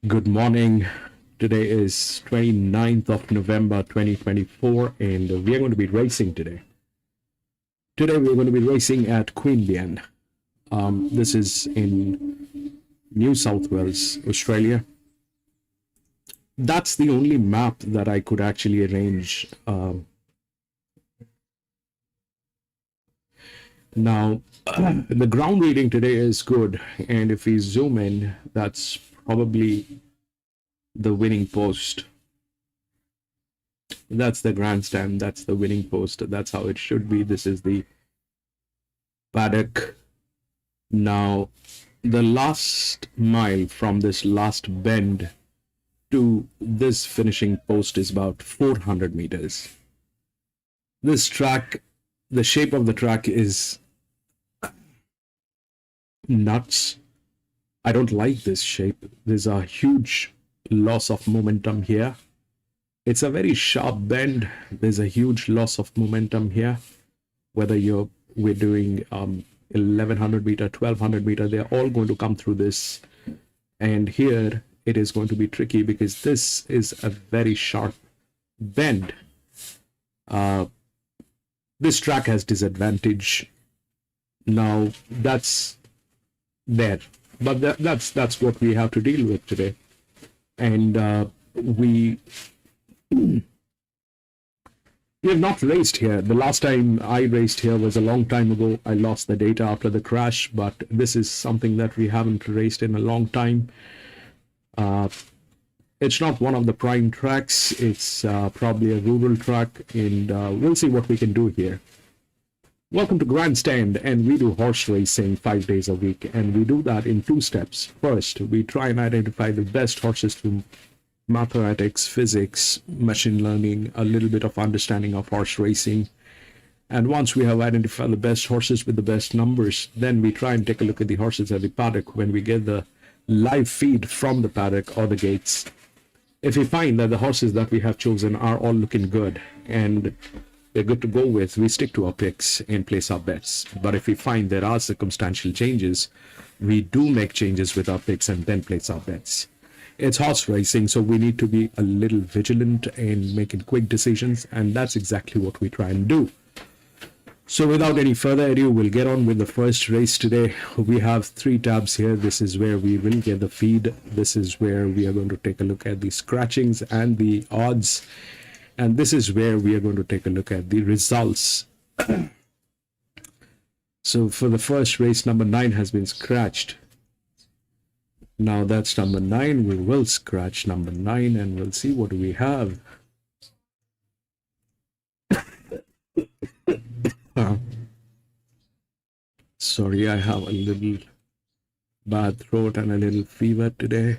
Good morning. Today is 29th of November 2024, and we are going to be racing today. Today we're going to be racing at Queanbeyan. This is in New South Wales, Australia. That's the only map that I could actually arrange. Now, the ground reading today is good, and if we zoom in, that's probably the winning post. That's the grandstand, that's the winning post, that's how it should be. This is the paddock. Now, the last mile from this last bend to this finishing post is about 400 meters. This track, the shape of the track is nuts. I don't like this shape. There's a huge loss of momentum here. It's a very sharp bend. There's a huge loss of momentum here. Whether we're doing 1100 meter, 1200 meter, they're all going to come through this. And here it is going to be tricky because this is a very sharp bend. This track has disadvantage. Now that's there, but that's what we have to deal with today. And we have not raced here. The last time I raced here was a long time ago. I lost the data after the crash, but this is something that we haven't raced in a long time. It's not one of the prime tracks. It's probably a rural track, and we'll see what we can do here. Welcome to Grandstand, and we do horse racing 5 days a week, and we do that in 2 steps. First, we try and identify the best horses through mathematics, physics, machine learning, a little bit of understanding of horse racing. And once we have identified the best horses with the best numbers, then we try and take a look at the horses at the paddock when we get the live feed from the paddock or the gates. If we find that the horses that we have chosen are all looking good and they're good to go with, we stick to our picks and place our bets. But if we find there are circumstantial changes, we do make changes with our picks and then place our bets. It's horse racing, so we need to be a little vigilant in making quick decisions, and that's exactly what we try and do. So without any further ado, we'll get on with the first race today. We have 3 tabs here. This is where we will get the feed. This is where we are going to take a look at the scratchings and the odds. And this is where we are going to take a look at the results. So for the first race, number 9 has been scratched. Now that's number 9. We will scratch number 9 and we'll see what we have. Sorry, I have a little bad throat and a little fever today.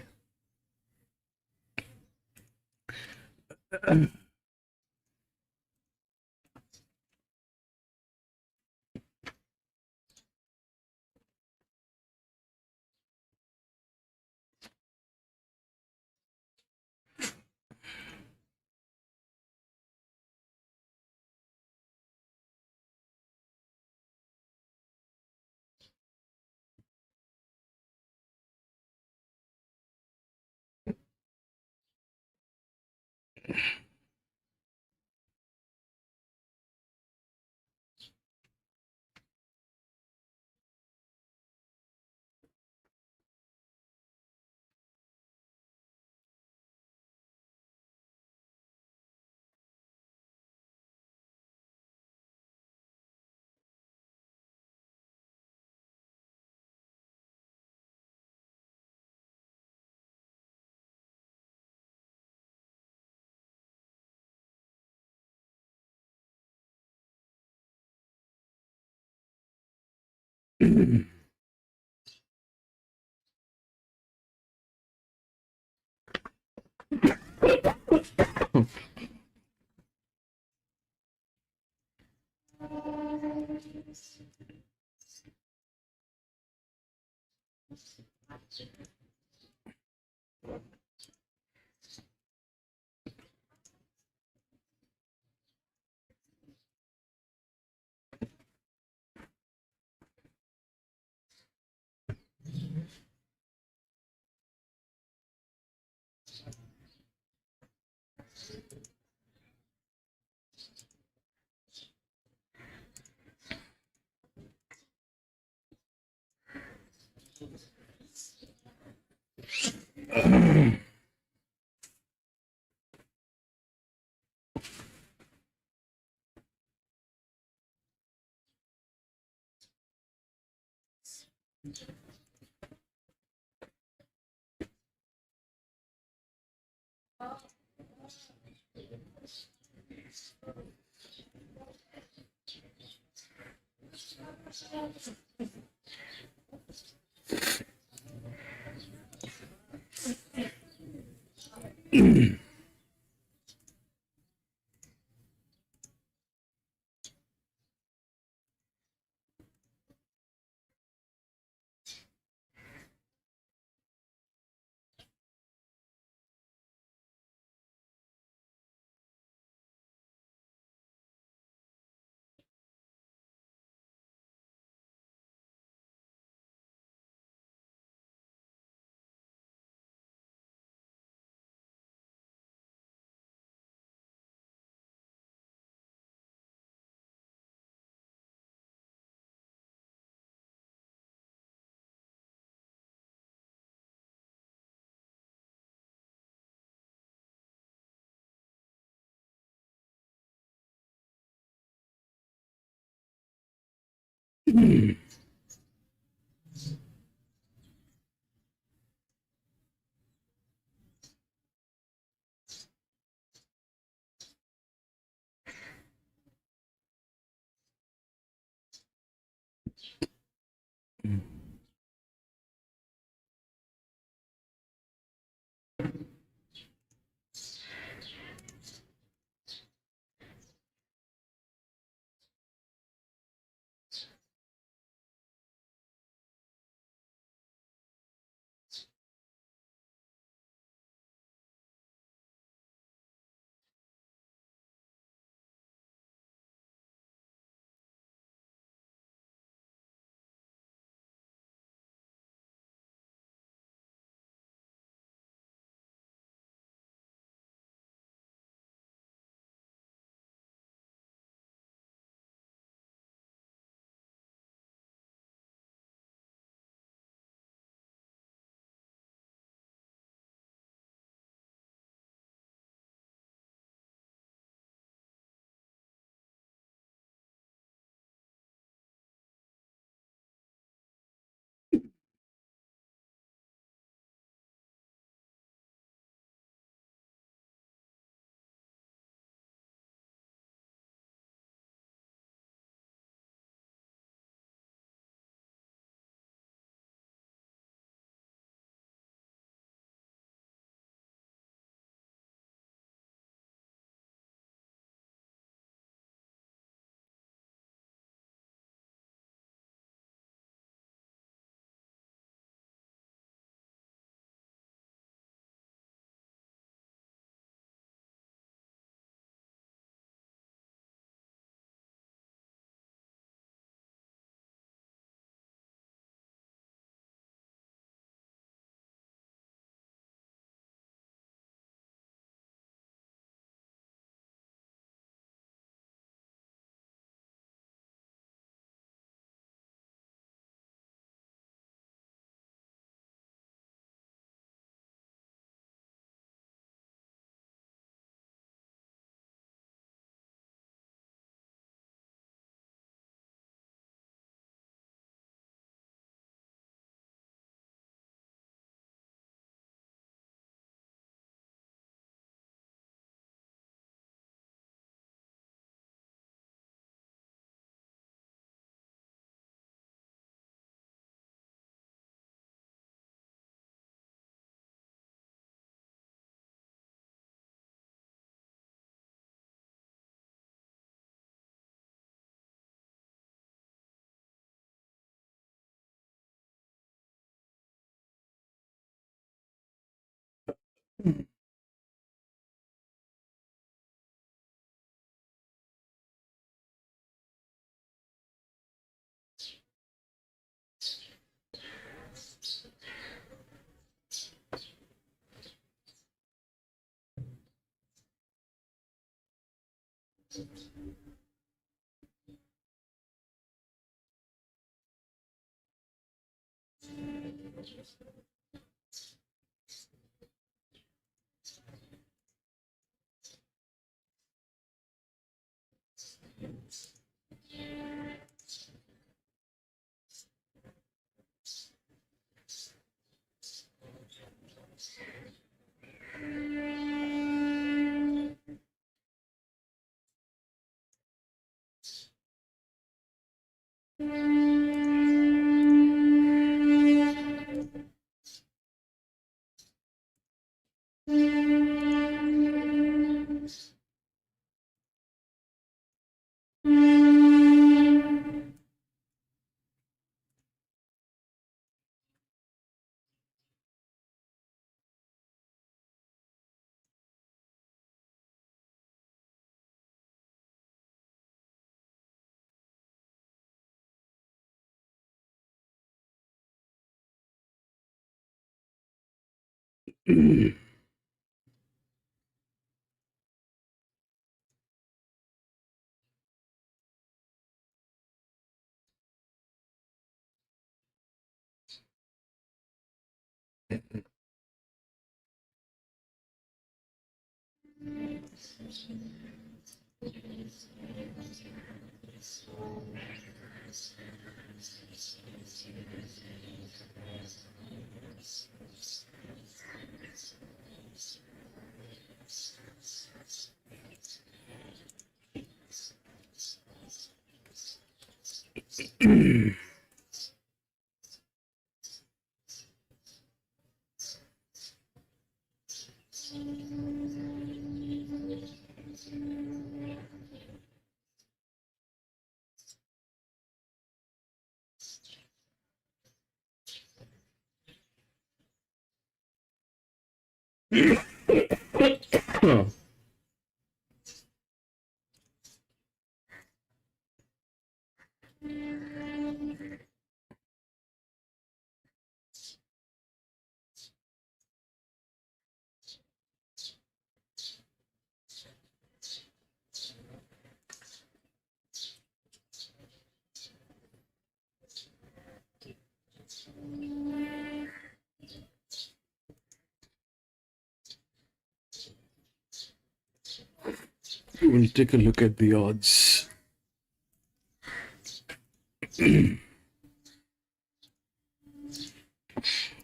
We'll take a look at the odds.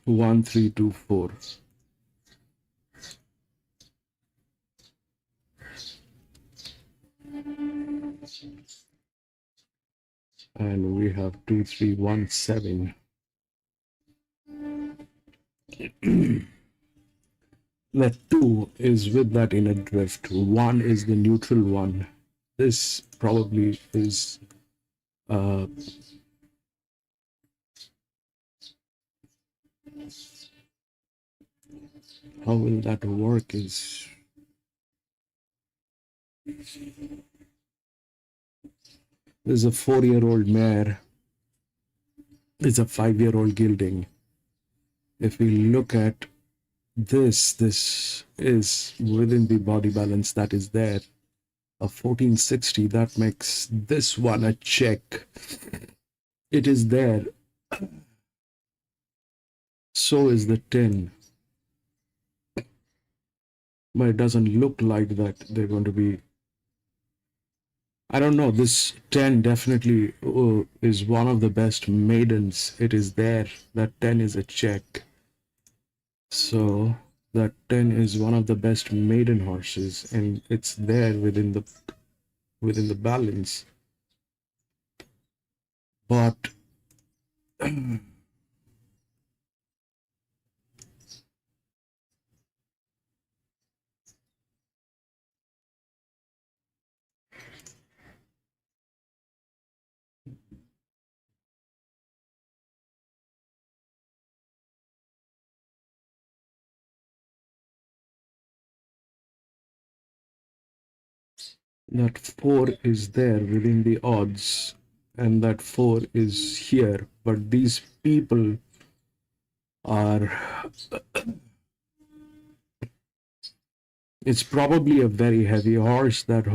1324. And we have 2317. That 2 is with that inner drift. 1 is the neutral one. This probably is how will that work is this is a 4-year-old mare. It's a 5-year-old gelding. If we look at this is within the body balance that is there. A 1460, that makes this one a check. It is there. So is the 10. But it doesn't look like that they're going to be. I don't know. This 10 definitely is one of the best maidens. It is there. That 10 is a check. So that 10 is one of the best maiden horses, and it's there within the balance. But that 4 is there within the odds, and that 4 is here. But these people are. It's probably a very heavy horse. That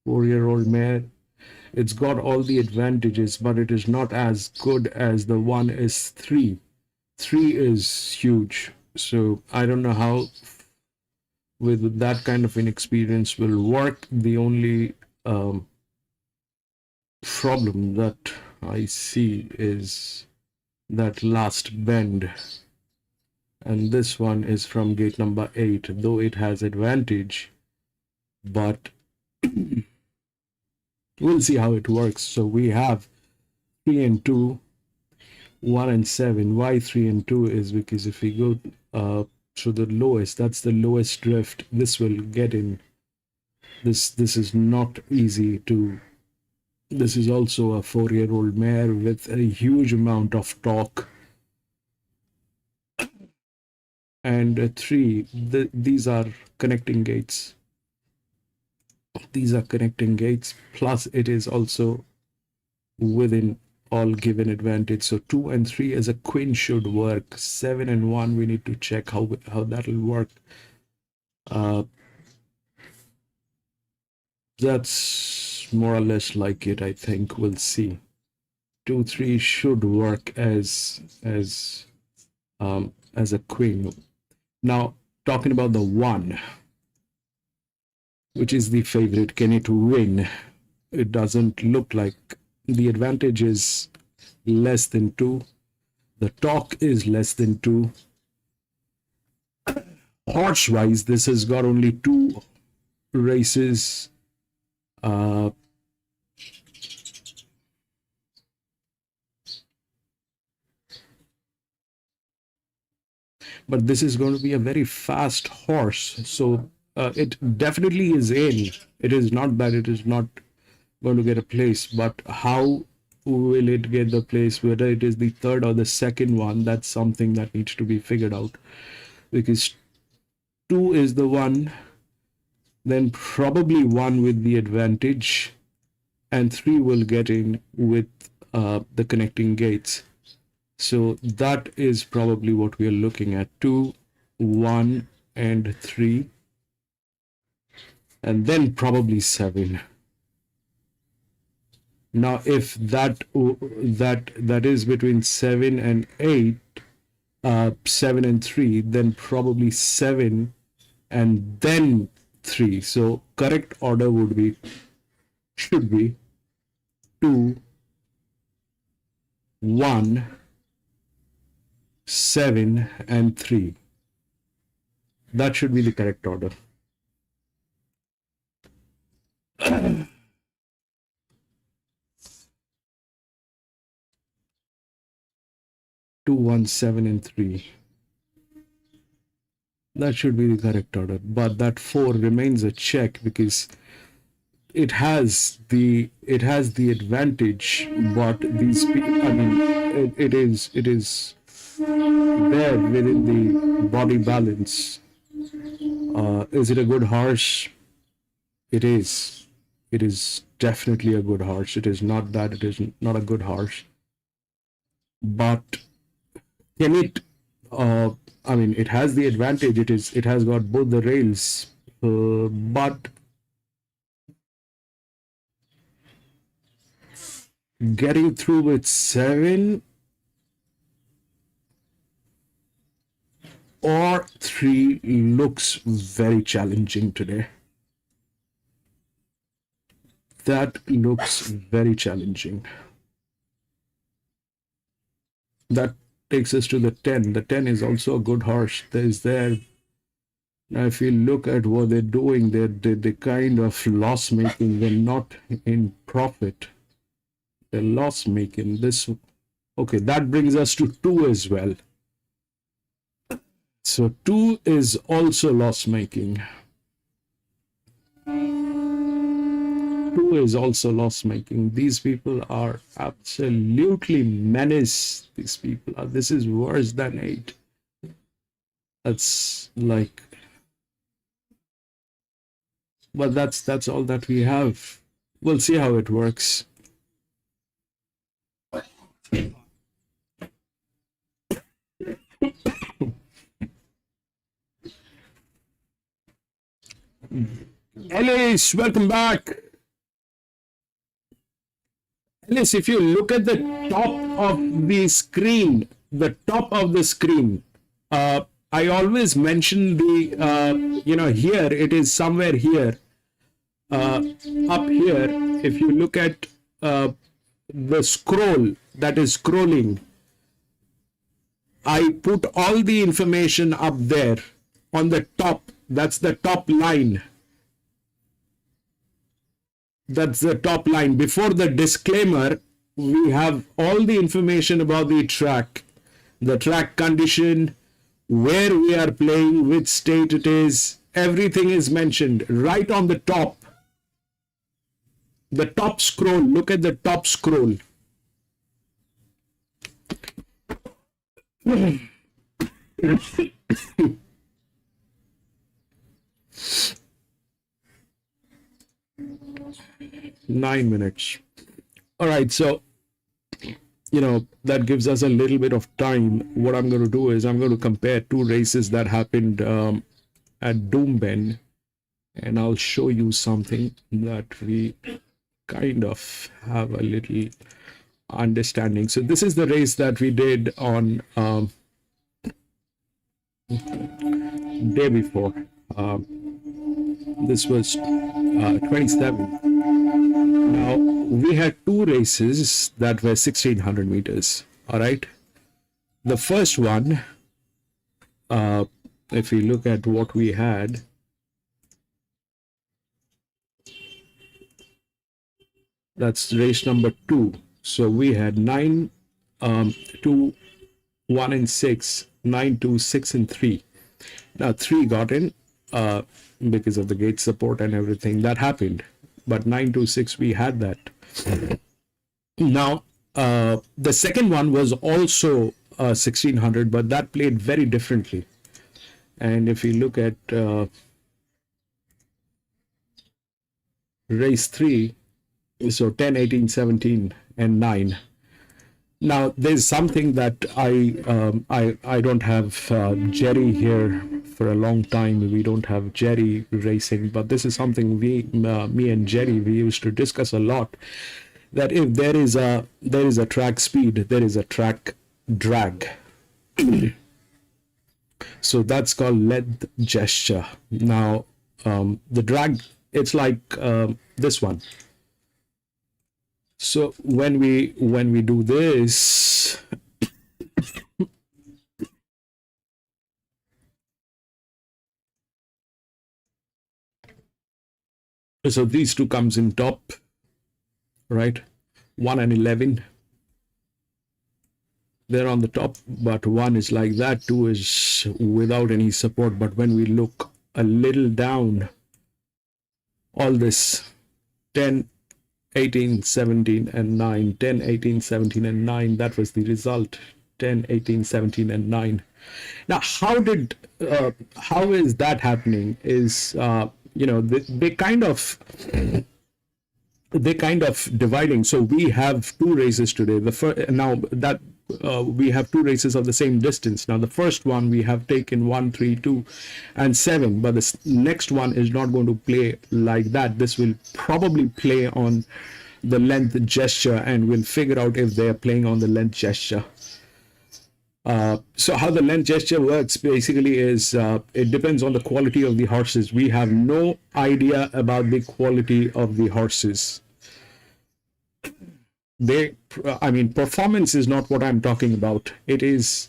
4-year-old mare. It's got all the advantages, but it is not as good as the 1 is 3. 3 is huge. So I don't know how with that kind of inexperience will work. The only problem that I see is that last bend, and this one is from gate number 8, though it has advantage, but We'll see how it works. So we have 3 and 2, 1 and 7. Why 3 and 2 is because if we go to the lowest, that's the lowest drift, this will get in. This is not easy to. This is also a 4-year-old mare with a huge amount of torque. And 3, these are connecting gates. These are connecting gates, plus it is also within all given advantage. So 2 and 3 as a queen should work. 7 and 1, we need to check how that'll work. That's more or less like it, I think. We'll see. 2, 3 should work as a queen. Now, talking about the 1, which is the favorite, can it win? It doesn't look like. The advantage is less than 2. The torque is less than 2. Horse-wise, this has got only 2 races. But this is going to be a very fast horse, so it definitely is in. It is not that it is not going to get a place, but how will it get the place, whether it is the third or the second one, that's something that needs to be figured out, because 2 is the one, then probably 1 with the advantage, and 3 will get in with the connecting gates. So that is probably what we are looking at. 2, 1 and 3, and then probably 7. Now if that is between 7 and 8, 7 and 3, then probably 7 and then 3. So correct order should be 2, 1, 7 and 3. That should be the correct order. 2, 1, 7 and 3. That should be the correct order. But that 4 remains a check because it has the advantage, but these people, I mean, it is there within the body balance. Is it a good horse? It is. It is definitely a good horse. It is not that it is not a good horse. But can it? I mean, it has the advantage. It has got both the rails, but getting through with 7 or 3 looks very challenging today. That looks very challenging. That takes us to the 10. The 10 is also a good horse. Now, if you look at what they're doing, they're kind of loss making. They're not in profit. They're loss making. Okay, that brings us to 2 as well. So 2 is also loss making. 2 is also loss making. These people are absolutely menace. These people are. This is worse than 8. That's like. But that's all that we have. We'll see how it works. Ellis, welcome back. Ellis, if you look at the top of the screen, I always mention the, here, it is somewhere here, up here. If you look at the scroll that is scrolling, I put all the information up there on the top. That's the top line. That's the top line. Before the disclaimer, we have all the information about the track condition, where we are playing, which state it is. Everything is mentioned right on the top. The top scroll, look at the top scroll. Nine minutes. All right, so that gives us a little bit of time. What I'm going to do is I'm going to compare two races that happened at Doomben, and I'll show you something that we kind of have a little understanding. So this is the race that we did on day before. This was 27. Now we had two races that were 1600 meters. All right, the first one, if we look at what we had, that's race number 2. So we had 9, 2, 1 and 6, 9, 2, 6 and 3. Now 3 got in because of the gate support and everything that happened, but 9, 2, 6 we had that. Now the second one was also 1600, but that played very differently. And if we look at race 3, so 10, 18, 17 and 9. Now there's something that I don't have Jerry here for a long time. We don't have Jerry racing, but this is something me and Jerry, we used to discuss a lot, that if there is a track speed, there is a track drag. So that's called length gesture. Now the drag, it's like this one. So when we do this, so these two comes in top, right? 1 and 11. They're on the top, but 1 is like that, 2 is without any support. But when we look a little down, all this 10, 18, 17 and 9, 10, 18, 17 and 9, that was the result. 10, 18, 17 and 9. Now how is that happening is they kind of dividing. So we have two races today. The first, now that we have two races of the same distance. Now the first one we have taken 1, 3, 2 and 7, but the next one is not going to play like that. This will probably play on the length gesture, and we'll figure out if they are playing on the length gesture. So how the length gesture works basically is it depends on the quality of the horses. We have no idea about the quality of the horses. Performance is not what I'm talking about. It is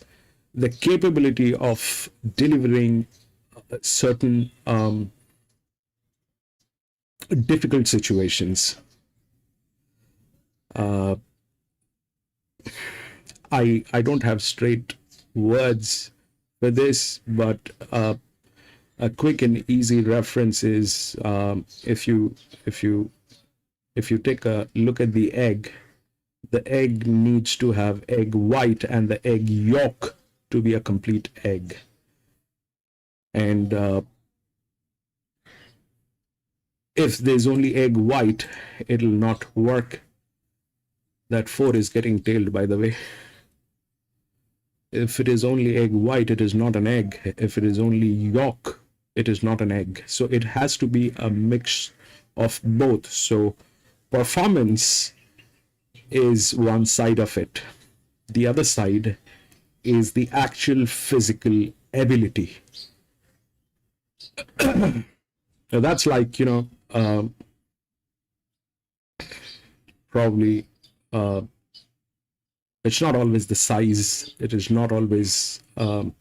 the capability of delivering certain difficult situations. I don't have straight words for this, but a quick and easy reference is if you take a look at the egg needs to have egg white and the egg yolk to be a complete egg. And if there's only egg white, it'll not work. That 4 is getting tailed, by the way. If it is only egg white, it is not an egg. If it is only yolk, it is not an egg. So it has to be a mix of both. So performance is one side of it. The other side is the actual physical ability. So that's like, probably it's not always the size, it is not always the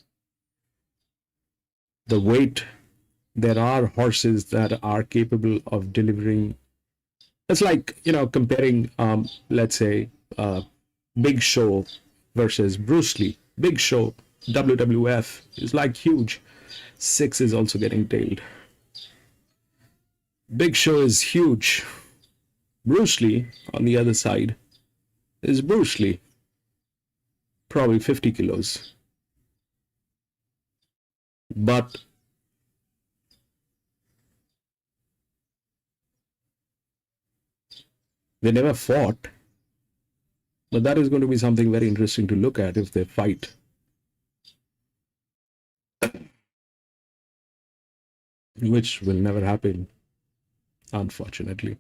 weight. There are horses that are capable of delivering It's like, comparing, let's say, Big Show versus Bruce Lee. Big Show, WWF, is like huge. Six is also getting tailed. Big Show is huge. Bruce Lee, on the other side, is Bruce Lee, probably 50 kilos. But they never fought. But that is going to be something very interesting to look at if they fight. Which will never happen, unfortunately.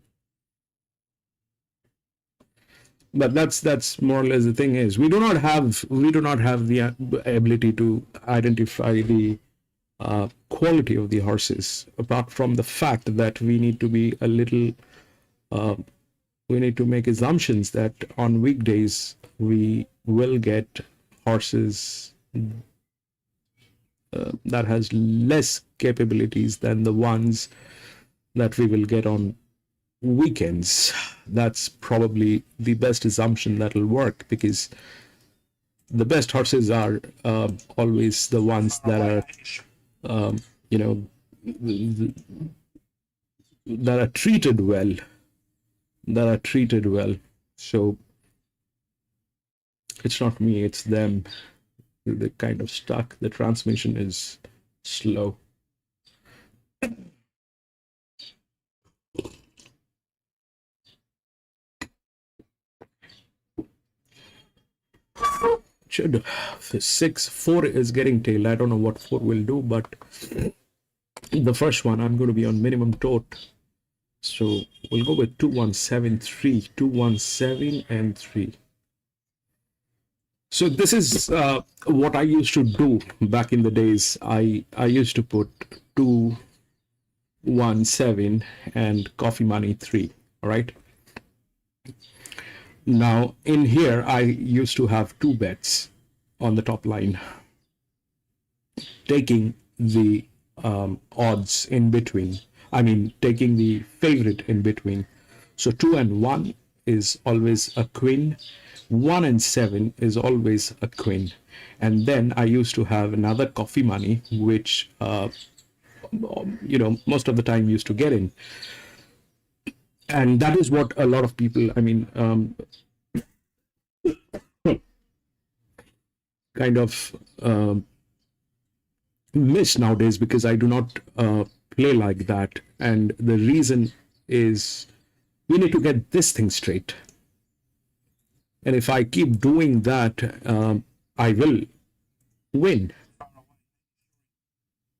But that's more or less the thing is we do not have the ability to identify the quality of the horses, apart from the fact that we need to be a little we need to make assumptions that on weekdays we will get horses that has less capabilities than the ones that we will get on weekends. That's probably the best assumption that'll work, because the best horses are always the ones that are that are treated well, so it's not me, it's them. They're kind of stuck. The transmission is slow. Should 4 is getting tailed. I don't know what 4 will do, but the first one I'm going to be on minimum tote, so we'll go with 2173, 217 and 3. So this is what I used to do back in the days. I used to put 217 and coffee money 3. All right. Now in here, I used to have 2 bets on the top line, taking the odds in between. I mean, taking the favorite in between. So 2 and 1 is always a queen. 1 and 7 is always a queen. And then I used to have another coffee money, which most of the time used to get in. And that is what a lot of people, kind of miss nowadays, because I do not play like that. And the reason is we need to get this thing straight. And if I keep doing that, I will win.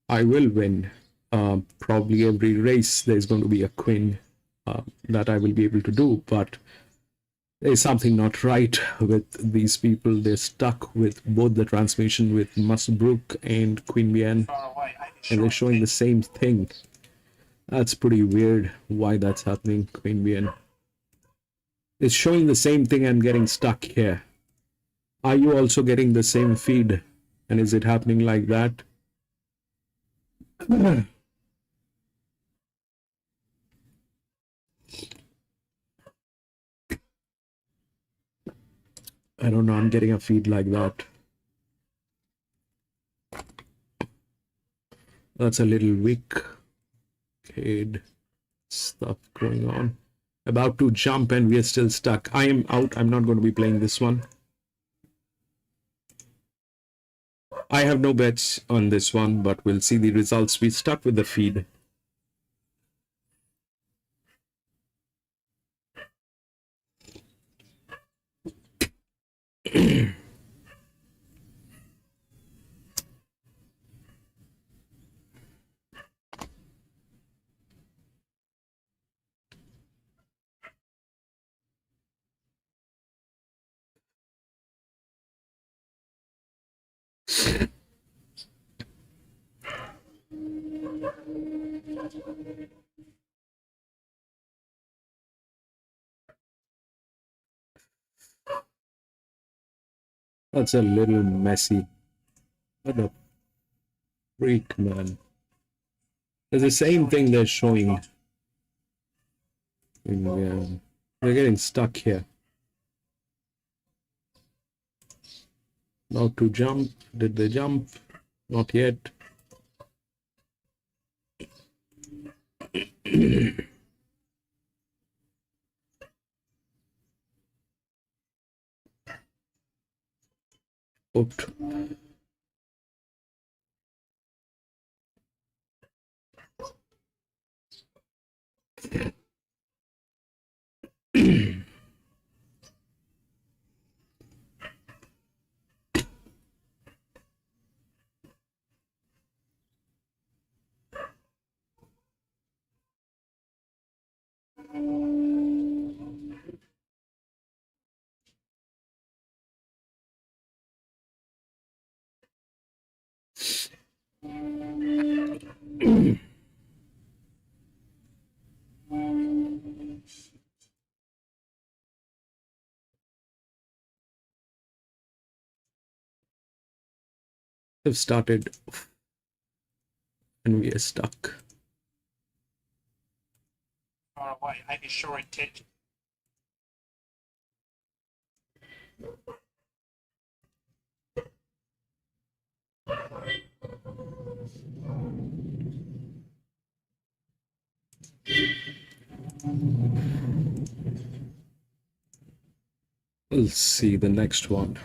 I will win. Probably every race there's going to be a queen that I will be able to do, but there's something not right with these people. They're stuck with both the transmission with Musbrook and Queanbeyan, and they're showing the same thing. That's pretty weird why that's happening. Queanbeyan is showing the same thing and getting stuck here. Are you also getting the same feed? And is it happening like that? I don't know, I'm getting a feed like that. That's a little weak. Kid stuff going on. About to jump and we are still stuck. I am out. I'm not going to be playing this one. I have no bets on this one, but we'll see the results. We stuck with the feed. That's a little messy. What the freak, man. It's the same thing they're showing. And we're getting stuck here. Now to jump. Did they jump? Not yet. Hooked. Have started and we are stuck. Far away, maybe sure intent. We'll see the next one.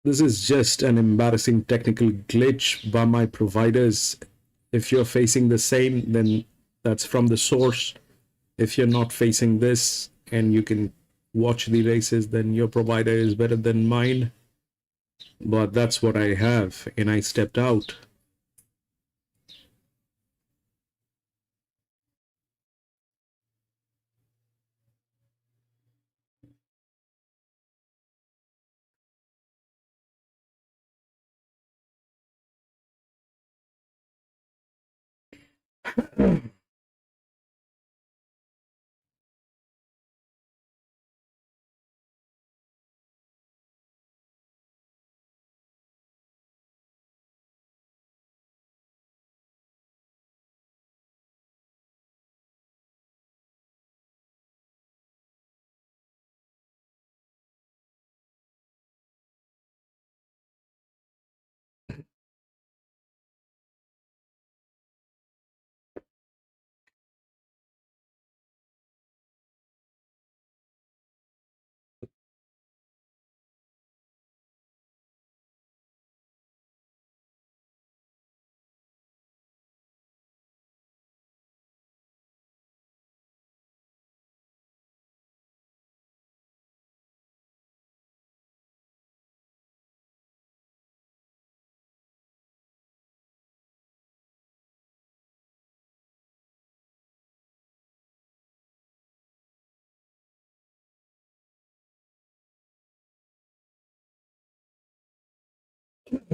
This is just an embarrassing technical glitch by my providers. If you're facing the same, then that's from the source. If you're not facing this and you can watch the races, then your provider is better than mine. But that's what I have, and I stepped out.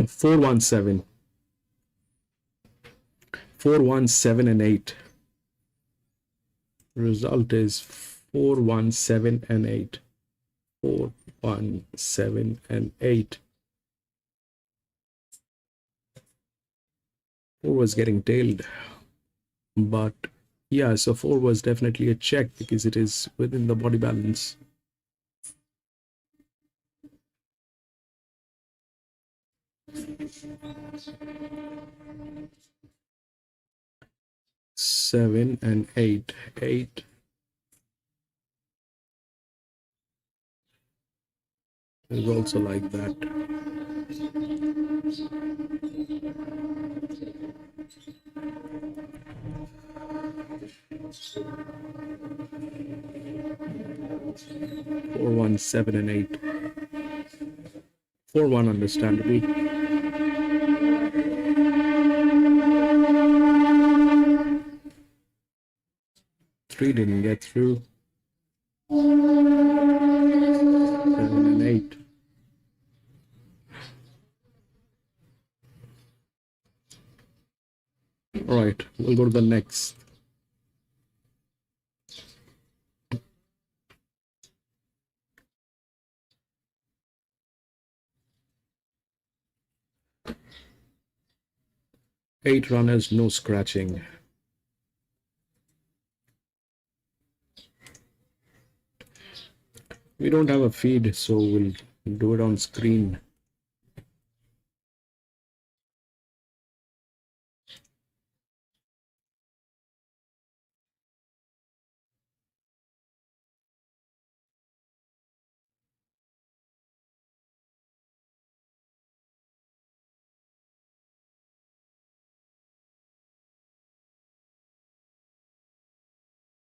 Four one seven. 417 and 8. Result is 417 and 8. 417 and 8. 4 was getting tailed, but yeah, so 4 was definitely a check because it is within the body balance. Seven and 8. 8 is also like that. Four one seven and 8. 4-1 understandably. Three didn't get through. All right, we'll go to the next. Eight runners, no scratching. We don't have a feed, so we'll do it on screen.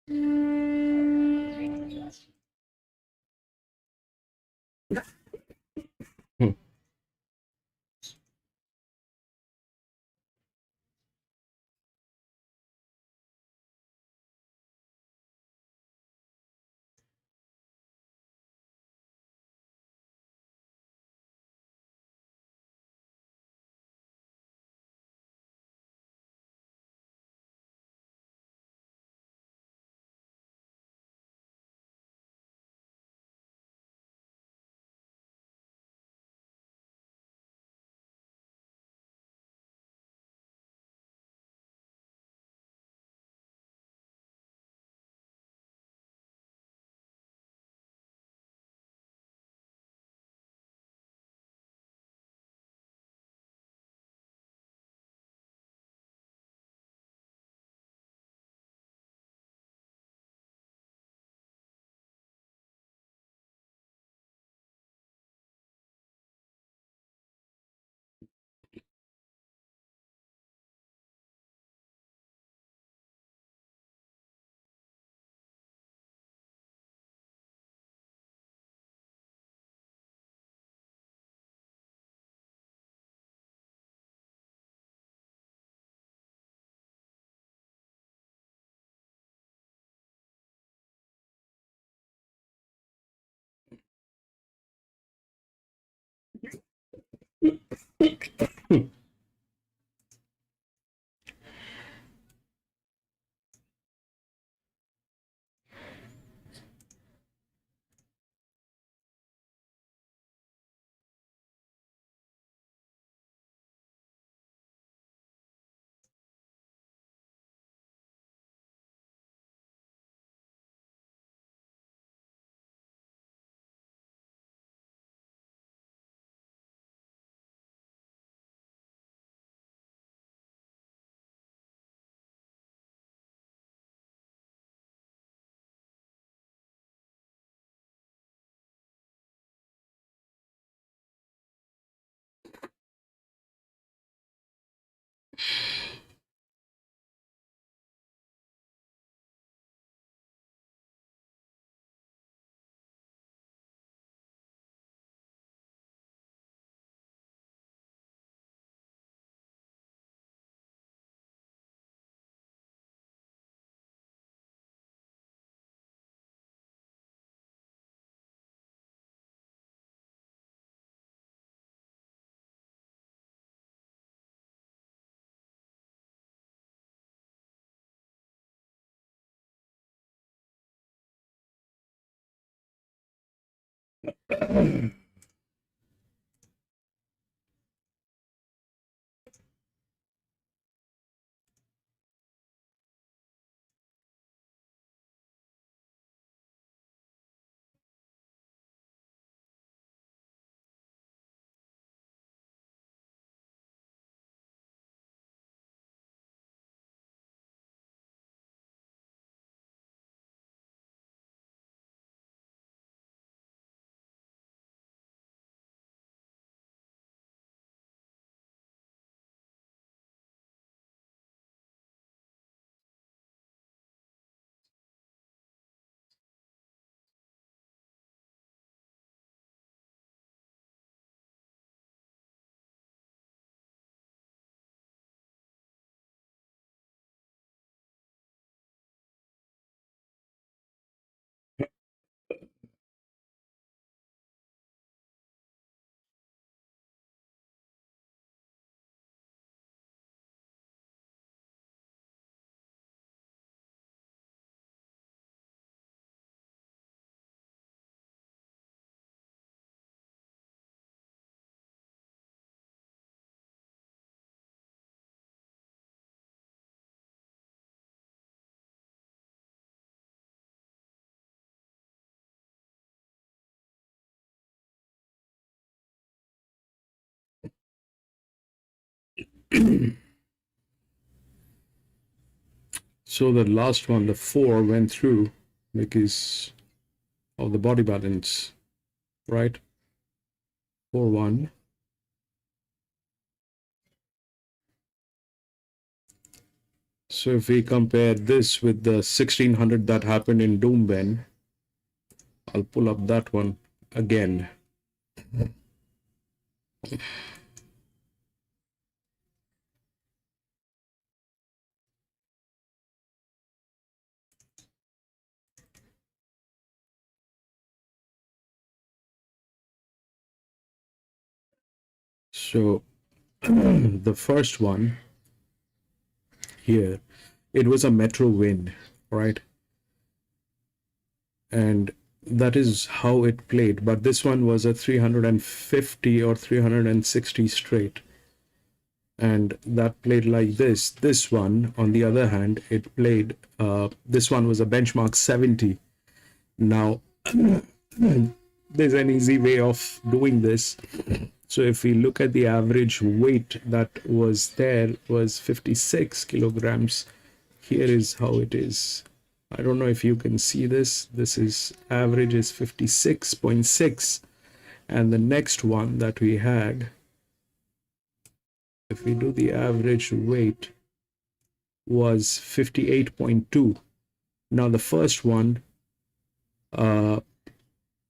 Hmm. So the last one, the 4, went through because of the body balance, right? 4-1. So if we compare this with the 1600 that happened in Doomben, I'll pull up that one again. So the first one here, it was a metro win, right? And that is how it played. But this one was a 350 or 360 straight. And that played like this. This one, on the other hand, it played, this one was a benchmark 70. Now, there's an easy way of doing this. So if we look at the average weight that was there was 56 kilograms. Here is how it is. I don't know if you can see this. This is average is 56.6. And the next one that we had, if we do the average weight, was 58.2. Now the first one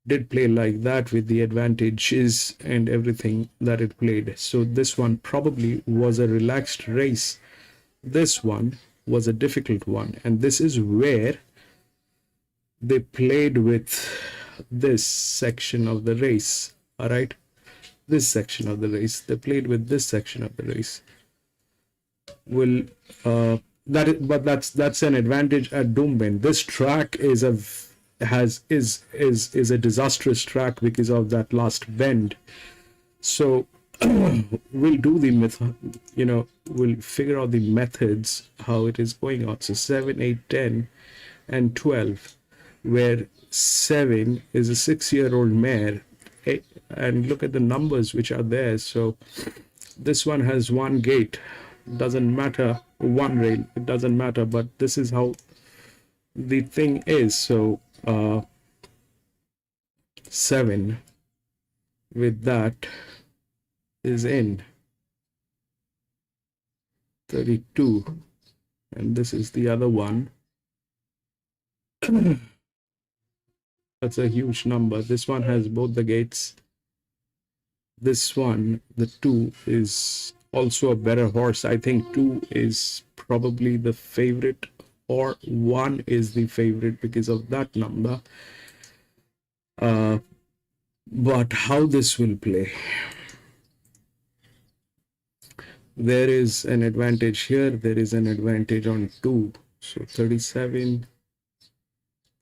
did play like that with the advantages and everything that it played. So this one probably was a relaxed race. This one was a difficult one, and this is where they played with this section of the race. All right, this section of the race, they played with this section of the race. Will but that's an advantage at Doomben. This track is a is a disastrous track because of that last bend. So we'll do the we'll figure out the methods how it is going on. So 7, 8, 10 and 12, where 7 is a 6-year-old mare, and look at the numbers which are there. So this one has one gate, doesn't matter, one rail, it doesn't matter, but this is how the thing is. So 7 with that is in 32, and this is the other one. That's a huge number. This one has both the gates. This one, the 2, is also a better horse. I think 2 is probably the favorite, or 1 is the favorite because of that number. But how this will play, there is an advantage here, there is an advantage on 2. So 37,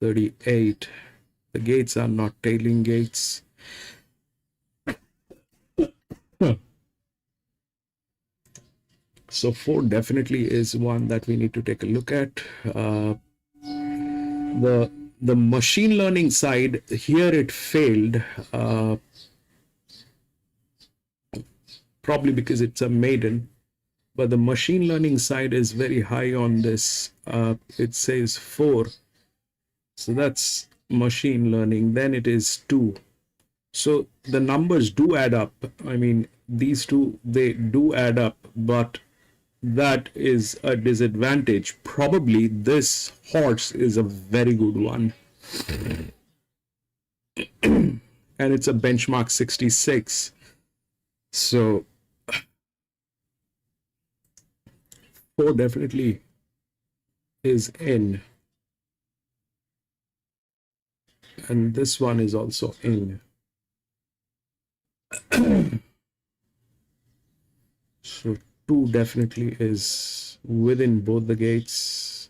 38. The gates are not tailing gates. So 4 definitely is one that we need to take a look at. The machine learning side here, it failed, probably because it's a maiden, but the machine learning side is very high on this. It says 4, so that's machine learning. Then it is 2. So the numbers do add up. I mean, these two, they do add up, but that is a disadvantage. Probably this horse is a very good one. And it's a benchmark 66. So 4 definitely is in. And this one is also in. So 2 definitely is within both the gates,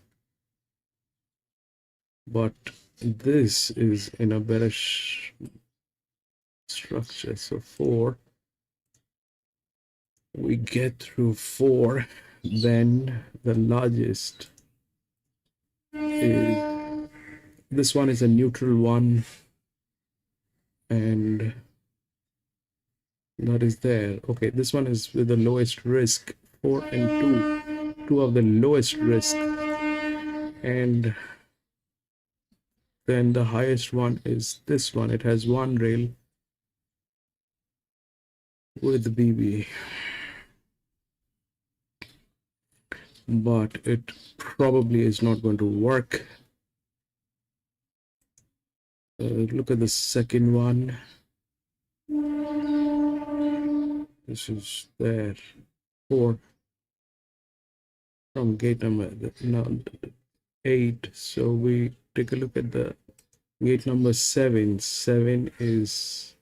but this is in a better structure. So 4, we get through 4, then the largest is, this one is a neutral one, and that is there. Okay, this one is with the lowest risk, 4 and 2, two of the lowest risk, and then the highest one is this one. It has one rail with BB, but it probably is not going to work. Look at the second one. This is there. 4 from gate number 8. So we take a look at the gate number 7. 7 is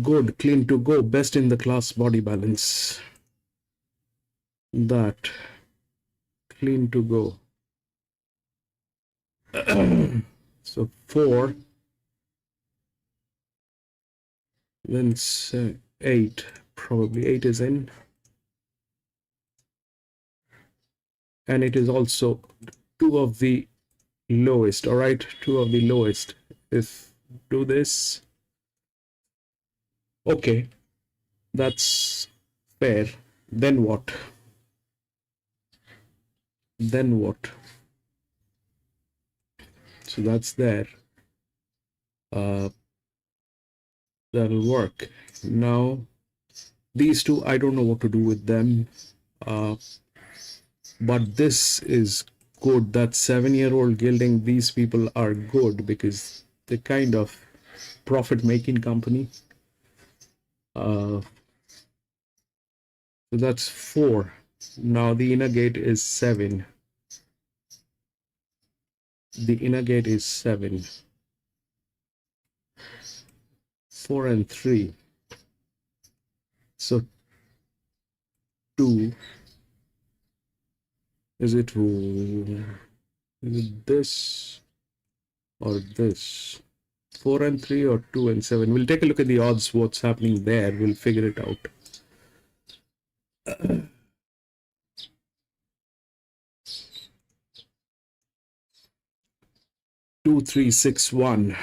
good, clean to go, best in the class body balance. That clean to go. So 4, then 8, probably 8 is in, and it is also 2 of the lowest. All right, 2 of the lowest. If do this, okay, that's fair. Then what? Then what? So that's there. That'll work. Now these two, I don't know what to do with them, but this is good. That 7-year-old gilding, these people are good because they're kind of profit-making company. So that's 4. Now the inner gate is 7. The inner gate is 7. 4 and 3. So 2. Is it this or this? 4 and 3 or 2 and 7? We'll take a look at the odds, what's happening there. We'll figure it out. 2, 3, 6, 1.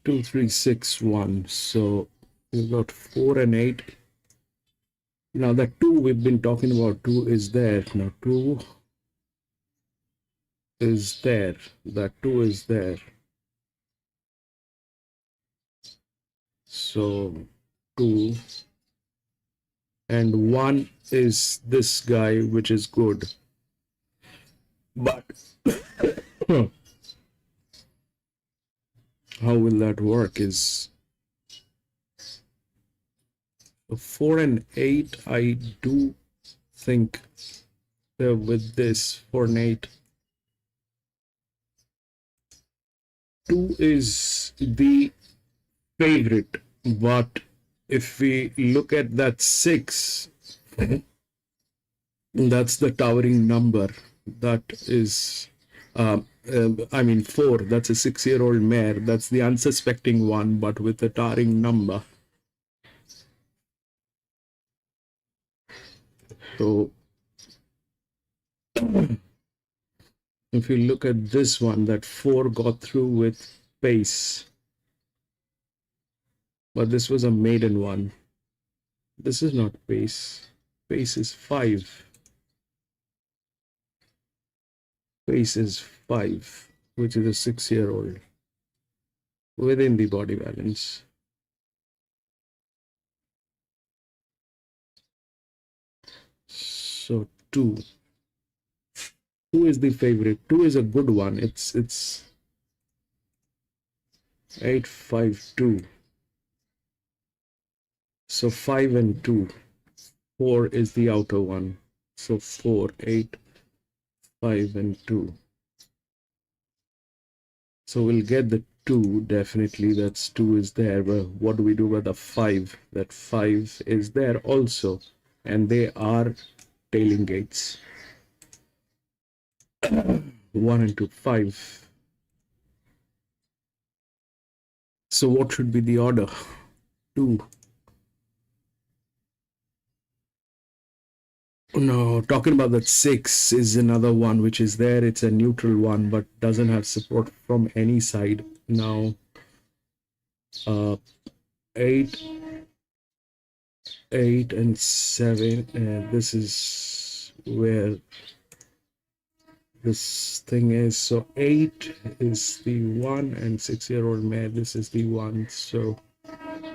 2, 3, 6, 1. So we've got 4 and 8. Now that 2 we've been talking about, 2 is there. Now 2 is there. That 2 is there. So 2 and 1 is this guy, which is good. But how will that work is 4 and 8. I do think with this 4 and 8, 2 is the favorite, but if we look at that 6, that's the towering number. That is I mean 4, that's a 6-year-old mare. That's the unsuspecting one, but with a towering number. So if you look at this one, that 4 got through with pace, but this was a maiden one. This is not pace. Pace is 5. Pace is 5, which is a 6-year-old within the body balance. So 2. 2 is the favorite. 2 is a good one. It's 8, 5, 2. So 5 and 2. 4 is the outer one. So 4, 8, 5 and 2. So we'll get the 2 definitely. That's 2 is there. But what do we do with the 5? That 5 is there also, and they are tailing gates. 1 and 2, 5. So what should be the order? 2. No, talking about that 6 is another one which is there. It's a neutral one, but doesn't have support from any side. Now uh 8, 8 and 7, and this is where this thing is. So 8 is the one, and 6-year-old mare, this is the one. So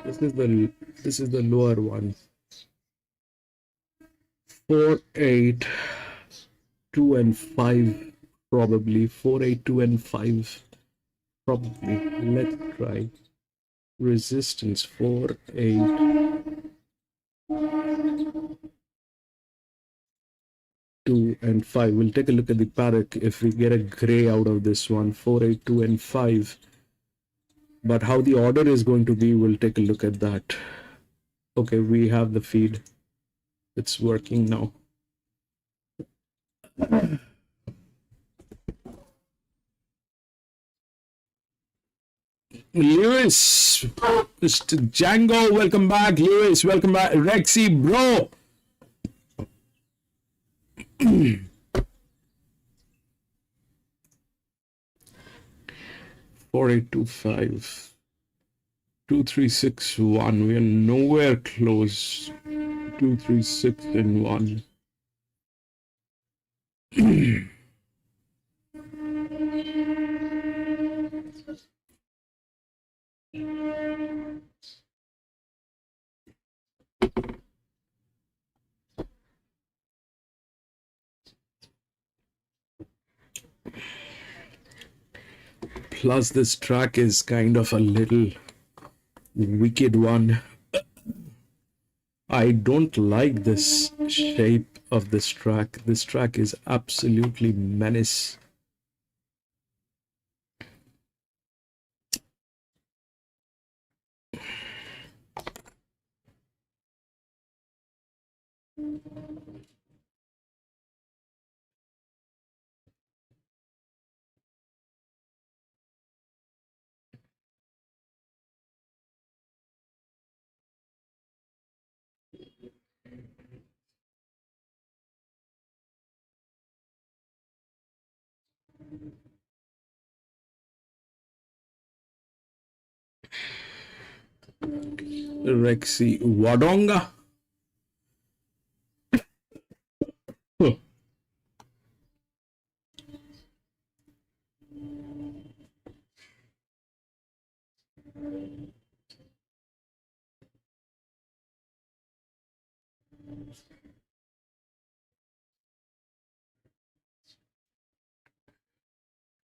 this is the lower one. 4, 8, 2 and 5, probably 4, 8, 2 and 5, probably. Let's try resistance 4, 8, 2 and 5. We'll take a look at the paddock if we get a gray out of this one. 4, 8, 2 and 5. But how the order is going to be, we'll take a look at that. Okay, we have the feed. It's working now. Lewis, Mr. Django, welcome back. Lewis, welcome back. Rexy, bro. 4825 2361. We are nowhere close. 236 and 1. Plus, this track is kind of a little wicked one. I don't like this shape of this track. This track is absolutely menace. Rexy Wadonga. Huh.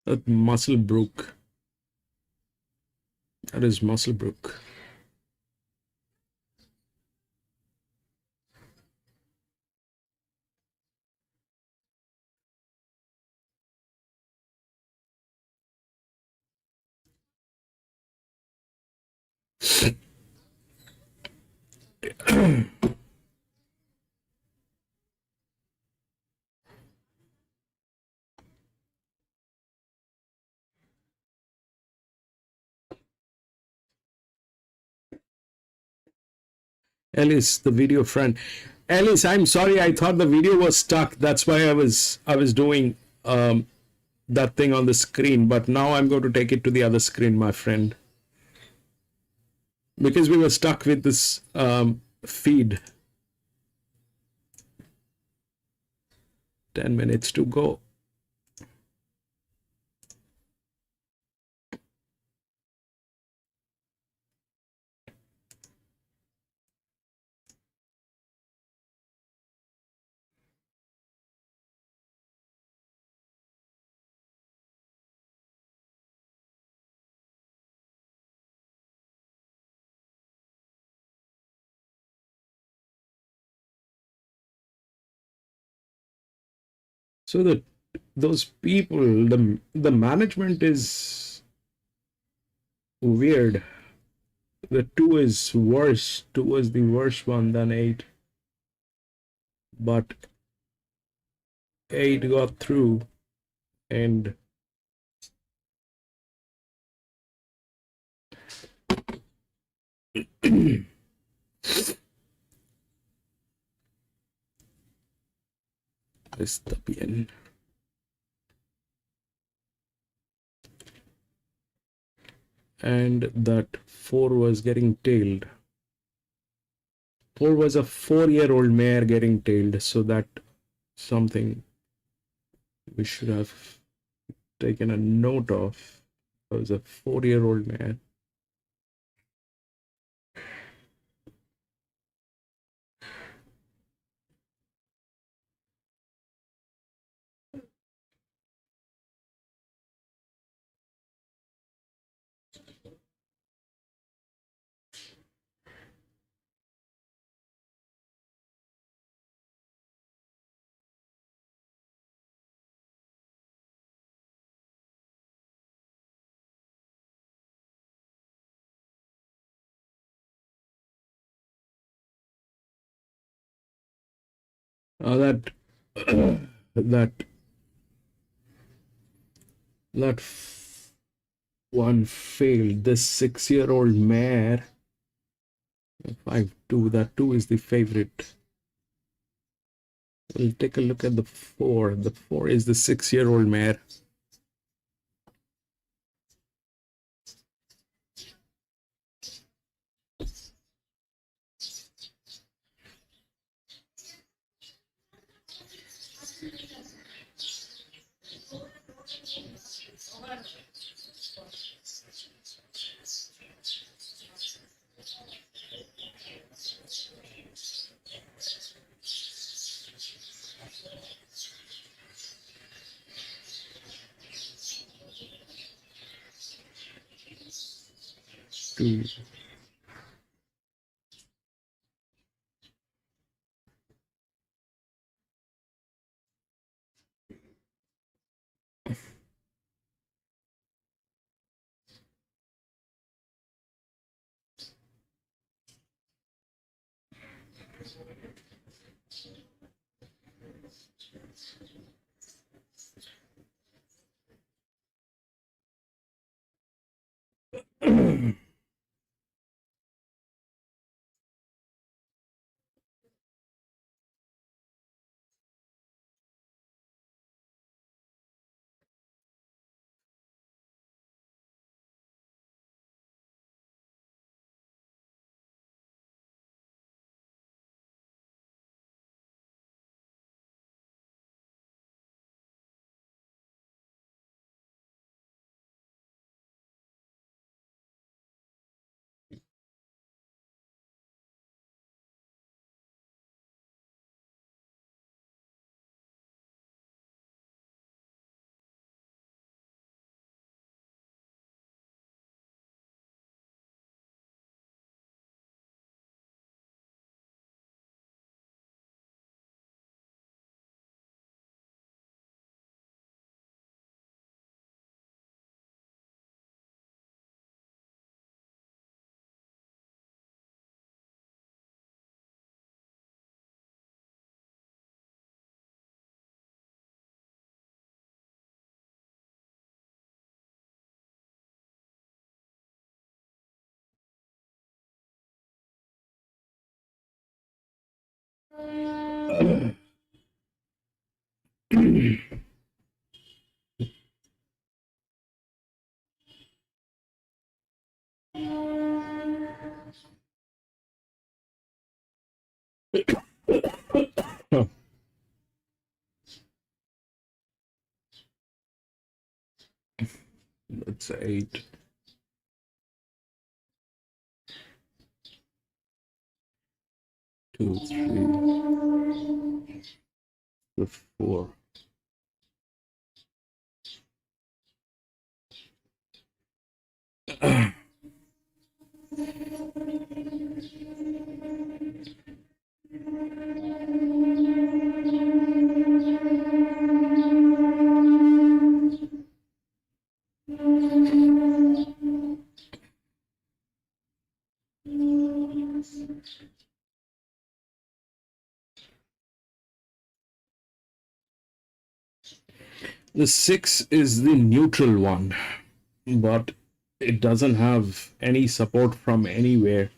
That Musselbrook. That is Musselbrook. Alice, the video friend. Alice, I'm sorry. I thought the video was stuck. That's why I was doing that thing on the screen. But now I'm going to take it to the other screen, my friend, because we were stuck with this feed. 10 minutes to go. So that those people, the management is weird. The 2 is worse. 2 was the worst one than 8. But 8 got through, and está bien. and that 4 was getting tailed. 4 was a 4-year-old mare getting tailed, so that something we should have taken a note of. It was a 4-year-old mare. That that that one failed. This 6-year-old mare, 5-2. That 2 is the favorite. We'll take a look at the 4. The 4 is the 6-year-old mare. Two. That's 8. 2, 3. The 4. The 6 is the neutral one, but it doesn't have any support from anywhere.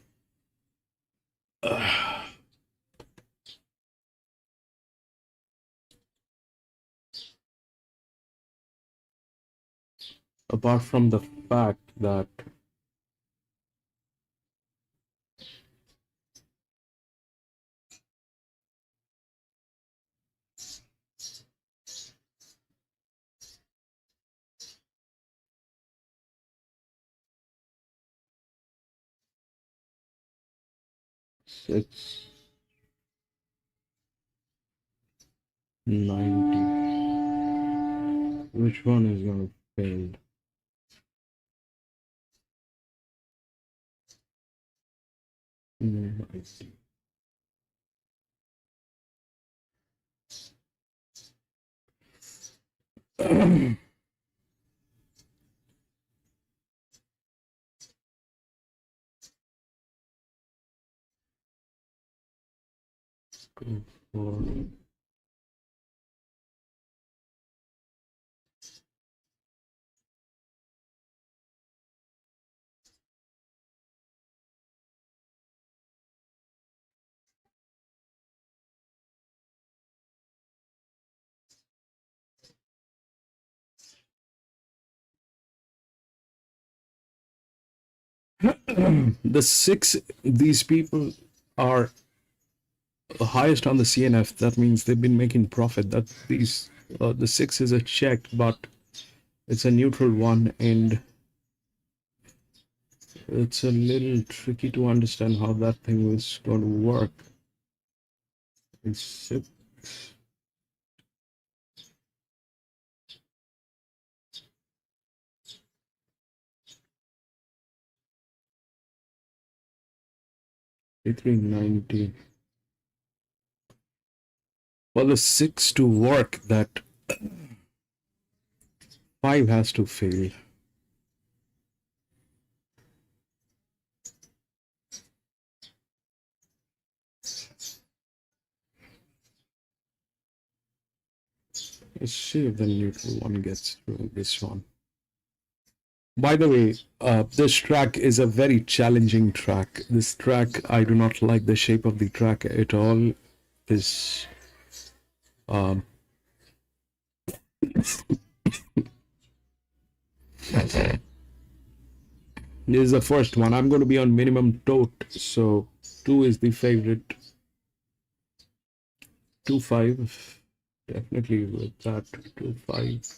Apart from the fact that 6, 90. Which one is gonna fail? I see. Go for the 6. These people are highest on the CNF. That means they've been making profit. That these the 6 is a check, but it's a neutral one, and it's a little tricky to understand how that thing was going to work. It's 6. I29. For the 6 to work, that 5 has to fail. Let's see if the neutral one gets through this one. By the way, this track is a very challenging track. This track, I do not like the shape of the track at all. This this is the first one. I'm going to be on minimum tote, so 2 is the favorite. 2, 5, definitely with that. 2, 5.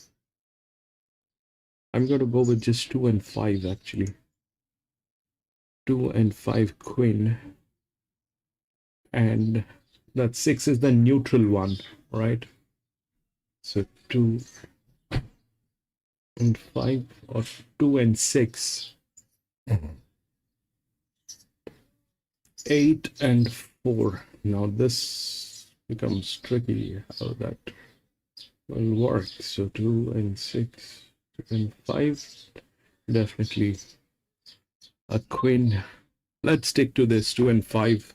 I'm going to go with just 2 and 5 actually. 2 and 5 queen, and that 6 is the neutral one, right? So 2 and 5, or 2 and 6. 8 and 4. Now this becomes tricky how that will work. So 2 and 6, 2 and 5, definitely a queen. Let's stick to this 2 and 5.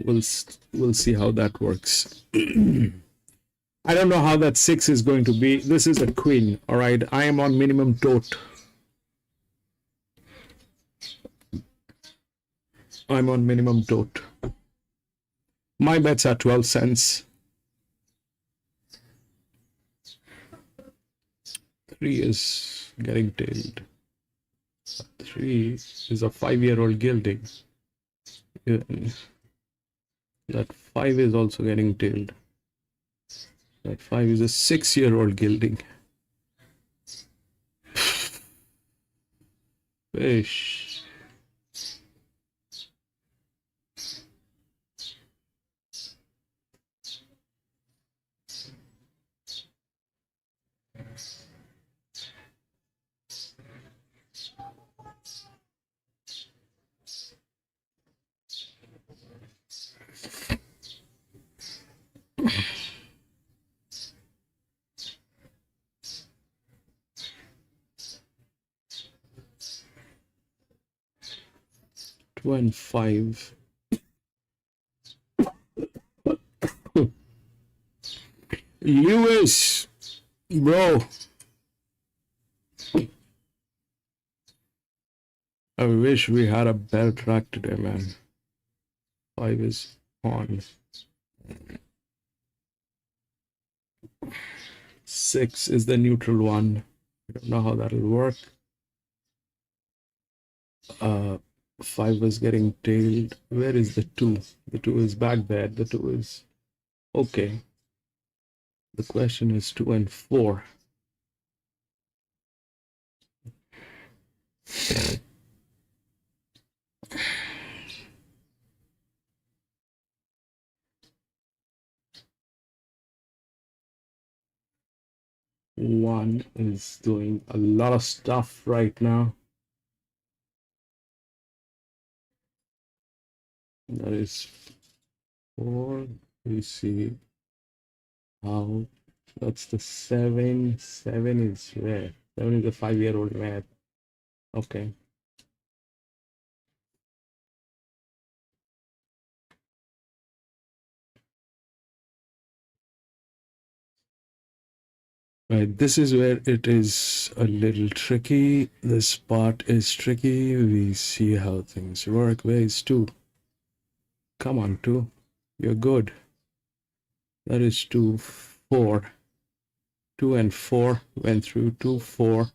We'll see how that works. I don't know how that 6 is going to be. This is a queen. All right, I am on minimum tote. I'm on minimum tote. My bets are 12 cents. 3 is getting tailed. 3 is a 5-year-old gilding. That 5 is also getting tailed. That 5 is a 6-year-old gilding. Fish. Two and 5. Lewis, bro. I wish we had a better track today, man. 5 is on. 6 is the neutral one. I don't know how that'll work. 5 is getting tailed. Where is the 2? The 2 is back there. The 2 is okay. The question is 2 and 4. 1 is doing a lot of stuff right now. That is 4. We see how that's the 7. 7 is where? 7 is a 5-year-old mare. Okay. Right, this is where it is a little tricky. This part is tricky. We see how things work. Where is 2? Come on, 2. You're good. That is 2, 4. 2 and 4 went through. 2, 4,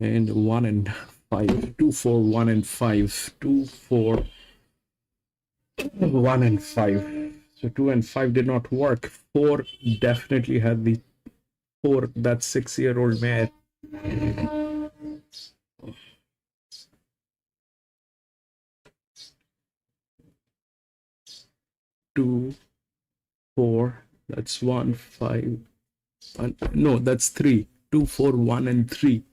and 1 and 5. 2, 4, 1 and 5. 2, 4, 1 and 5. So 2 and 5 did not work. 4 definitely had the 4, that 6-year-old mare. 2, 4, that's 1, 5. No, that's 3. 2, 4, 1 and 3.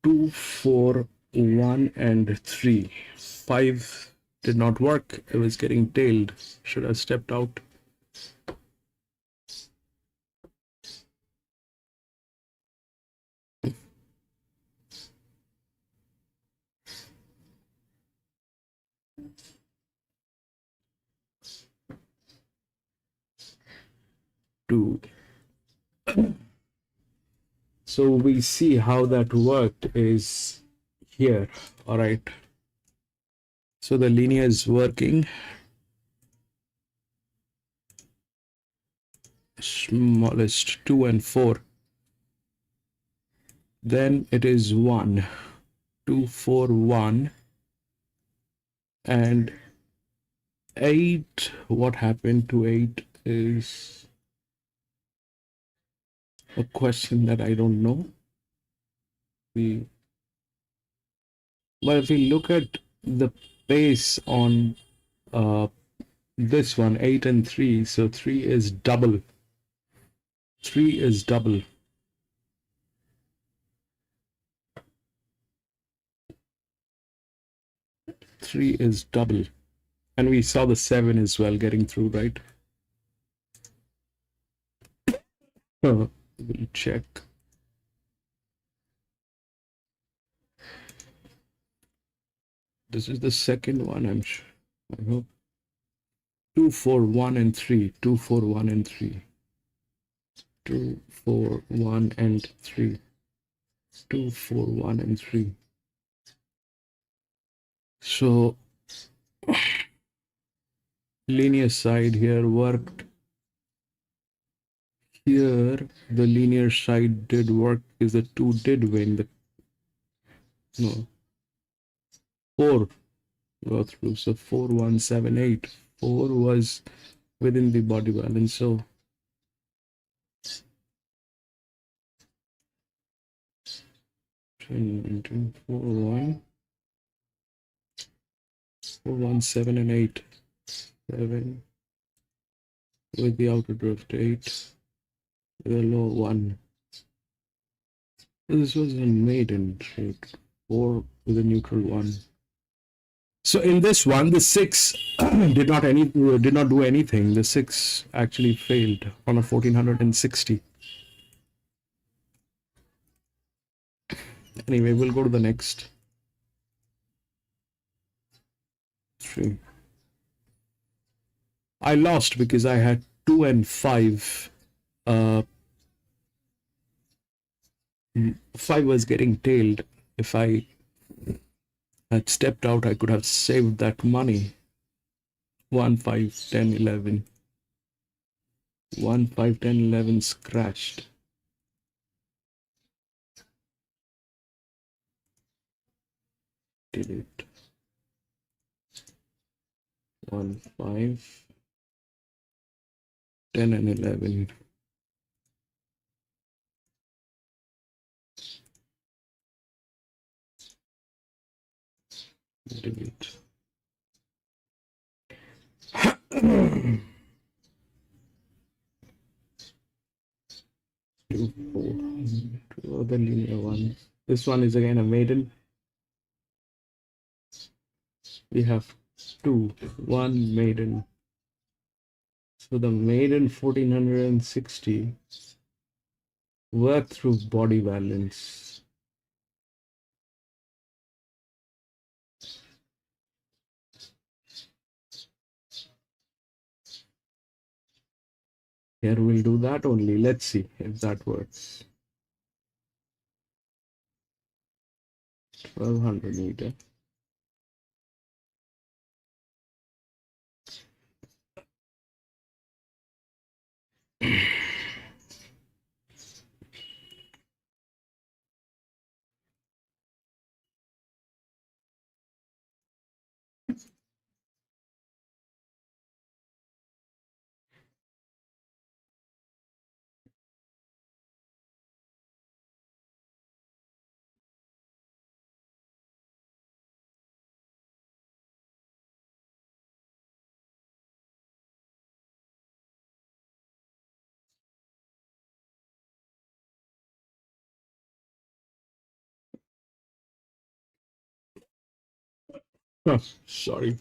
2, 4, 1 and 3. 5 did not work. It was getting tailed. Should have stepped out. Two. So we see how that worked is here. All right. So the linear is working. Smallest 2 and 4. Then it is 1. 2, 4, 1. And 8. What happened to 8 is a question that I don't know. But if we look at the pace on this one, 8 and 3, so 3 is double. 3 is double. 3 is double. And we saw the 7 as well getting through, right? We'll check. This is the second one, I'm sure. I hope. 2, 4, 1 and 3. 2, 4, 1 and 3. 2, 4, 1 and 3. 2, 4, 1 and 3. So linear side here worked. Here the linear side did work is the 2 did win. No. 4 go through. So 4, 1, 7, 8. 4 was within the body balance. So 2, 4, 1. 4, 1, 7 and 8. 7 with the outer drift. 8 with a low 1. This was a maiden trait. 4 with a neutral 1. So in this one, the 6 did not do anything. The 6 actually failed on a 1460. Anyway, we'll go to the next 3. I lost because I had 2 and 5. 5 was getting tailed. If I had stepped out, I could have saved that money. 1, 5, 10, 11. 1, 5, 10, 11 scratched. Delete. 1, 5, 10 and 11. Delete. So the linear one. This one is again a maiden. We have two, one maiden. So the maiden 1460 work through body valence. Here we'll do that only. Let's see if that works. 1200 meter. Oh, sorry.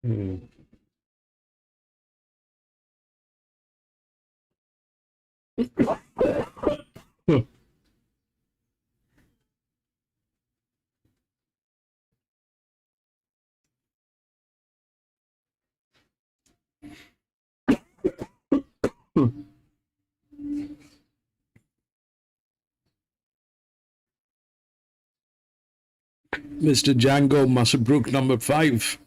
Hmm. Huh. Huh. Mr. Django Musselbrook, number 5.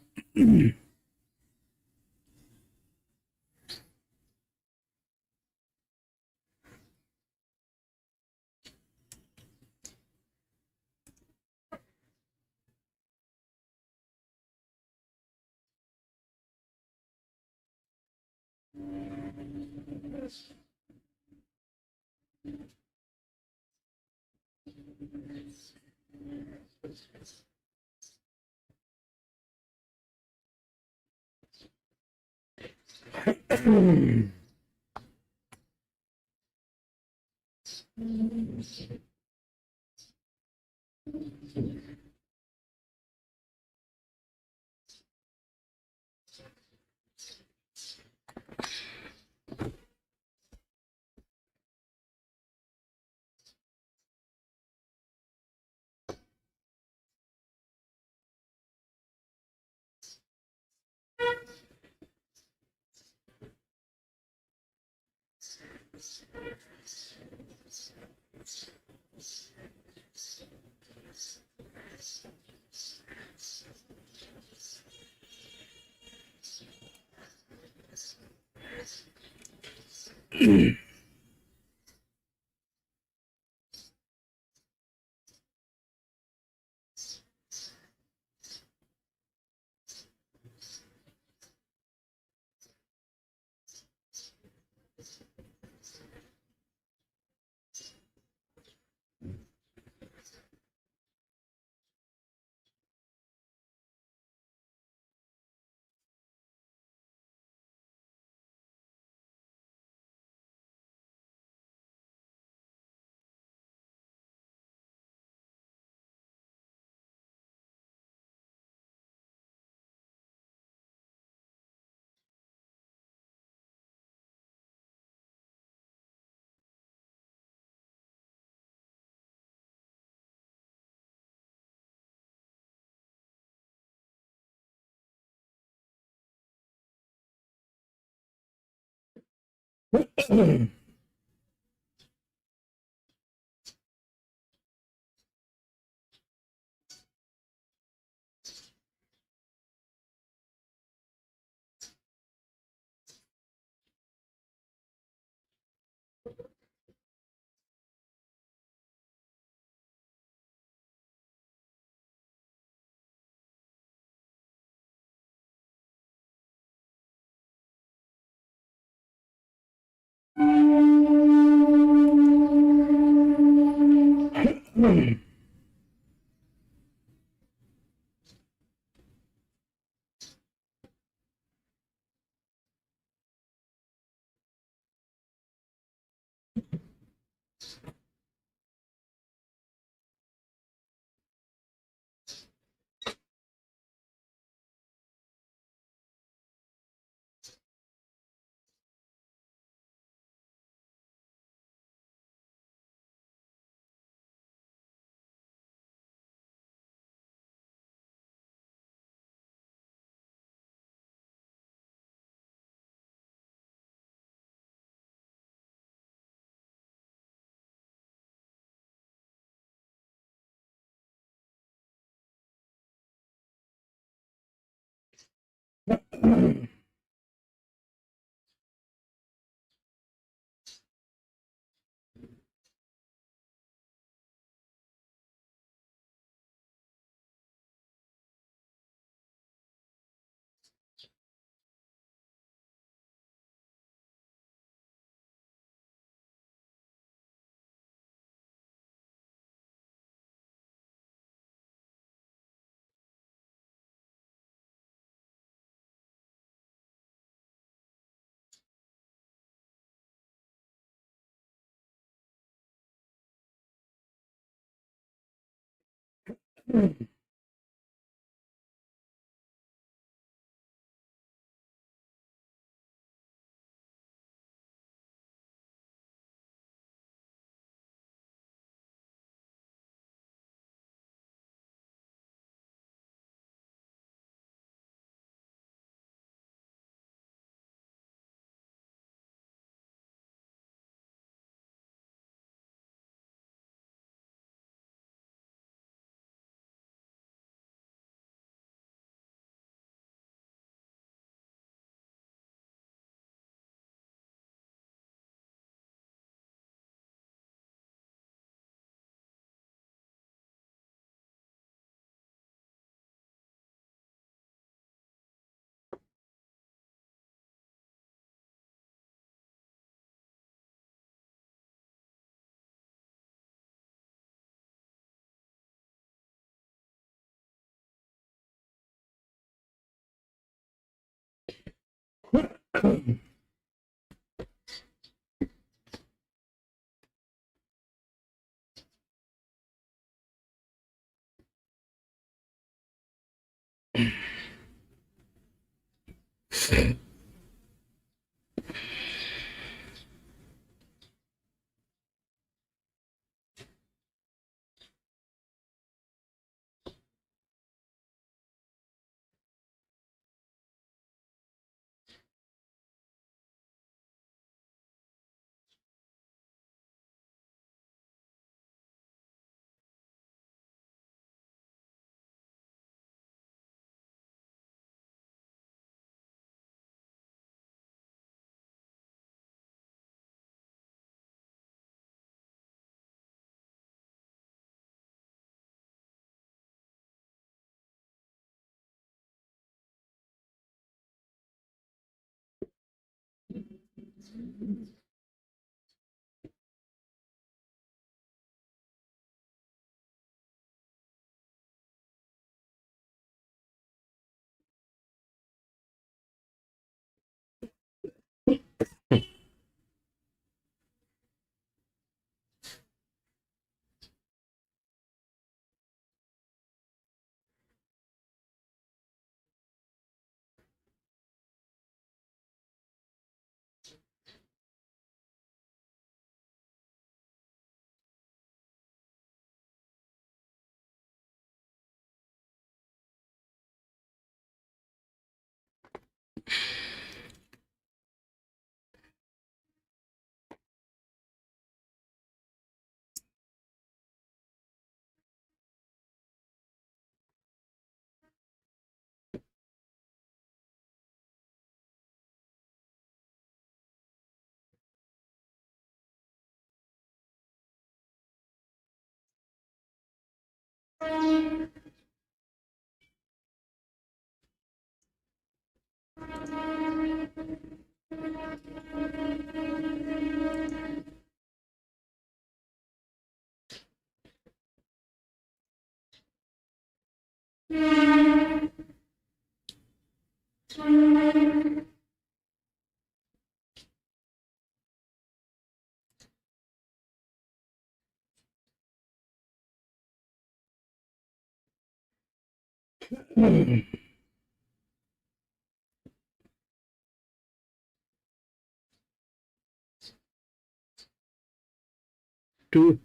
Two.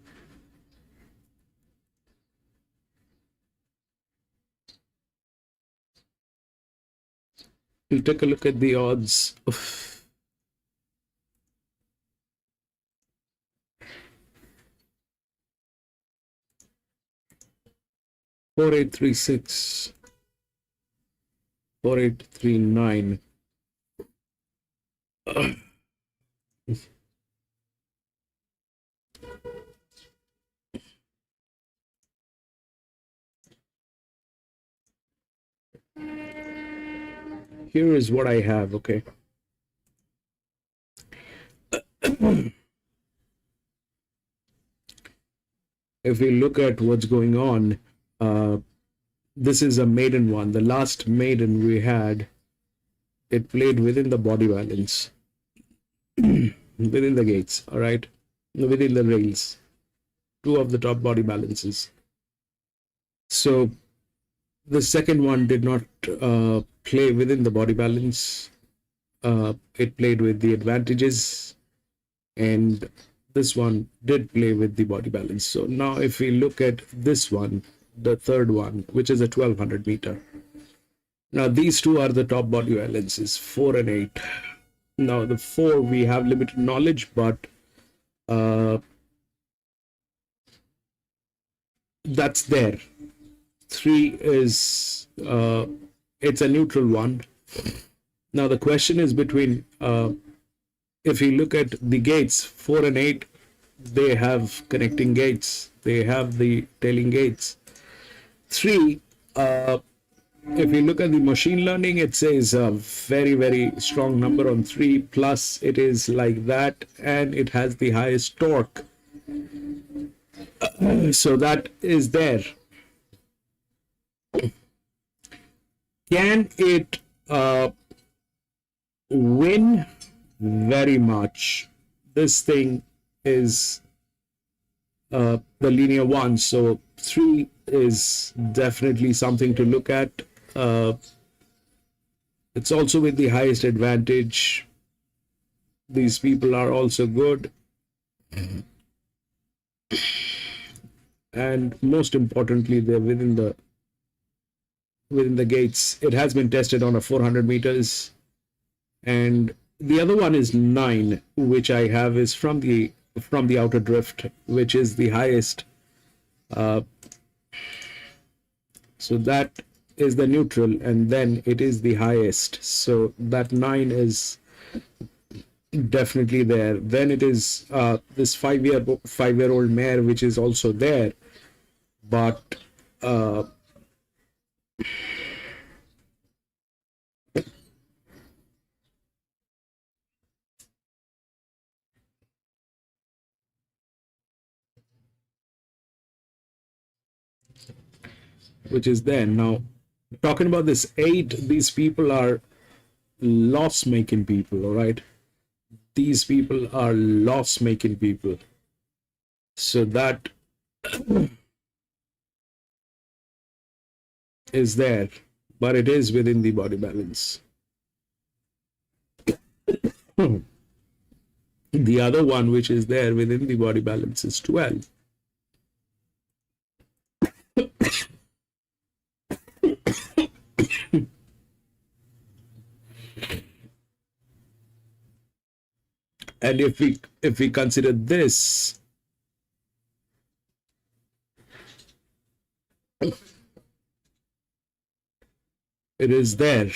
We'll take a look at the odds. 4836, 4839. Here is what I have, okay? If we look at what's going on, this is a maiden one. The last maiden we had, it played within the body balance, within the gates, all right? Within the rails, two of the top body balances. So the second one did not play within the body balance. It played with the advantages, and this one did play with the body balance. So now if we look at this one, the third one, which is a 1200 meter. Now these two are the top body balances, 4 and 8. Now the 4 we have limited knowledge, but that's there. 3 is it's a neutral one. Now the question is between if you look at the gates, 4 and 8, they have connecting gates, they have the tailing gates. 3, if you look at the machine learning, it says a very, very strong number on 3, plus it is like that, and it has the highest torque. So that is there. Can it win? Very much. This thing is the linear one, so 3 is definitely something to look at. It's also with the highest advantage. These people are also good, and most importantly, they're within the gates. It has been tested on a 400 meters, and the other one is 9, which I have is from the outer drift, which is the highest. So that is the neutral, and then it is the highest. So that 9 is definitely there. Then it is this 5-year-old mare, which is also there, but which is there. Now, talking about this 8, these people are loss-making people, all right? These people are loss-making people. So that is there, but it is within the body balance. The other one which is there within the body balance is 12. And if we consider this, it is there.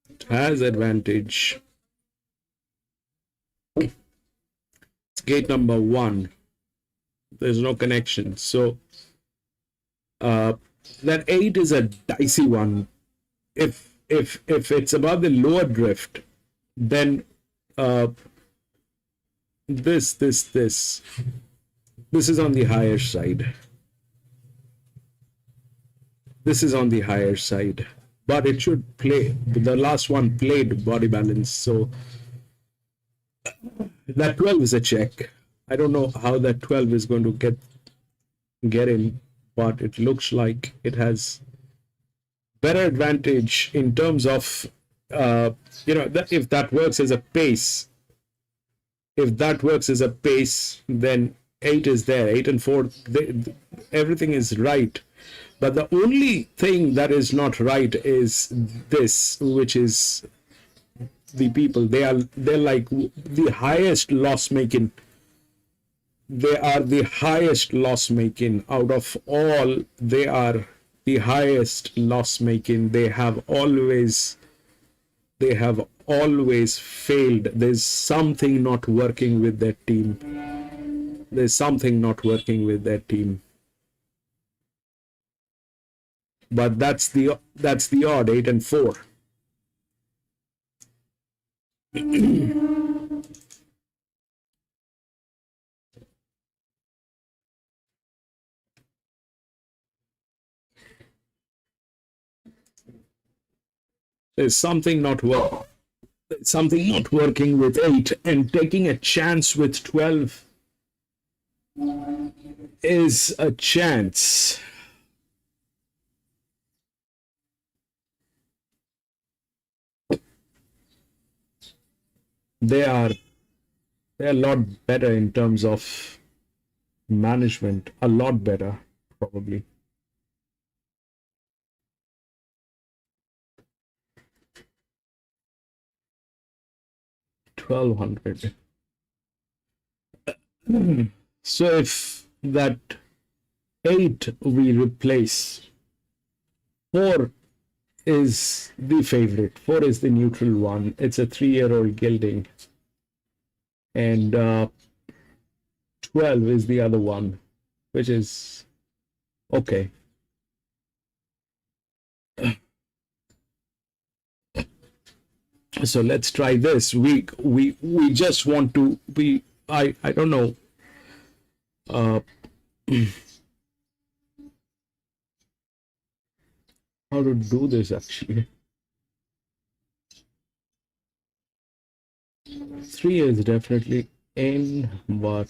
It has advantage. It's gate number 1. There's no connection. So that 8 is a dicey one. If it's above the lower drift, then this is on the higher side. This is on the higher side, but it should play. The last one played body balance, so that 12 is a check. I don't know how that 12 is going to get in, but it looks like it has better advantage in terms of if that works as a pace. If that works as a pace, then 8 is there. 8 and 4, everything is right. But the only thing that is not right is this, which is the people. They're like the highest loss making. They are the highest loss making out of all. They are the highest loss making. They have always failed. There's something not working with their team. There's something not working with their team. But that's the odd, 8 and 4. There's something not working with 8, and taking a chance with 12 is a chance. They're a lot better in terms of management, a lot better probably. $1,200. So if that 8 we replace, 4 is the favorite. 4 is the neutral one. It's a 3-year-old gelding, and 12 is the other one, which is okay. So let's try this. We just want to be. I don't know. How to do this actually. 3 is definitely in, but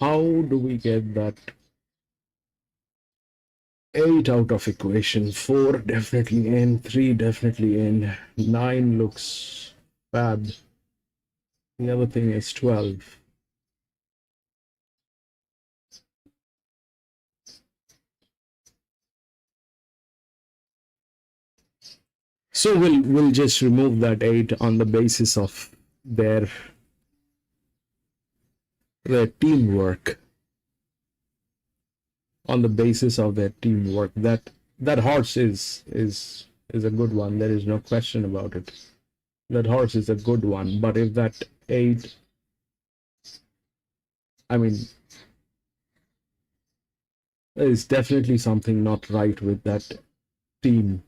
how do we get that 8 out of equation? 4 definitely in, 3 definitely in, 9 looks fab. The other thing is 12. So we'll just remove that 8 on the basis of their teamwork. On the basis of their teamwork, that horse is a good one. There is no question about it. That horse is a good one. But if that 8, I mean, there is definitely something not right with that team.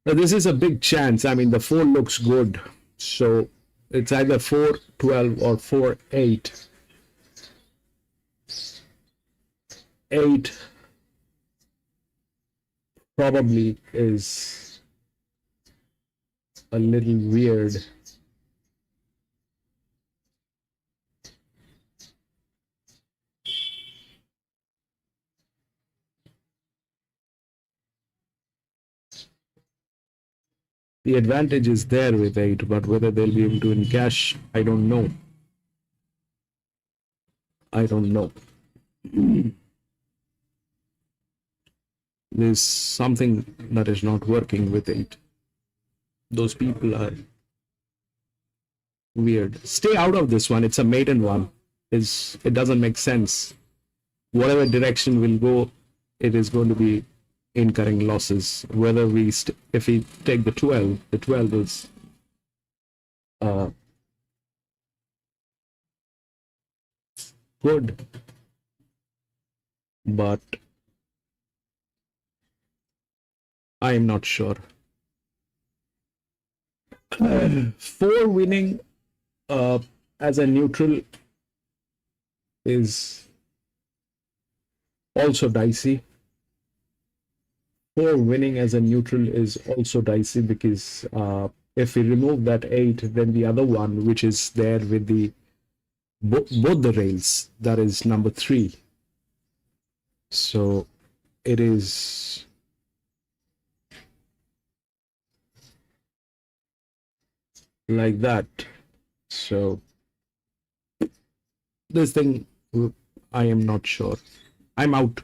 Now, this is a big chance. I mean, the 4 looks good, so it's either 4-12 or 4-8. 8 probably is a little weird. The advantage is there with 8, but whether they'll be able to encash, I don't know. I don't know. There's something that is not working with 8. Those people are weird. Stay out of this one. It's a maiden one. It doesn't make sense. Whatever direction we'll go, it is going to be incurring losses. Whether if we take the 12 is good, but I am not sure. 4 winning as a neutral is also dicey. 4 winning as a neutral is also dicey because if we remove that 8, then the other one, which is there with the both the rails, that is number 3. So it is like that. So this thing, I am not sure. I'm out.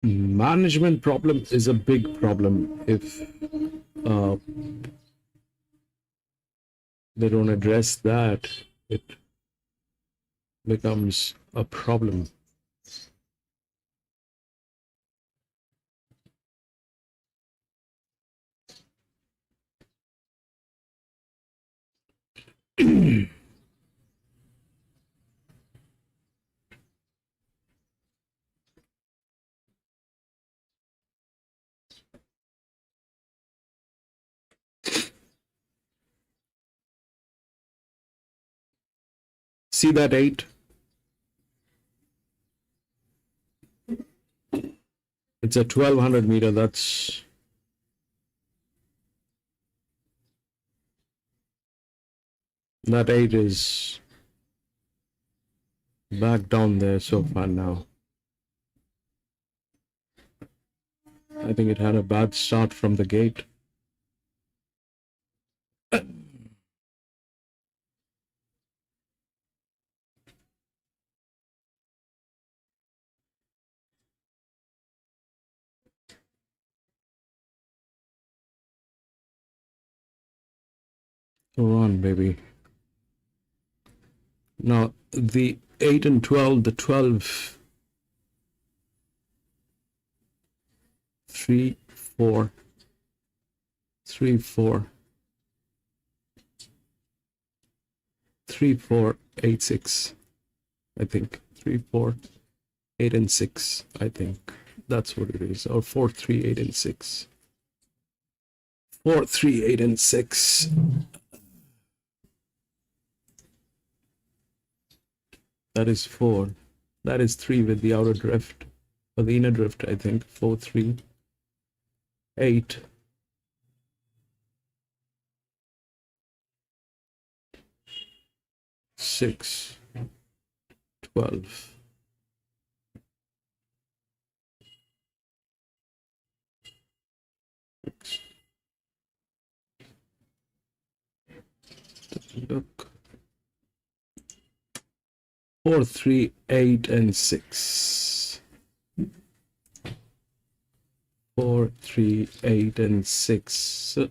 Management problem is a big problem if uh, they don't address that. It becomes a problem. See that 8? It's a 1200 meter. That's that 8 is back down there so far now. I think it had a bad start from the gate. Go on, baby. Now, the 8 and 12, the 12, 3, 4, 3, 4, 3, 4, 8, 6, I think. 3, 4, 8, and 6, I think. That's what it is. Or 4, 3, 8, and 6. 4, 3, 8, and 6. That is 4. That is 3 with the outer drift. Or the inner drift, I think. 4, 3, 8. 6, 12. Look. 4, 3, 8, and 6. 4, 3, 8, and 6. So,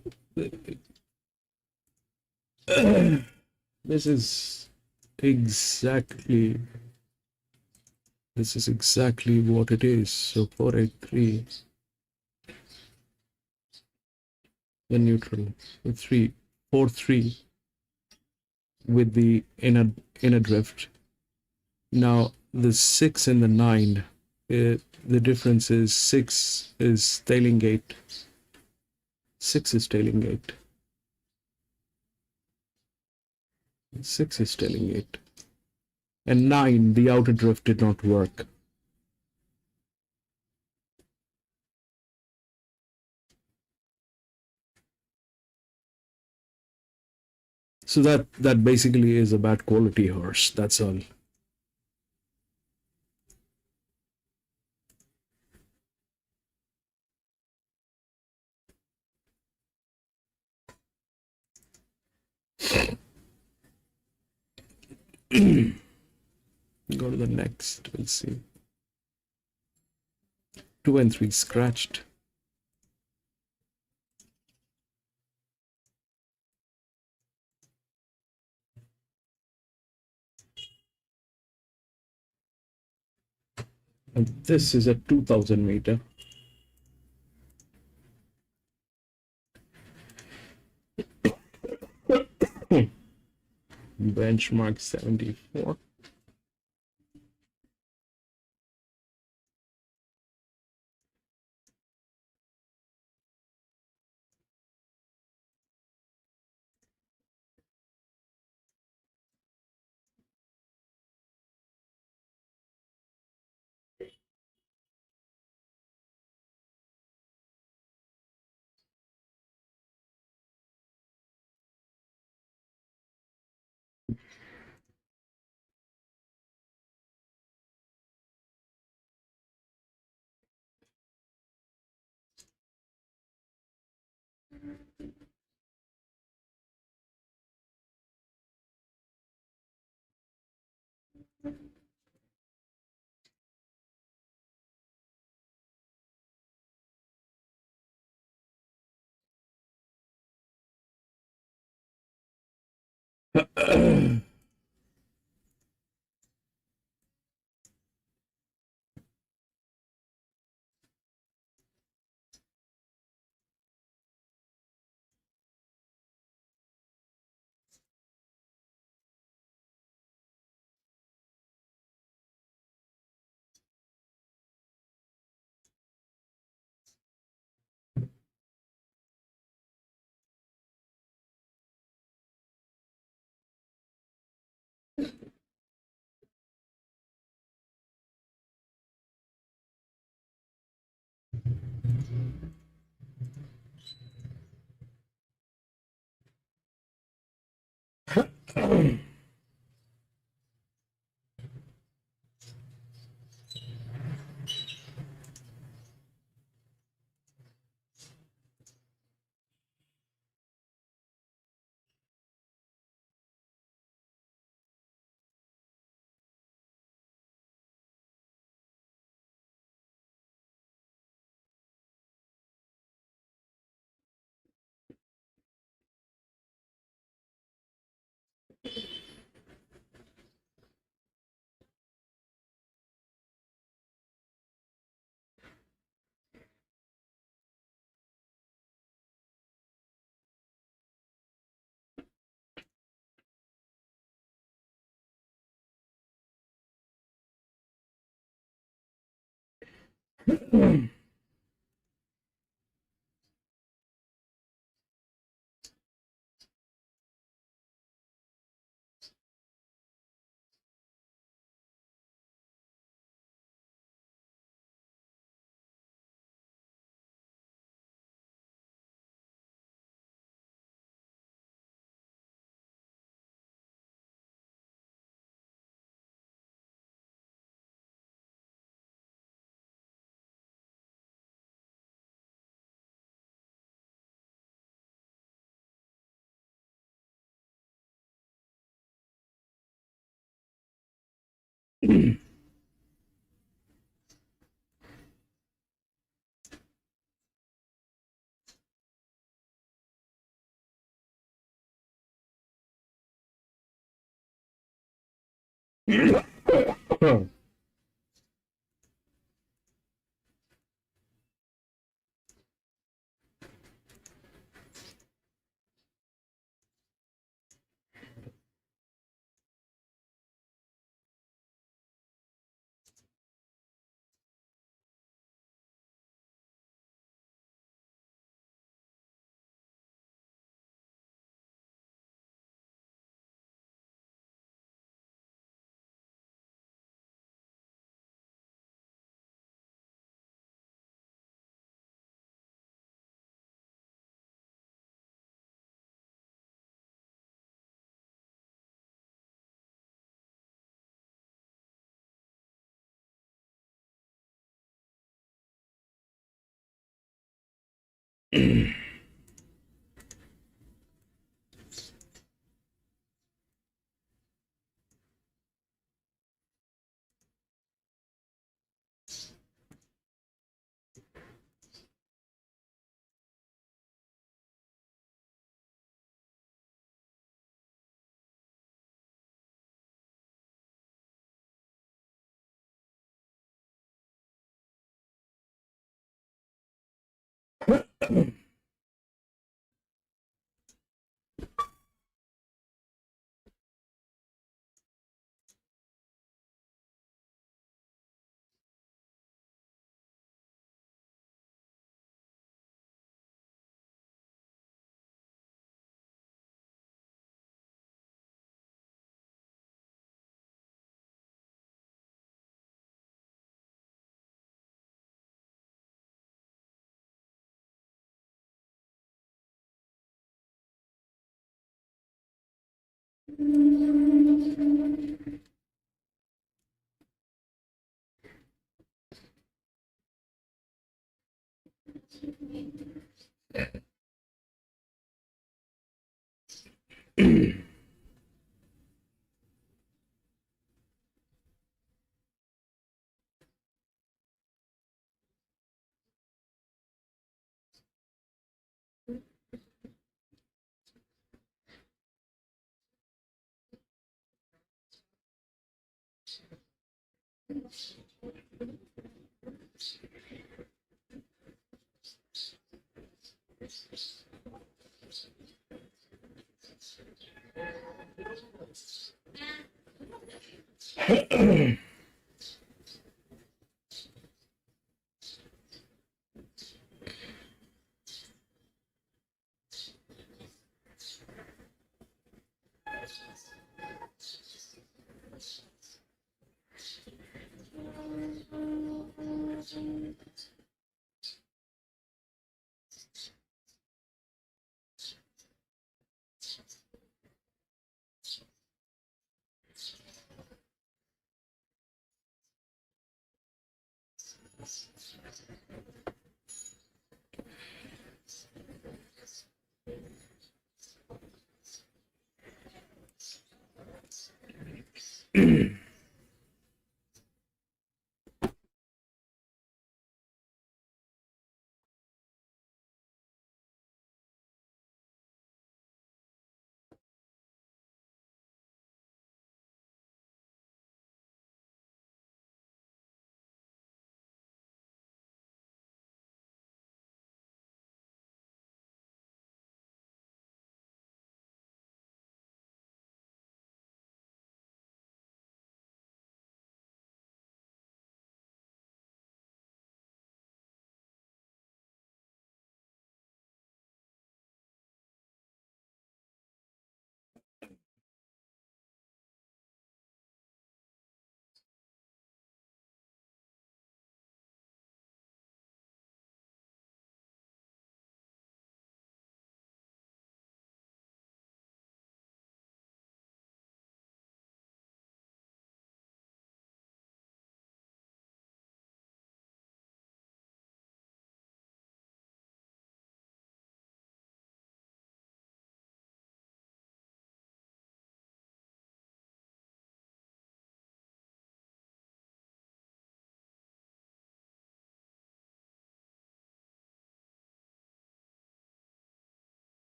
this is exactly what it is. So 483, the neutral, the 343 with the inner drift. Now the 6 and the 9, the difference is 6 is tailing gate. 6 is tailing gate. 6 is tailing gate. And 9, the outer drift did not work. So that basically is a bad quality horse. That's all. Go to the next. We'll see. 2 and 3 scratched. And this is a 2000 meter. Benchmark 74.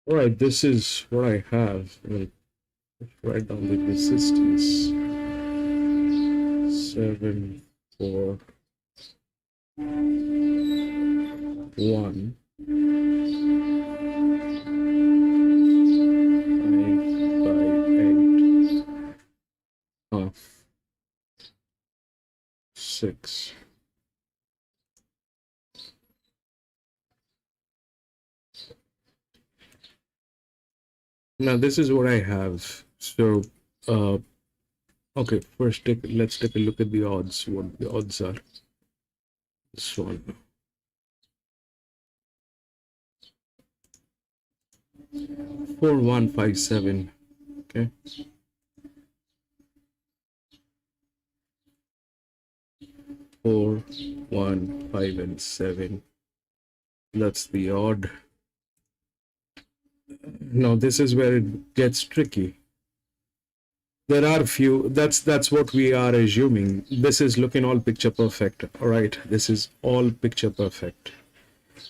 All right, this is what I have. We'll write down the resistance. 7, 4, 1. 5 by 8. 6. Now this is what I have. So, okay, first let's take a look at the odds. What the odds are. This one. 4157. Okay. 4, 1, 5, and 7. That's the odd. Now this is where it gets tricky. There are few. That's what we are assuming. This is looking all picture perfect. All right. This is all picture perfect.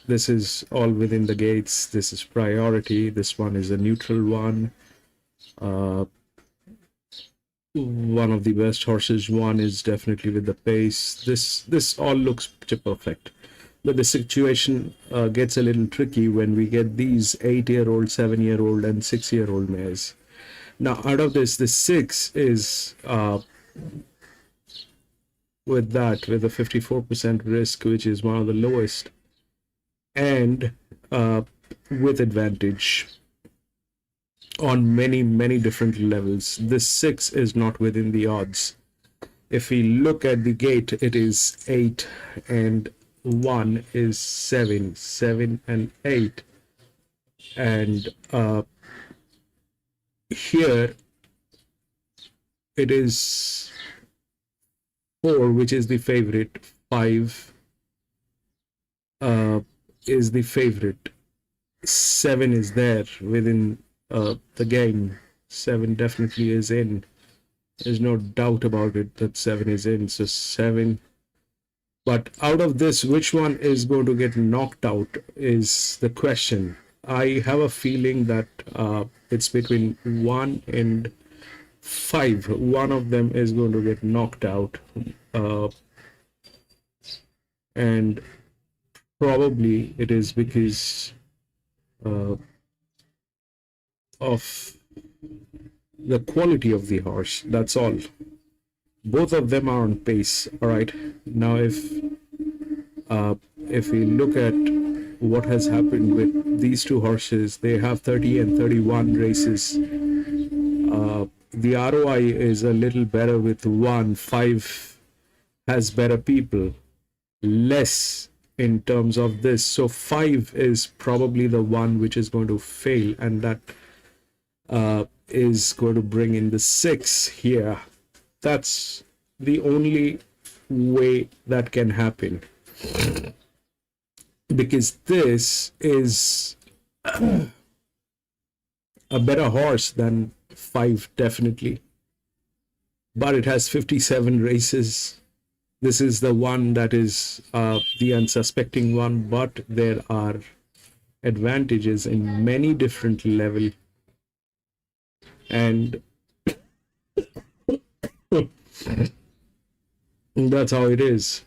This is all within the gates. This is priority. This one is a neutral one. One of the best horses. One is definitely with the pace. This all looks picture perfect. But the situation gets a little tricky when we get these 8-year-old, 7-year-old, and 6-year-old mares. Now, out of this, the 6 is with a 54% risk, which is one of the lowest, and with advantage on many different levels. This 6 is not within the odds. If we look at the gate, it is 8, and 1 is 7, 7 and 8, and here it is 4, which is the favorite. 5 is the favorite. 7 is there within the game. 7 definitely is in. There's no doubt about it that 7 is in. So 7. But out of this, which one is going to get knocked out is the question. I have a feeling that it's between 1 and 5. One of them is going to get knocked out. And probably it is because of the quality of the horse. That's all. Both of them are on pace. All right. Now, if we look at what has happened with these two horses, they have 30 and 31 races. The ROI is a little better with 1. 5 has better people, less in terms of this. So 5 is probably the one which is going to fail, and that is going to bring in the 6 here. That's the only way that can happen, because this is a better horse than 5, definitely, but it has 57 races. This is the one that is the unsuspecting one, but there are advantages in many different levels, and that's how it is.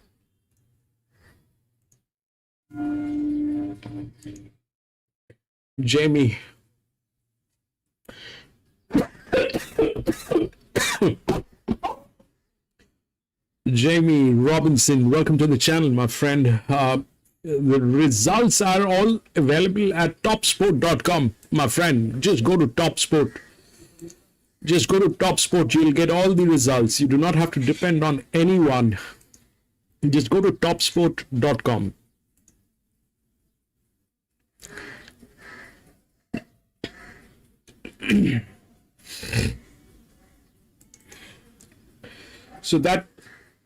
Jamie. Jamie Robinson, welcome to the channel, my friend. The results are all available at topsport.com, my friend. Just go to TopSport. Just go to TopSport. You'll get all the results. You do not have to depend on anyone. Just go to topsport.com. So that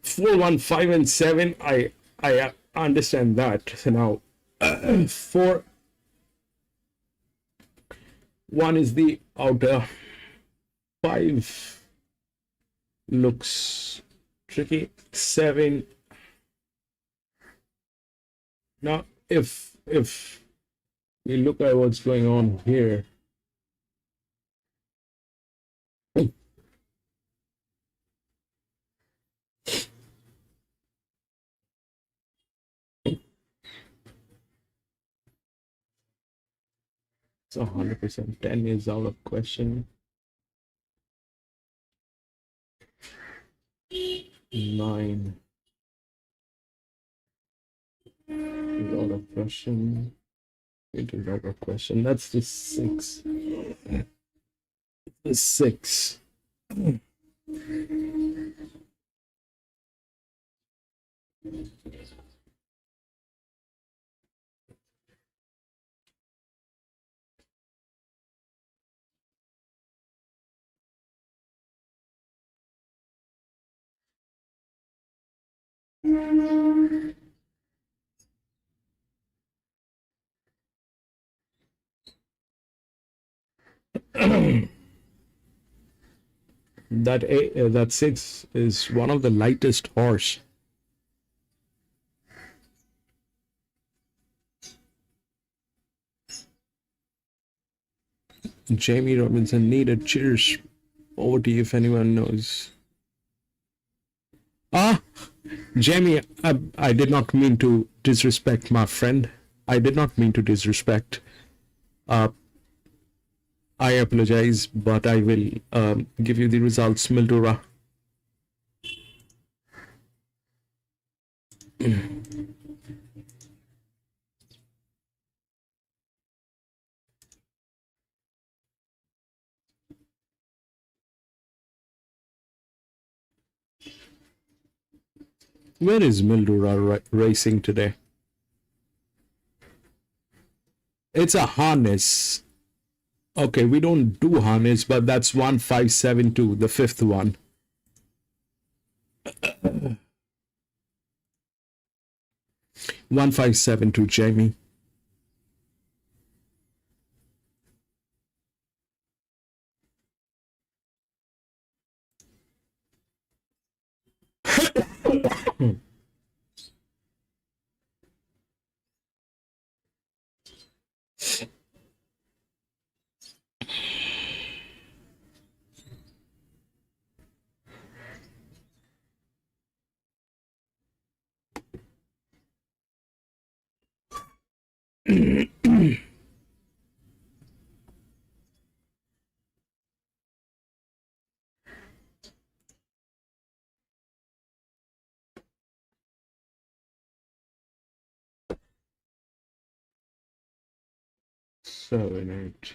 4, 1, 5, and 7, I understand that. So now 4, 1 is the outer. 5 looks tricky. 7. Now, if We look at what's going on here. It's 100%. 10 is out of question. 9 is out of question. It is out of question. That's the 6. The 6. That 6 is one of the lightest horse. Jamie Robinson needed. Cheers. Over to you if anyone knows. Ah, Jamie, I did not mean to disrespect my friend. I did not mean to disrespect. I apologize, but I will give you the results, Mildura. Where is Mildura racing today? It's a harness. Okay, we don't do harness, but that's 1572, the 5th one. 1572, Jamie. Seven, 8.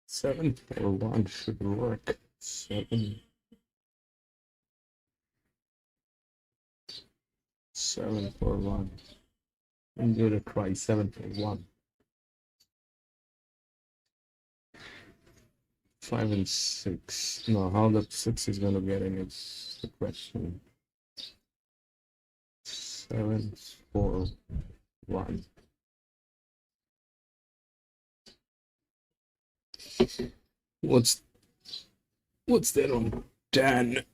Seven, 4, 1 should work. 7, 7, 4, 1. I'm gonna try 7, 4, 1. 5 and 6. No, how that 6 is gonna get in is the question. 7, 4, 1. What's that on Dan?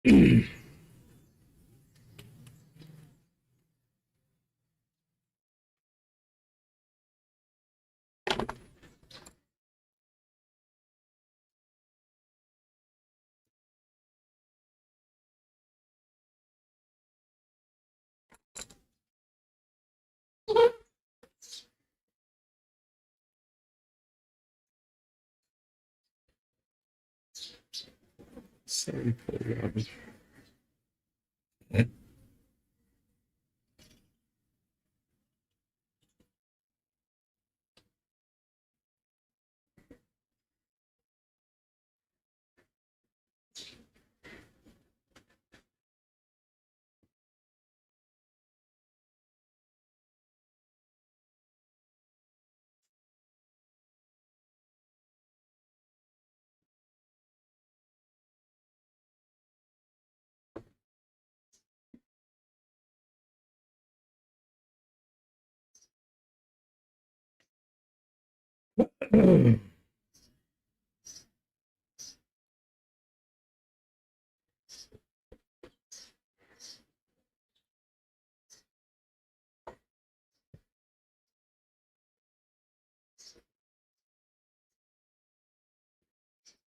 741.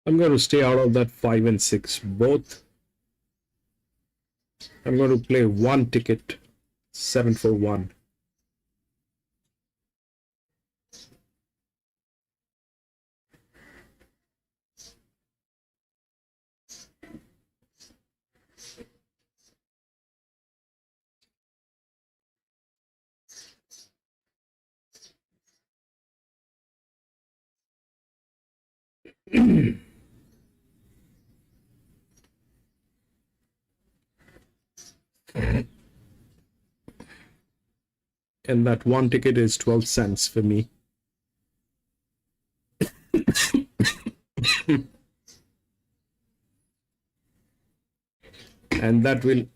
I'm going to stay out of that 5 and 6 both. I'm going to play one ticket, 741. And that one ticket is 12 cents for me. And that will,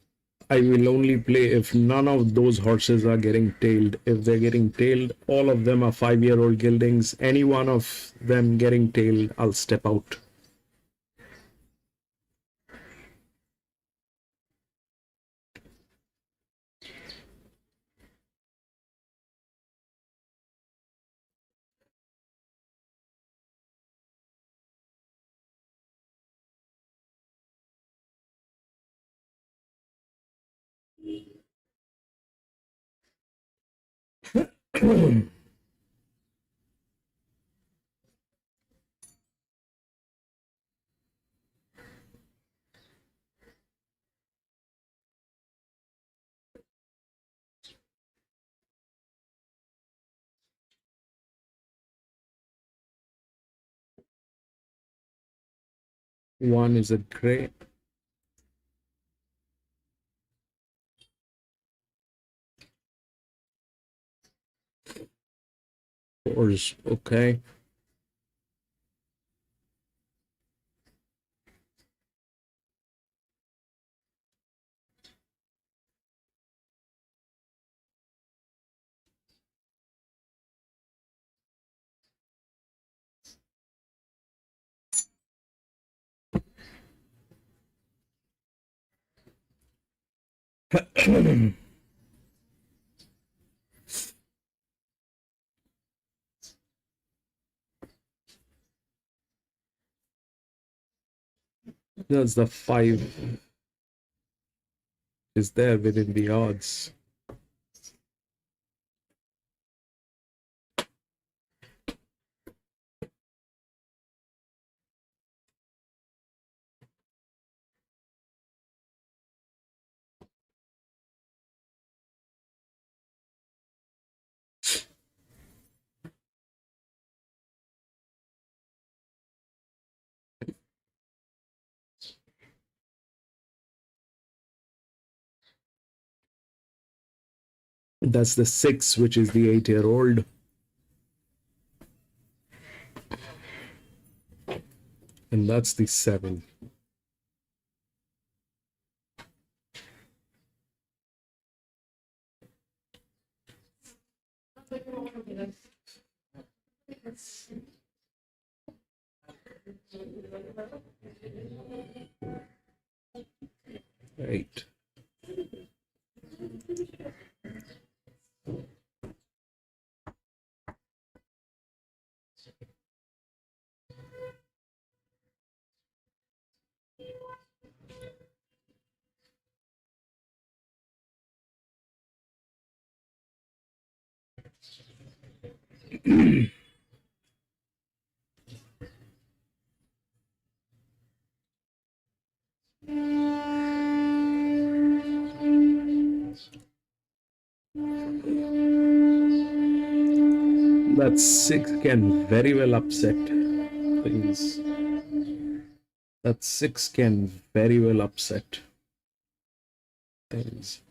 I will only play if none of those horses are getting tailed. If they're getting tailed, all of them are 5-year-old geldings. Any one of them getting tailed, I'll step out. One is a gray. Horse, okay. That's the 5 is there within the odds. That's the 6, which is the 8-year-old. And that's the 7. 8. That 6 can very well upset things. That 6 can very well upset things.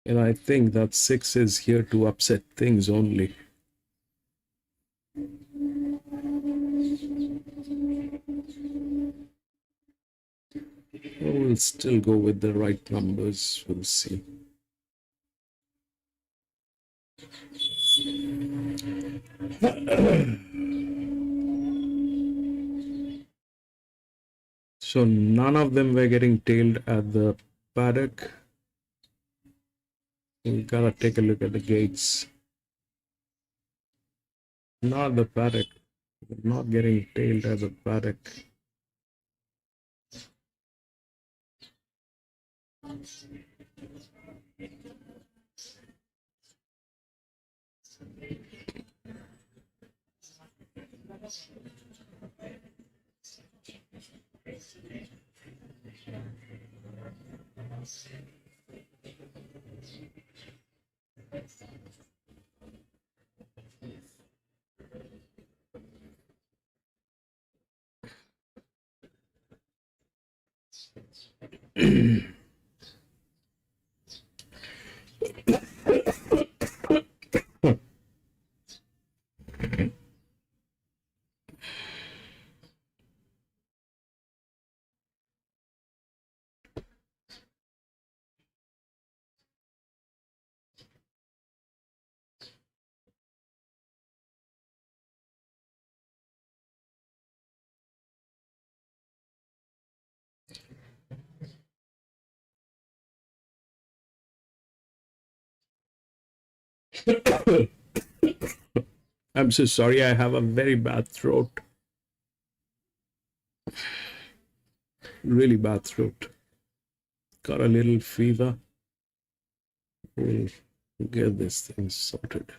And I think that 6 is here to upset things only. We'll still go with the right numbers. We'll see. So none of them were getting tailed at the paddock. We gotta take a look at the gates. Not the paddock. Not getting tailed at the paddock. I'm so sorry, I have a very bad throat. Really bad throat. Got a little fever. We'll get this thing sorted.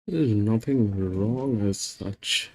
There's nothing wrong as such.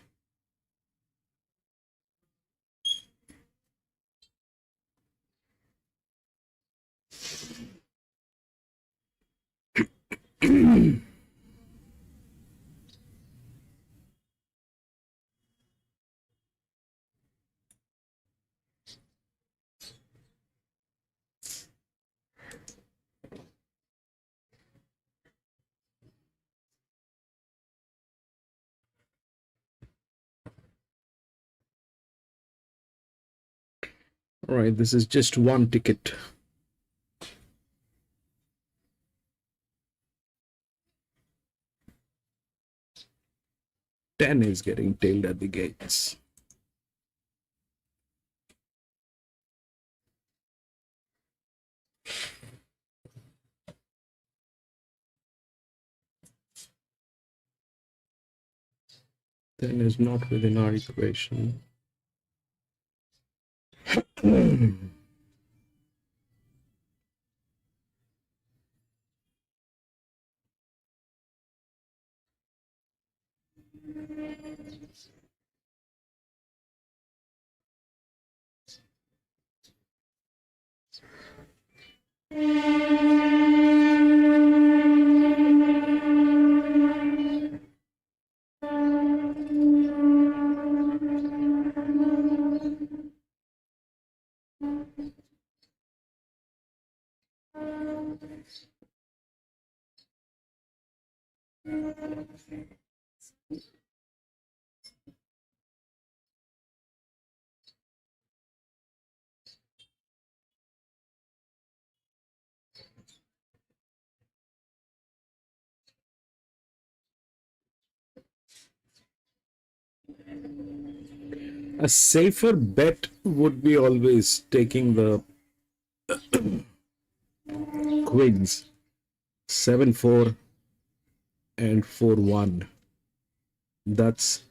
All right, this is just one ticket. Ten is getting tailed at the gates. Ten is not within our equation. A safer bet would be always taking the queens 7-4 and 4-1. That's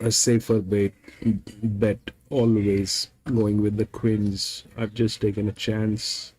a safer bet always going with the queens. I've just taken a chance.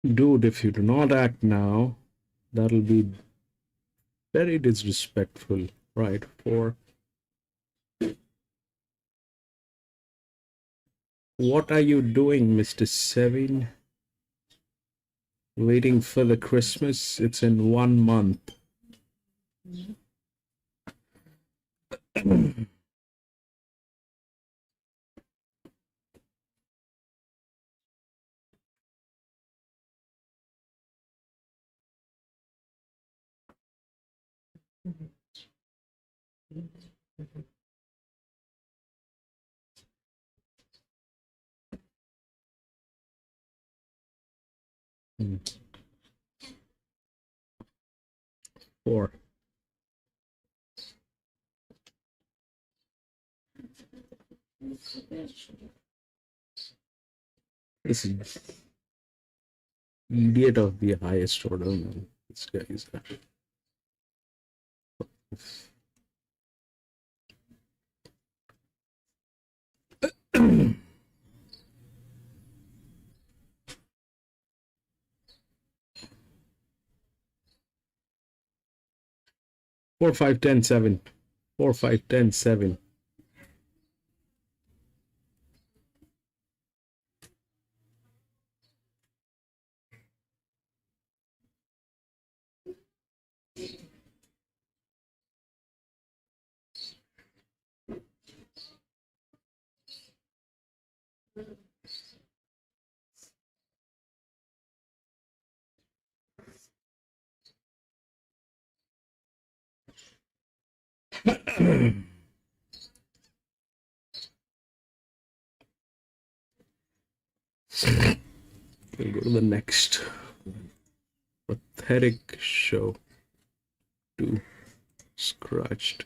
Dude, if you do not act now, that'll be very disrespectful, right? For what are you doing, Mr. Sevin? Waiting for the Christmas? It's in 1 month. 4. This is idiot of the highest order, man. This guy is. 4, 5, 10, 7. 4, 5, 10, 7. We'll go to the next. Pathetic show. Two. Scratched.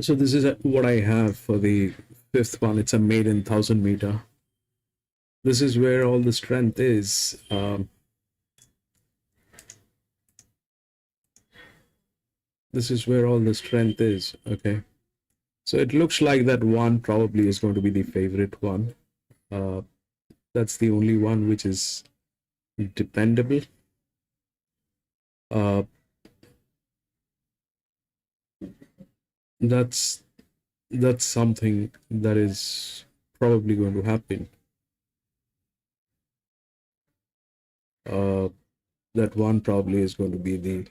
So this is what I have for the fifth one. It's a maiden 1,000 meter. This is where all the strength is. This is where all the strength is. Okay. So it looks like that one probably is going to be the favorite one. That's the only one which is dependable. That's that's something that is probably going to happen. That one probably is going to be the,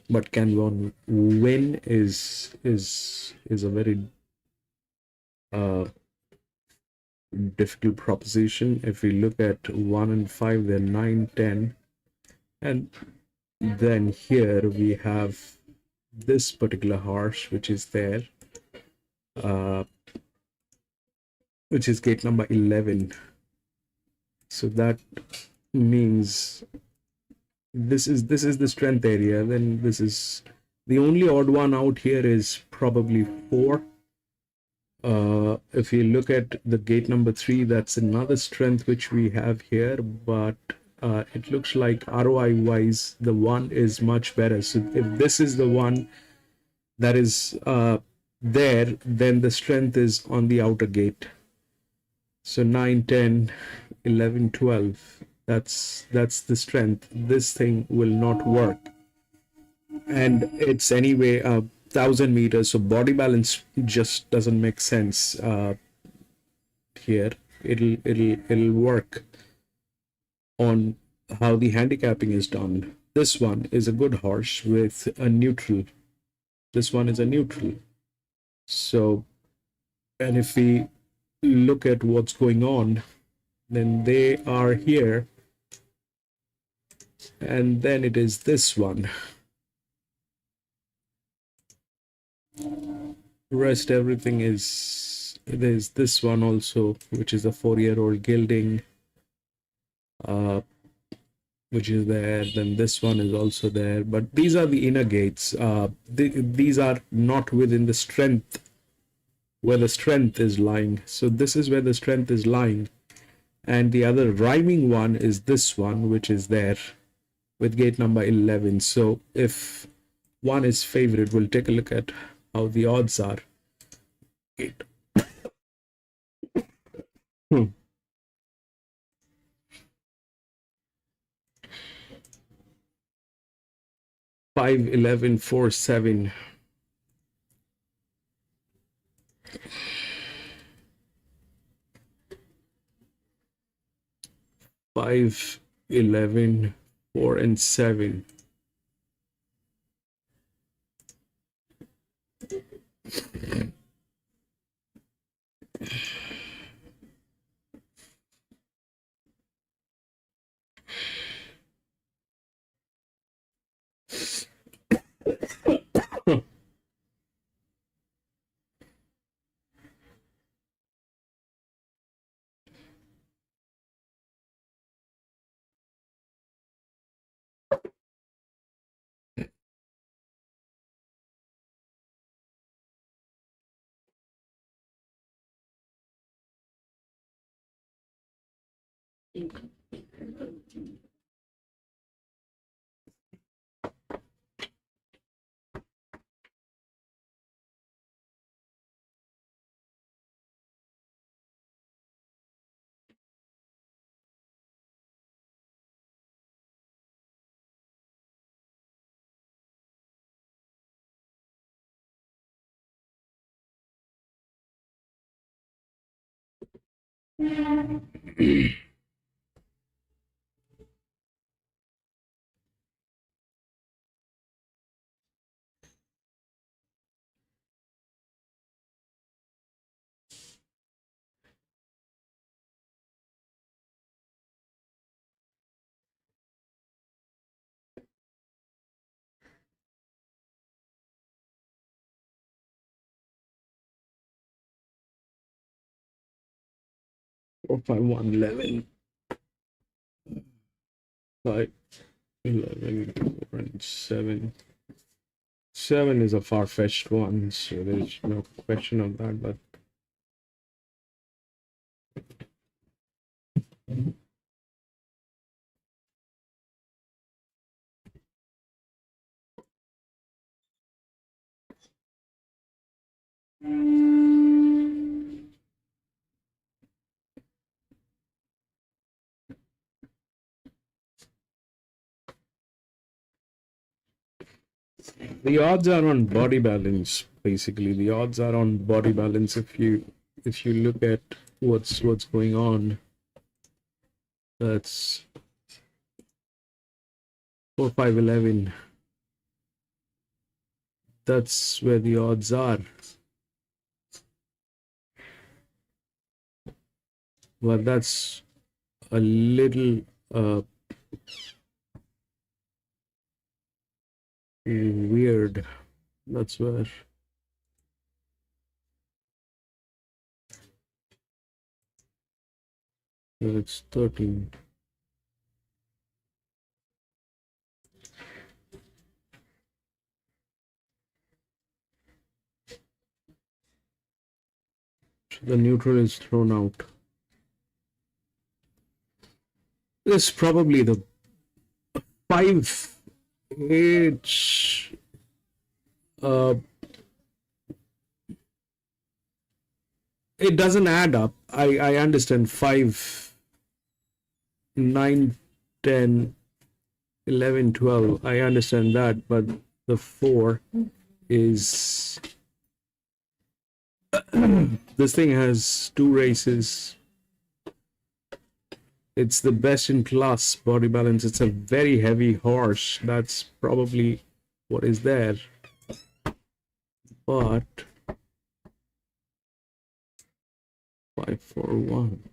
but can one win is a very uh, difficult proposition. If we look at 1 and 5, they're 9, 10, and then here we have this particular horse which is there, uh, which is gate number 11. So that means this is the strength area. Then this is the only odd one out here is probably 4. If you look at the gate number 3, that's another strength which we have here, but it looks like ROI wise the 1 is much better. So if this is the one that is there, then the strength is on the outer gate. So 9, 10, 11, 12, that's the strength. This thing will not work, and it's anyway 1,000 meters, so body balance just doesn't make sense here. It'll work on how the handicapping is done. This one is a good horse with a neutral. This one is a neutral. So, and if we look at what's going on, then they are here, and then it is this one. Rest everything is, there's this one also, which is a 4-year-old gelding, which is there. Then this one is also there, but these are the inner gates. These are not within the strength, where the strength is lying. So this is where the strength is lying, and the other rhyming one is this one, which is there with gate number 11. So if one is favorite, we'll take a look at how the odds are. Gate. 5, 11, 4, 7. 5, 11, 4, and 7. Four, 5, 1, 11. 5, 11, 4, and 7. 7 is a far-fetched one, so there's no question of that, but The odds are on body balance. Basically, the odds are on body balance. If you look at what's going on, that's 4, 5, 11. That's where the odds are. Well, that's a little weird. That's where it's 13. So the neutral is thrown out. This is probably the 5 H. It doesn't add up. I understand 5, 9, 10, 11, 12. I understand that, but the 4 is this thing has 2 races. It's the best in class body balance. It's a very heavy horse. That's probably what is there. But 5, 4, 1.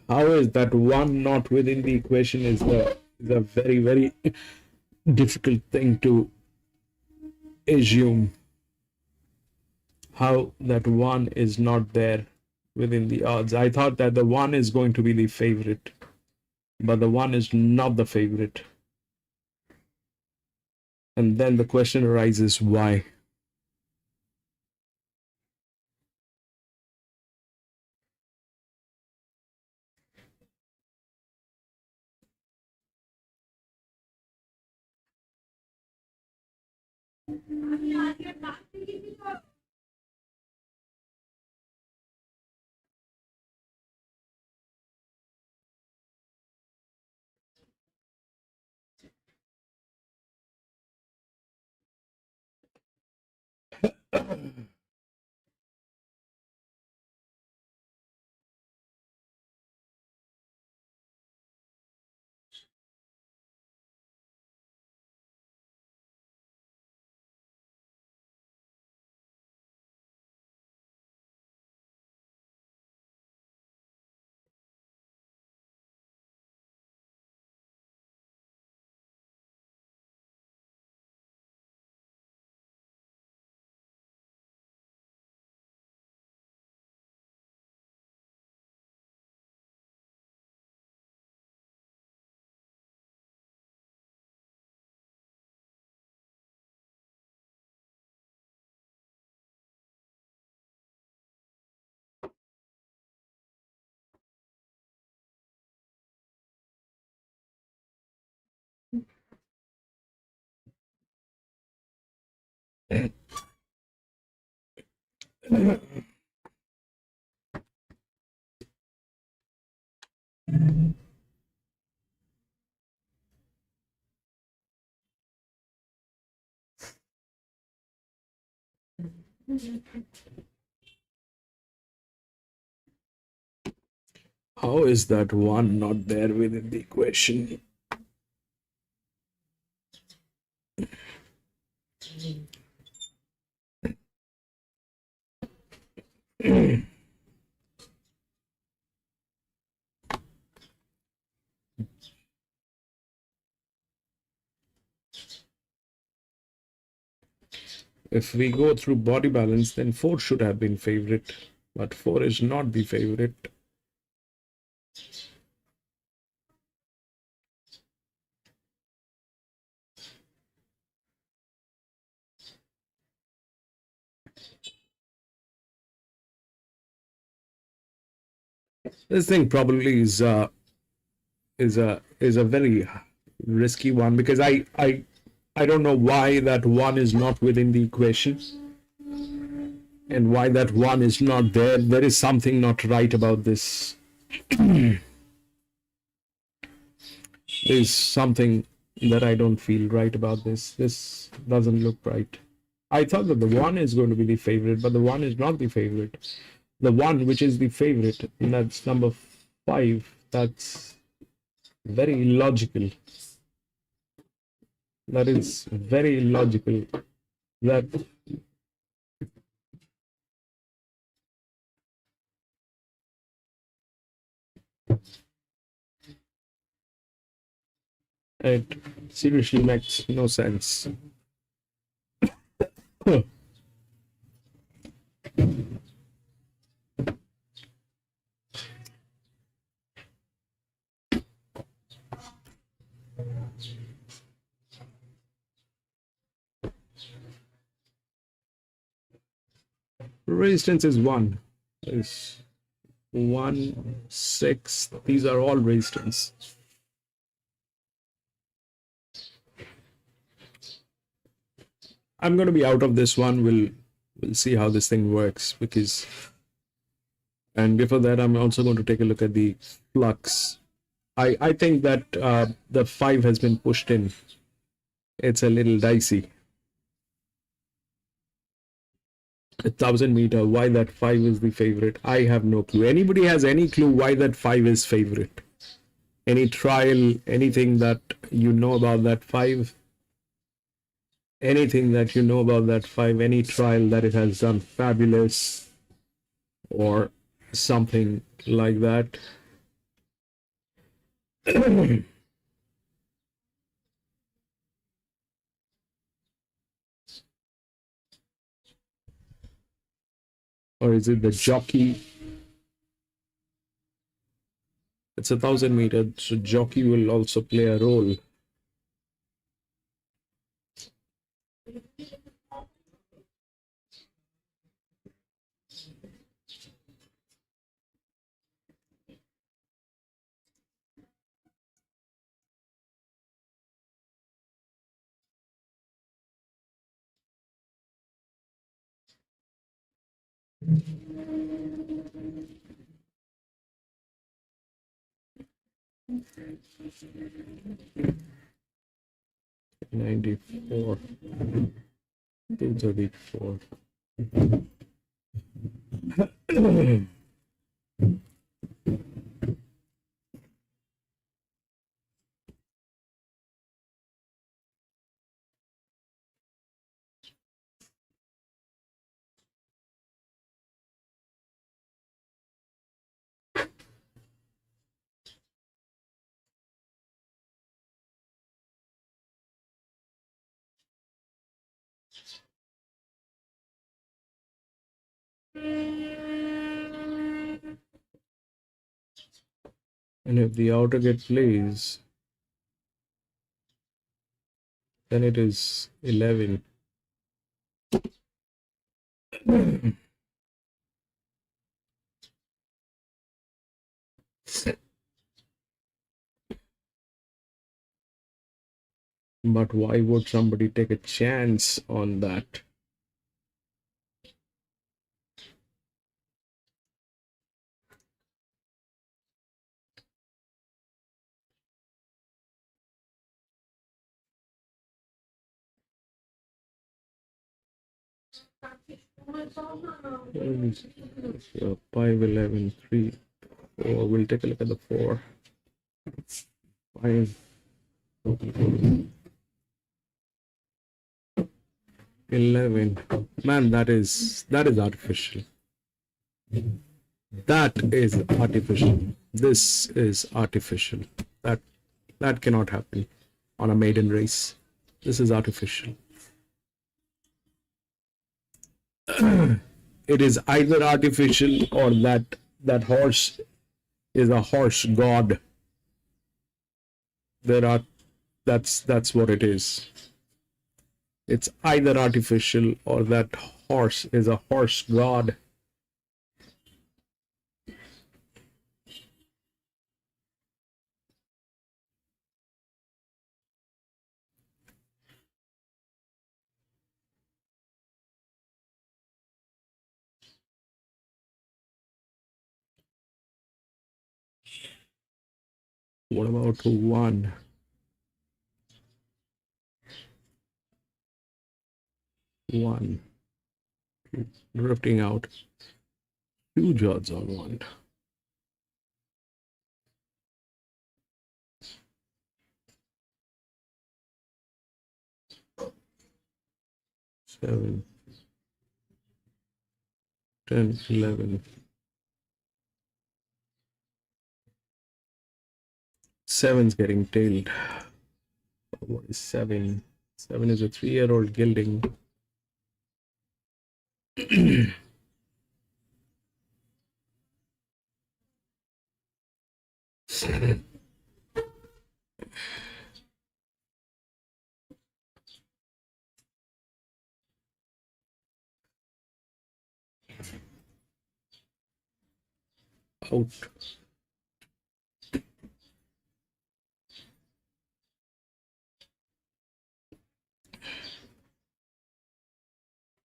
How is that 1 not within the equation is a very, very difficult thing to assume. How that 1 is not there within the odds. I thought that the 1 is going to be the favorite, but the 1 is not the favorite. And then the question arises, why? How is that 1 not there within the equation? If we go through body balance, then 4 should have been favorite, but 4 is not the favorite. This thing probably is a very risky one, because I don't know why that 1 is not within the equation and why that 1 is not there. There is something not right about this There's something that I don't feel right about this. This doesn't look right. I thought that the one is going to be the favorite, but the one is not the favorite. The one which is the favorite, that's number 5. That's very illogical. That is very illogical. That it seriously makes no sense. Resistance is 1. Is 1, 6. These are all resistance. I'm going to be out of this one. We'll see how this thing works, because, and before that, I'm also going to take a look at the flux. I think that the 5 has been pushed in. It's a little dicey. 1,000 meter. Why that 5 is the favorite? I have no clue. Anybody has any clue why that 5 is favorite? Any trial? Anything that you know about that 5? Anything that you know about that 5? Any trial that it has done fabulous or something like that? Or is it the jockey? It's 1,000 meter, so jockey will also play a role. $94, $234. And if the outer gate plays, then it is 11. But why would somebody take a chance on that? So 5, 11, 3, 4. We'll take a look at the 4. 5, 11. Man, that is artificial. That is artificial. This is artificial. That cannot happen on a maiden race. This is artificial. It is either artificial or that horse is a horse god. That's what it is. It's either artificial or that horse is a horse god. What about 1? 1. Drifting out. Huge odds on 1. Seven, 10, 11. 7's getting tailed. What is 7? 7 is a 3-year-old gilding. Out.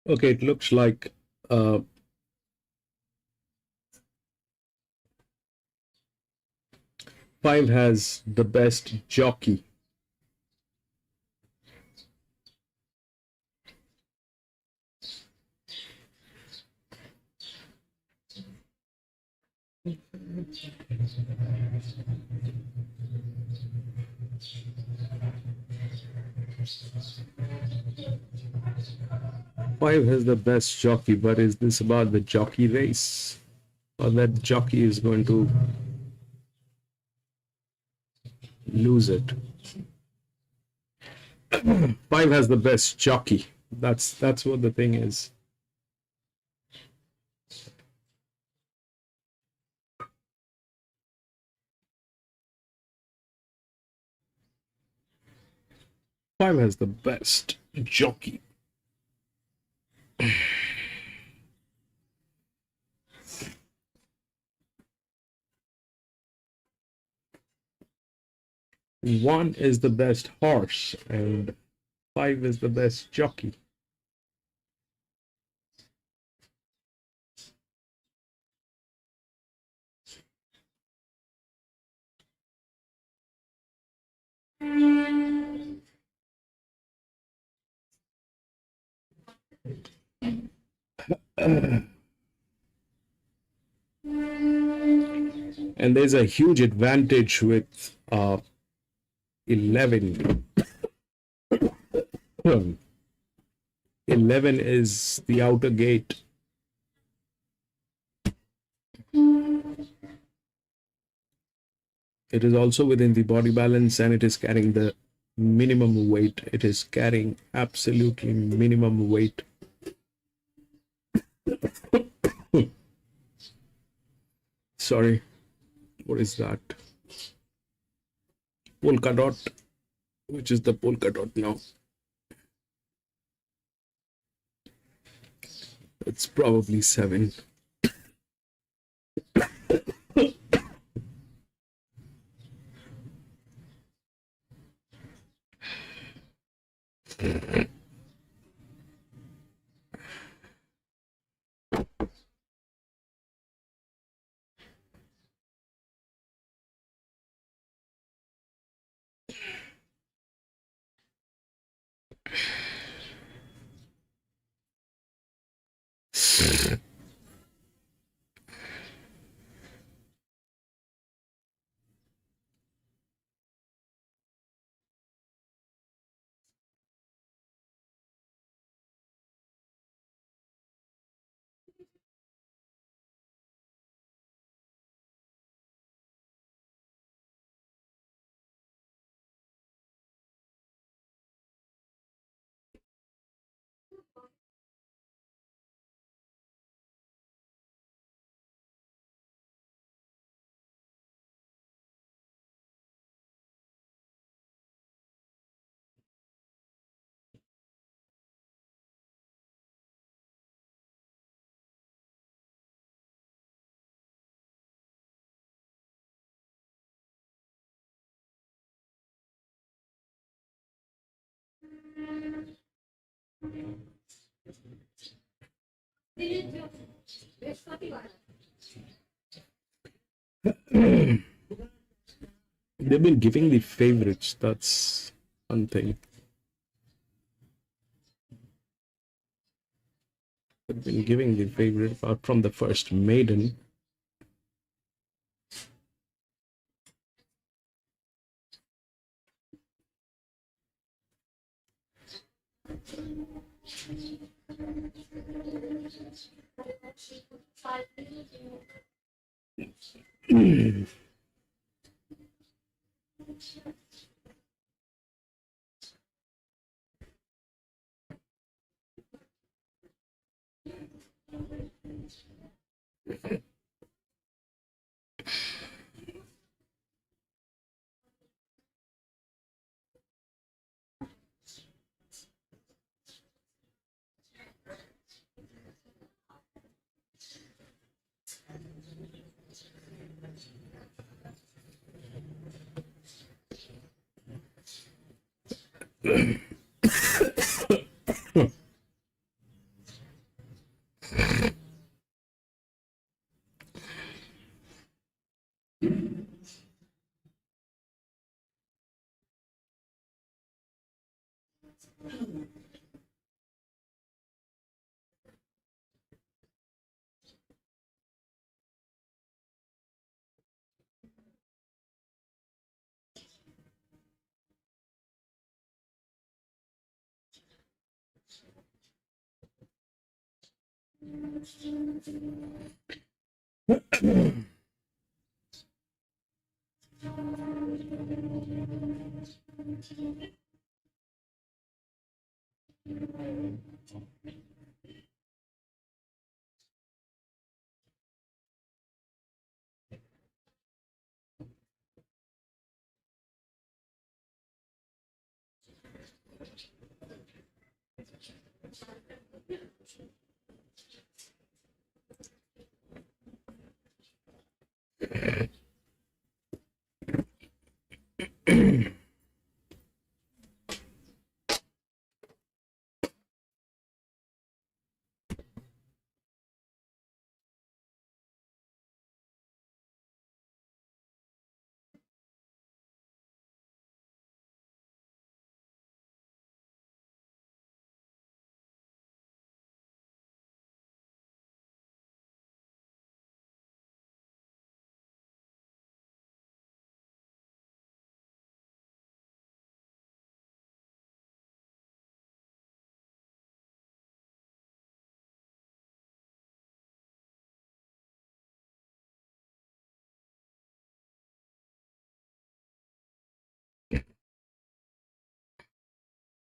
Okay, it looks like 5 has the best jockey. Five has the best jockey, but is this about the jockey race? Or that jockey is going to lose it? 5 has the best jockey. That's what the thing is. Five has the best jockey. One is the best horse, and 5 is the best jockey. And there's a huge advantage with 11. 11 is the outer gate. It is also within the body balance, and it is carrying the minimum weight. It is carrying absolutely minimum weight. Sorry, what is that? Polka dot. Which is the polka dot now? It's probably 7. They've been giving the favorites. That's one thing. They've been giving the favorite apart from the first maiden.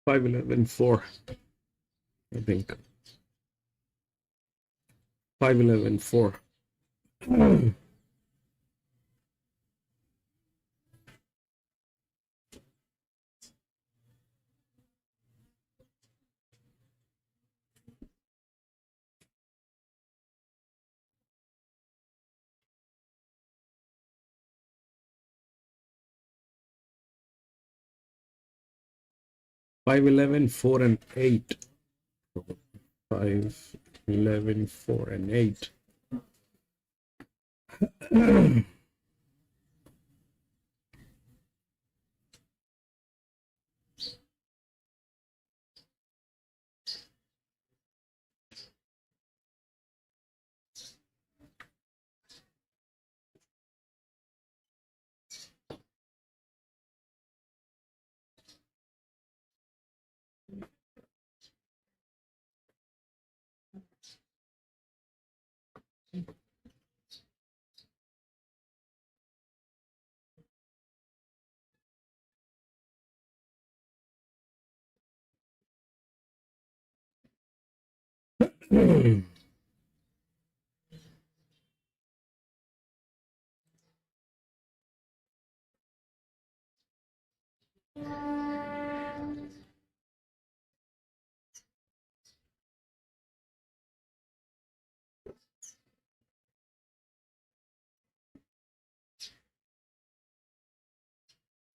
Five 11-4, I think. 5-11-4. 5-11-4 and 8. 5-11-4 and 8.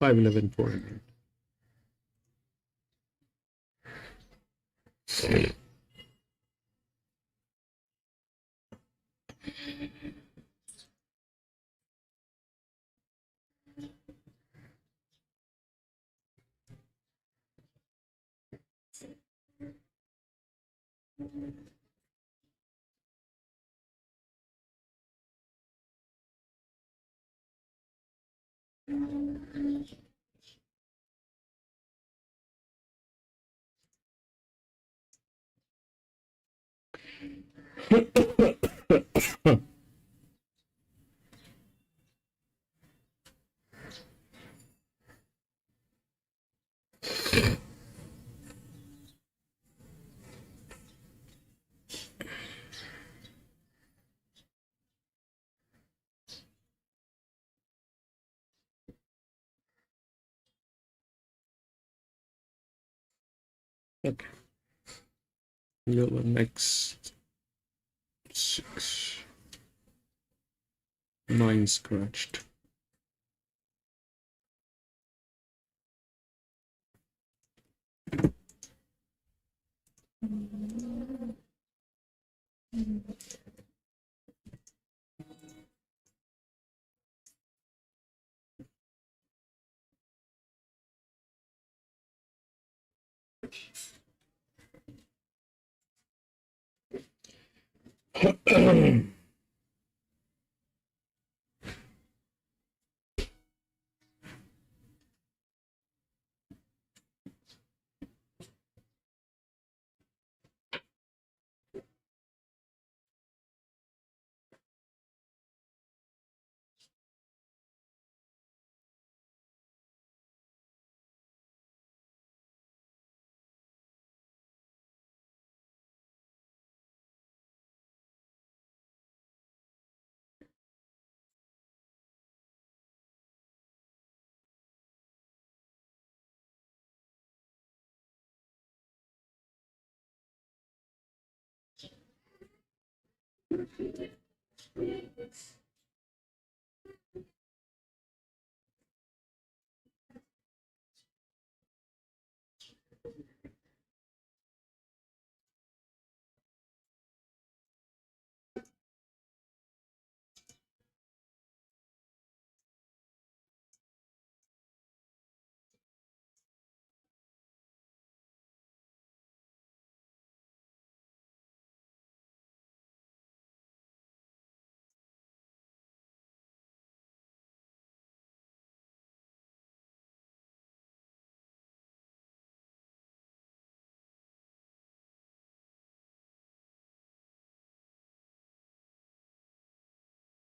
5-11-4 and 8. Okay. Go next 6, 9 scratched.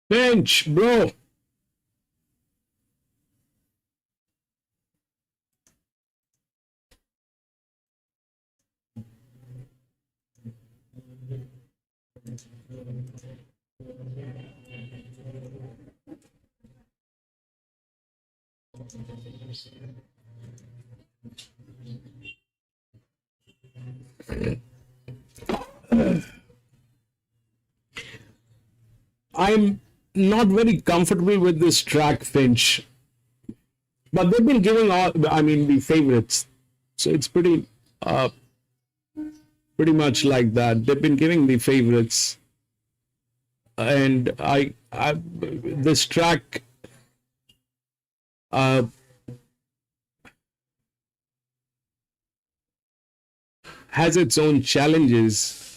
Bench, bro. I'm not very comfortable with this track, Finch. But they've been giving all, I mean, the favorites. So it's pretty much like that. They've been giving the favorites. And this track, uh, has its own challenges.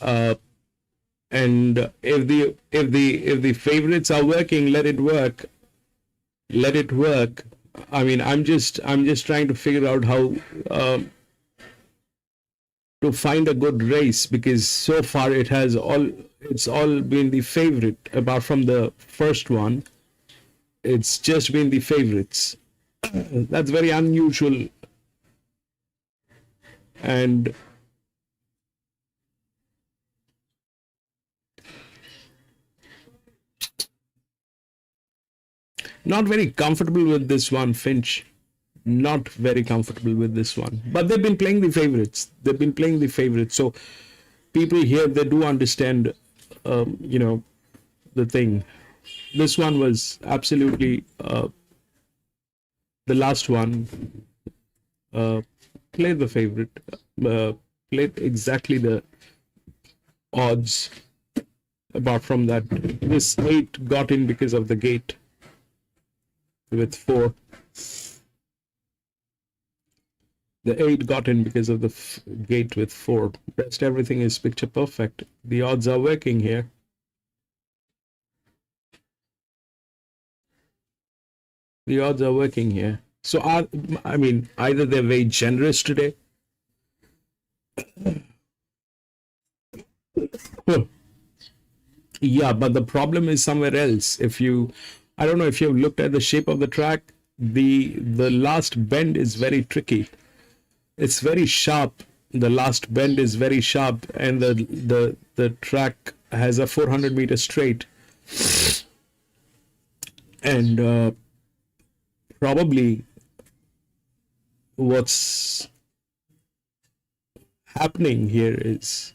And if the favorites are working, let it work. Let it work. I mean, I'm just trying to figure out how to find a good race, because so far it's all been the favorite. Apart from the first one, it's just been the favorites. That's very unusual, and not very comfortable with this one, Finch. Not very comfortable with this one. But they've been playing the favorites. They've been playing the favorites. So people here, they do understand, the thing. This one was absolutely the last one. Played the favorite. Played exactly the odds. Apart from that, this 8 got in because of the gate with 4. The 8 got in because of the gate with 4. Rest everything is picture perfect. The odds are working here. The odds are working here. So, I mean, either they're very generous today, Yeah, but the problem is somewhere else. If you, I don't know if you've looked at the shape of the track, the last bend is very tricky. It's very sharp. The last bend is very sharp, and the track has a 400-meter straight, and probably what's happening here is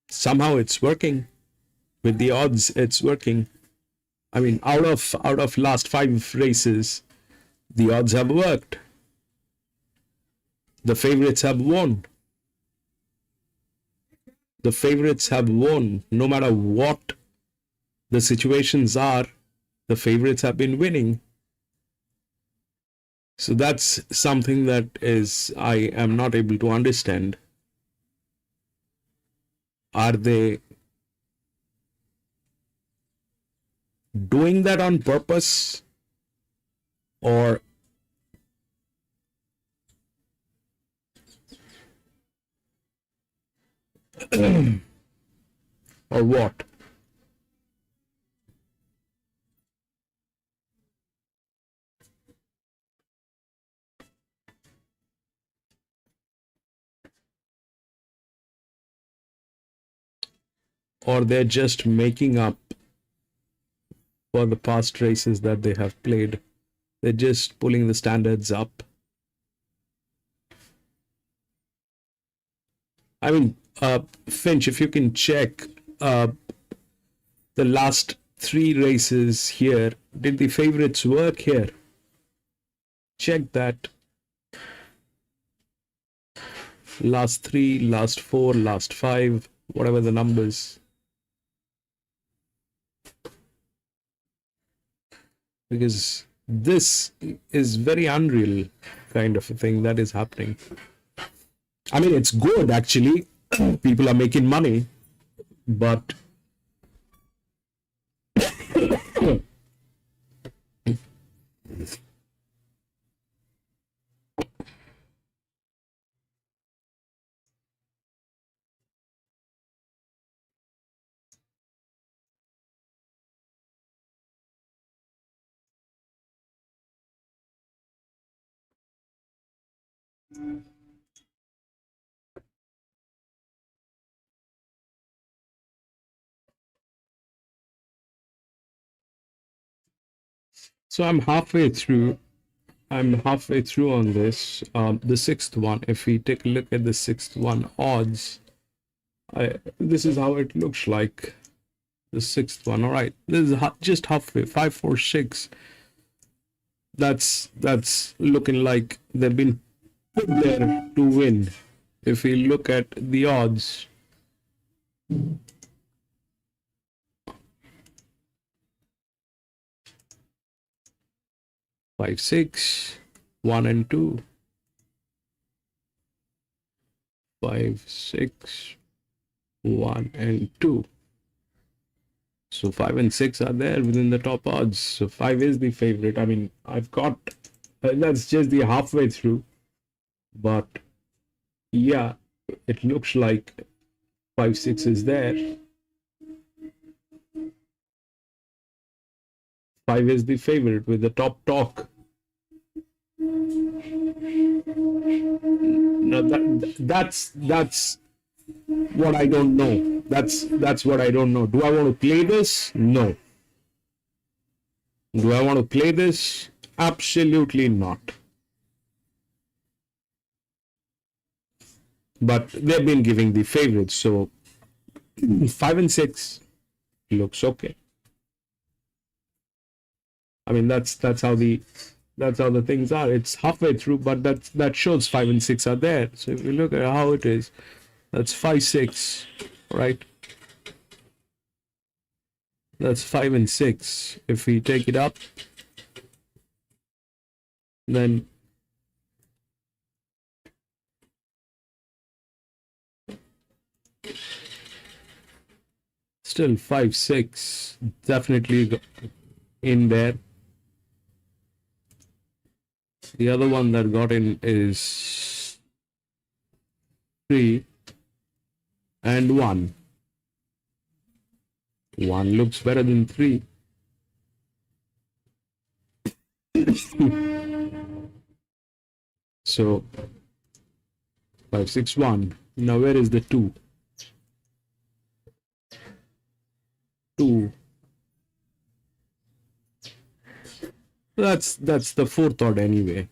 somehow it's working. With the odds, it's working. I mean, out of last 5 races, the odds have worked. The favorites have won. The favorites have won. No matter what the situations are, the favorites have been winning. So that's something that is I am not able to understand. Are they doing that on purpose, or or what? Or they're just making up for the past races that they have played. They're just pulling the standards up. I mean, Finch, if you can check the last 3 races here, did the favorites work here? Check that. Last 3, last 4, last 5, whatever the numbers. Because this is very unreal kind of a thing that is happening. I mean, it's good actually. People are making money, but so I'm halfway through. I'm halfway through on this. The 6th one, if we take a look at the 6th one odds, this is how it looks like. The 6th one, all right. This is just halfway, 546. That's looking like they've been put there to win. If we look at the odds, five, 6, 1 and 2, 5, 6, 1 and 2. So 5 and 6 are there within the top odds. So 5 is the favorite. I mean, I've got that's just the halfway through, but yeah, it looks like 5, 6 is there. 5 is the favorite with the top talk. No, that's what I don't know. That's what I don't know. Do I want to play this? No. Do I want to play this? Absolutely not. But they've been giving the favorites, so 5 and 6 looks okay. I mean, that's how the things are. It's halfway through, but that shows 5 and 6 are there. So if you look at how it is, that's 5, 6, right? That's 5 and 6. If we take it up, then still 5, 6 definitely in there. The other one that got in is 3, and 1. 1 looks better than 3. So 5, 6, 1. Now where is the 2? 2. That's the fourth odd anyway.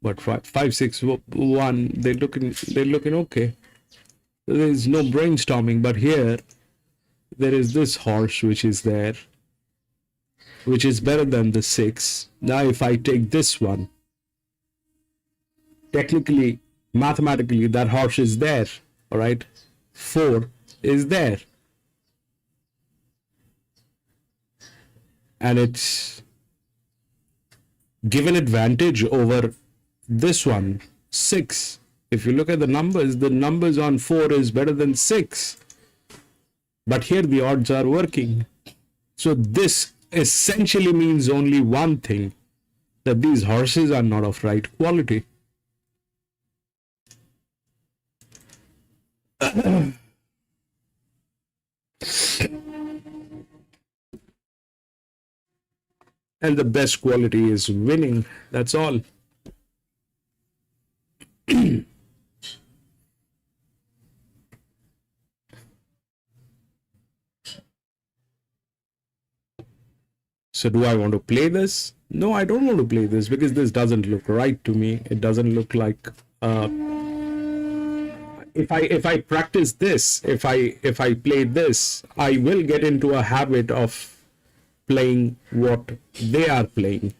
But 5, 6, 1. They're looking okay. There is no brainstorming, but here there is this horse which is there, which is better than the 6. Now if I take this one, technically, mathematically, that horse is there. All right, 4 is there, and it's given advantage over this one, 6. If you look at the numbers on 4 is better than 6, but here the odds are working. So this essentially means only one thing, that these horses are not of right quality. And the best quality is winning. That's all. So do I want to play this? No, I don't want to play this because this doesn't look right to me. It doesn't look like if I practice this, if I play this, I will get into a habit of playing what they are playing,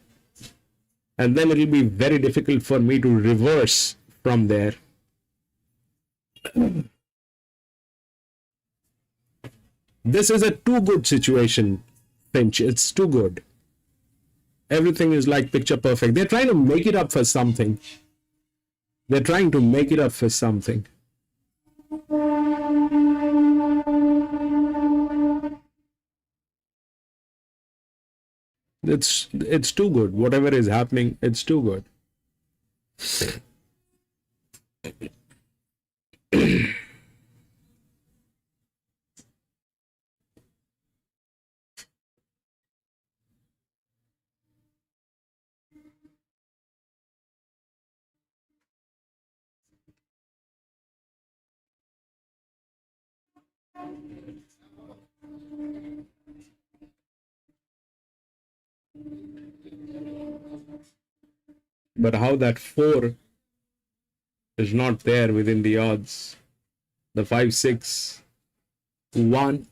and then it'll be very difficult for me to reverse from there. This is a too good situation, Finch. It's too good. Everything is like picture perfect. They're trying to make it up for something. They're trying to make it up for something. It's too good. Whatever is happening, it's too good. But how that 4 is not there within the odds? The 5, 6, 1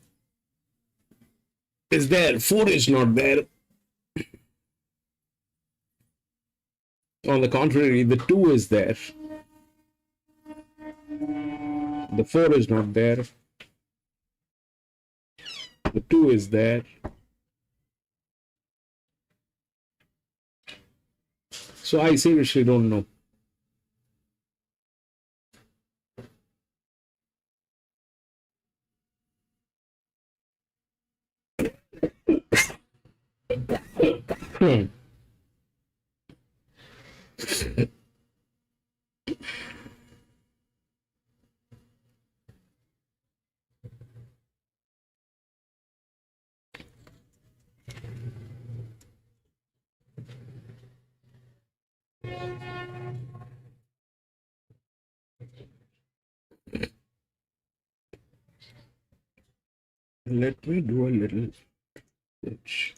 is there. 4 is not there. On the contrary, the 2 is there. The 4 is not there. The 2 is there. So I seriously don't know. Let me do a little pitch.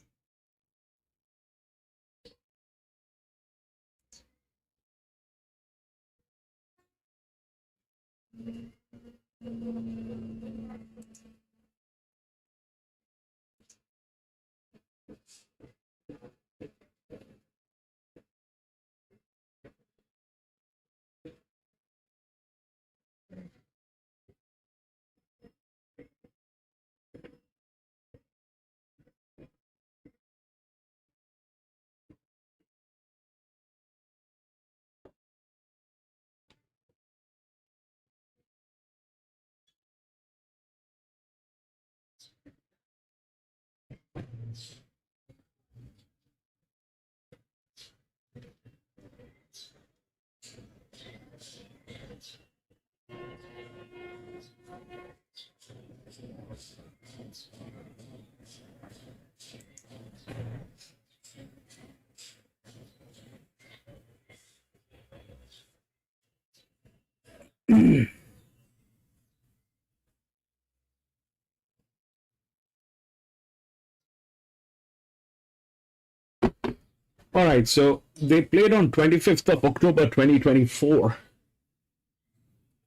All right, so they played on 25th of October 2024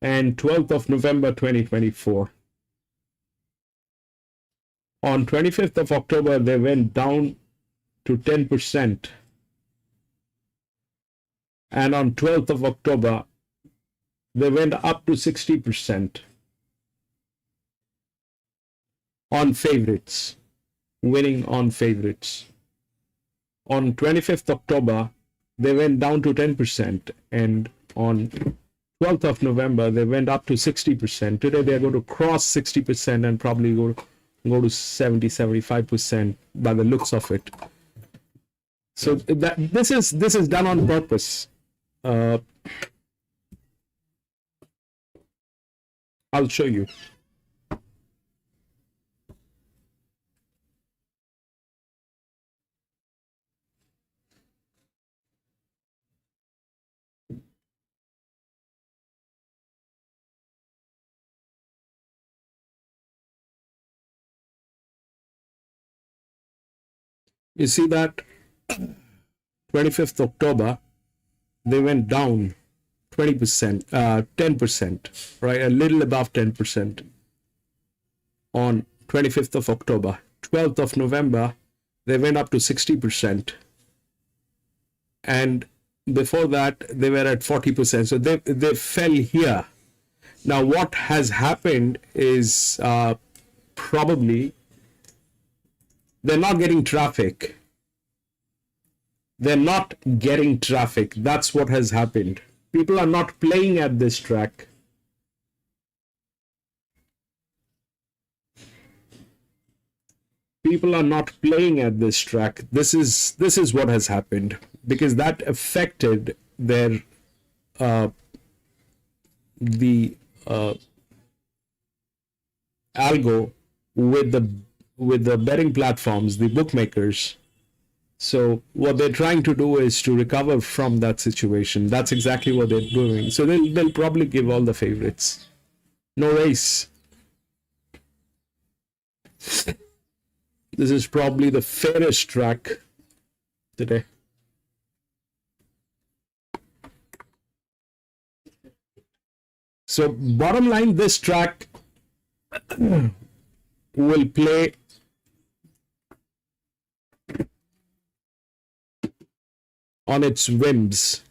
and 12th of November 2024. On 25th of October, they went down to 10%. And on 12th of October, they went up to 60% on favorites, winning on favorites. On 25th October, they went down to 10%, and on 12th of November, they went up to 60%. Today, they are going to cross 60% and probably go to 70, 75% by the looks of it. So this is done on purpose. I'll show you. You see that 25th October, they went down 20%, 10%, right? A little above 10% on 25th of October. 12th of November, they went up to 60%. And before that, they were at 40%. So they fell here. Now, what has happened is probably they're not getting traffic. They're not getting traffic. That's what has happened. People are not playing at this track. People are not playing at this track. This is what has happened, because that affected their the algo with the betting platforms, the bookmakers. So what they're trying to do is to recover from that situation. That's exactly what they're doing. So they'll probably give all the favorites. No race. This is probably the fairest track today. So bottom line, this track will play on its whims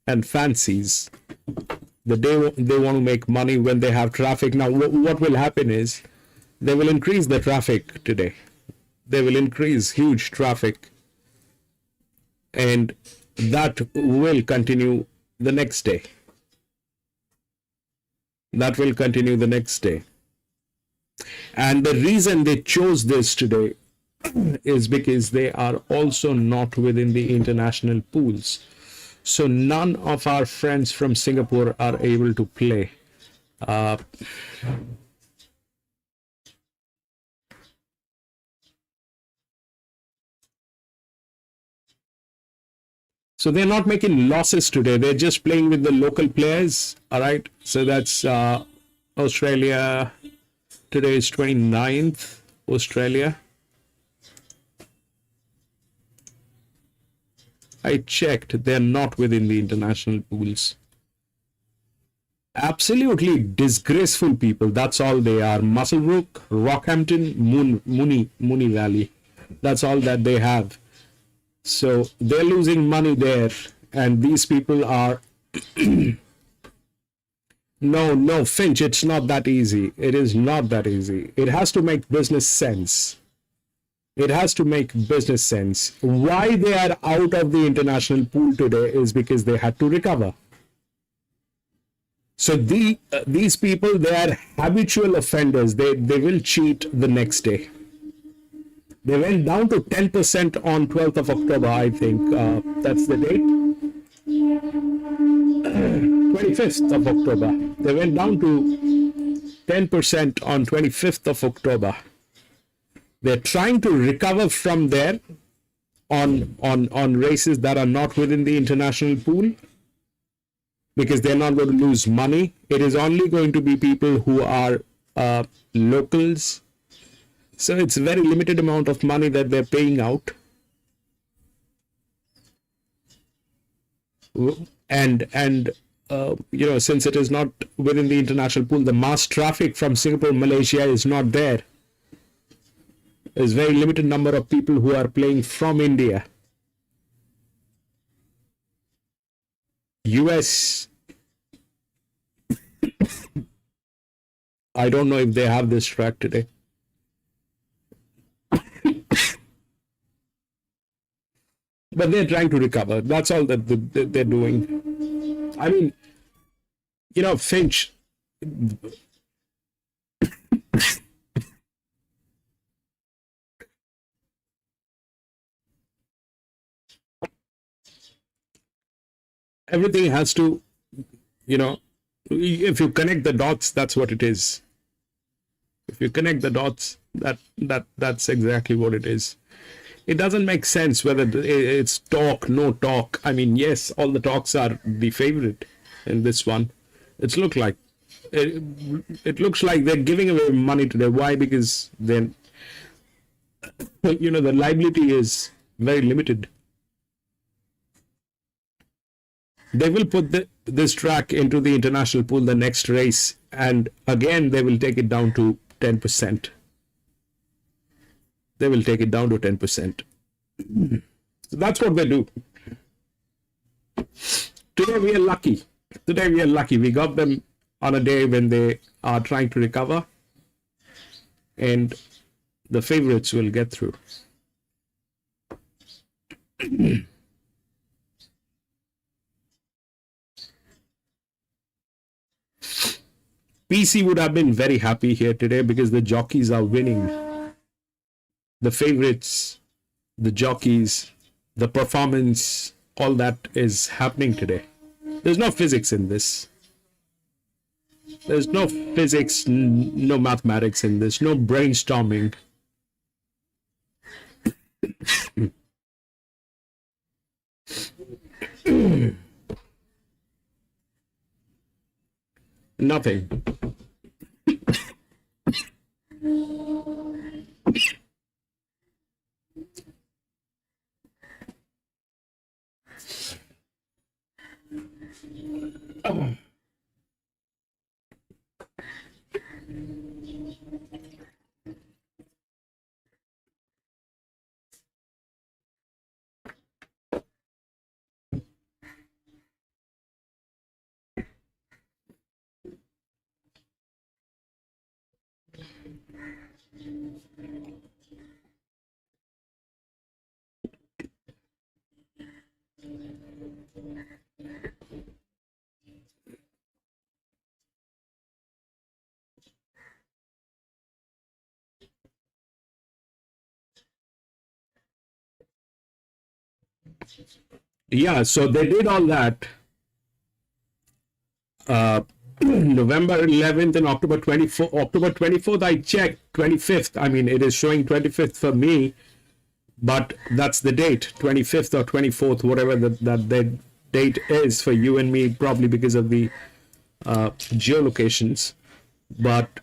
and fancies. The day they want to make money when they have traffic. Now, what will happen is they will increase the traffic today. They will increase huge traffic, and that will continue the next day. That will continue the next day. And the reason they chose this today is because they are also not within the international pools. So none of our friends from Singapore are able to play. So they're not making losses today. They're just playing with the local players. All right. So that's Australia. Today is 29th, Australia. I checked. They're not within the international pools. Absolutely disgraceful people. That's all they are. Musselbrook, Rockhampton, Mooney Valley. That's all that they have. So they're losing money there, and these people are no, Finch, it's not that easy. It is not that easy. It has to make business sense. It has to make business sense. Why they are out of the international pool today is because they had to recover. So these people, they are habitual offenders. They will cheat the next day. They went down to 10% on 12th of October, I think. That's the date. 25th of October. They went down to 10% on 25th of October. They're trying to recover from there on races that are not within the international pool, because they're not going to lose money. It is only going to be people who are locals. So it's a very limited amount of money that they're paying out. And since it is not within the international pool, the mass traffic from Singapore, Malaysia is not there. There's very limited number of people who are playing from India. US, I don't know if they have this track today. But they're trying to recover. That's all that they're doing. I mean, Finch, everything has to, if you connect the dots, that's what it is. If you connect the dots, that's exactly what it is. It doesn't make sense whether it's talk, no talk. I mean, yes, all the talks are the favorite in this one. It looks like they're giving away money today. Why? Because then, the liability is very limited. They will put this track into the international pool the next race, and again they will take it down to 10%. They will take it down to 10%. So that's what they do. Today we are lucky. We got them on a day when they are trying to recover, and the favorites will get through. PC would have been very happy here today because the jockeys are winning. The favorites, the jockeys, the performance, all that is happening today. There's no physics in this. There's no physics, no mathematics in this, no brainstorming. Nothing. Yeah, so they did all that. November 11th and October 24th. October 24th, I checked. 25th. I mean, it is showing 25th for me, but that's the date. 25th or 24th, whatever that date is for you and me, probably because of the geolocations. But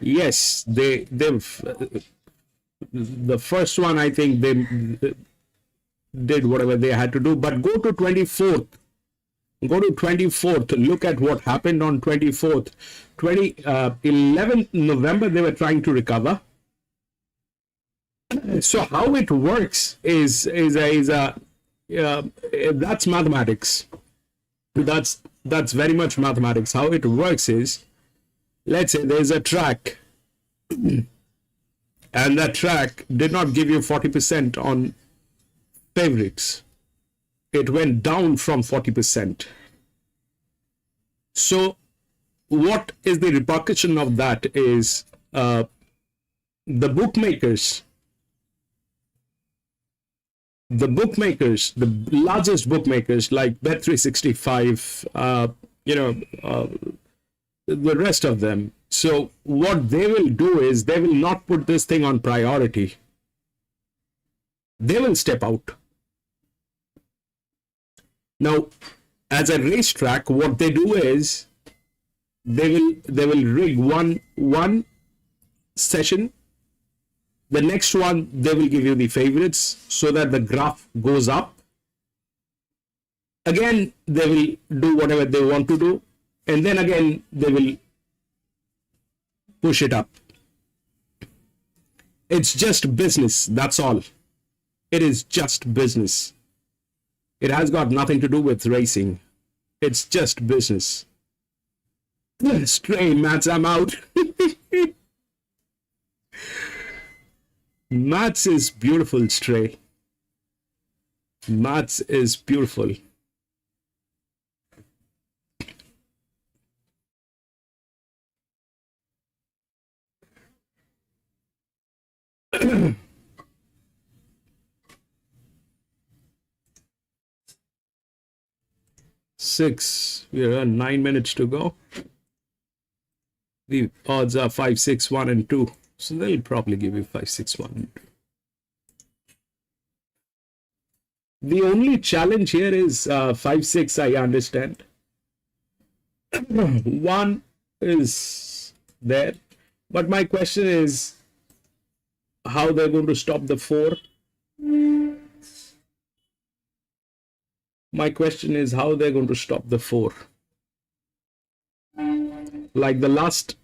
yes, they've the first one, I think they did whatever they had to do. But go to 24th. Go to 24th. Look at what happened on 24th. 11th November, they were trying to recover. So how it works is that's mathematics. That's very much mathematics. How it works is, let's say there's a track, and that track did not give you 40% on favorites. It went down from 40%. So what is the repercussion of that is the bookmakers, the largest bookmakers like Bet365, you know, the rest of them. So what they will do is they will not put this thing on priority. They will step out. Now, as a racetrack, what they do is they will rig one session. The next one, they will give you the favorites so that the graph goes up. Again, they will do whatever they want to do. And then again, they will push it up. It's just business. That's all. It is just business. It has got nothing to do with racing. It's just business. Stray, Mats, I'm out. Mats is beautiful, Stray. Mats is beautiful. Six. We are 9 minutes to go. The odds are 5, 6, 1, and 2. So they'll probably give you 5, 6, 1, and 2. The only challenge here is 5, 6, I understand. 1 is there. But my question is how they're going to stop the 4. My question is how they're going to stop the 4. Like the last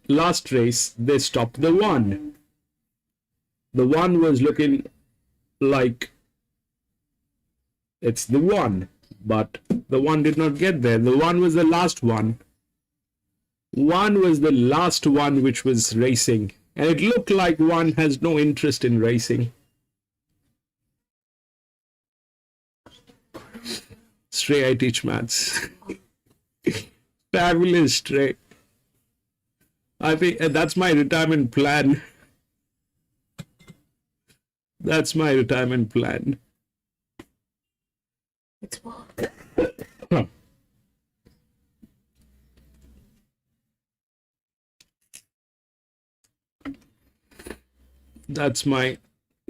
race, they stopped the 1. The 1 was looking like it's the 1, but the 1 did not get there. The 1 was the last one. 1 was the last one which was racing, and it looked like 1 has no interest in racing. Stray, I teach maths. Fabulous, Stray. I think that's my retirement plan. That's my retirement plan. It's what? That's my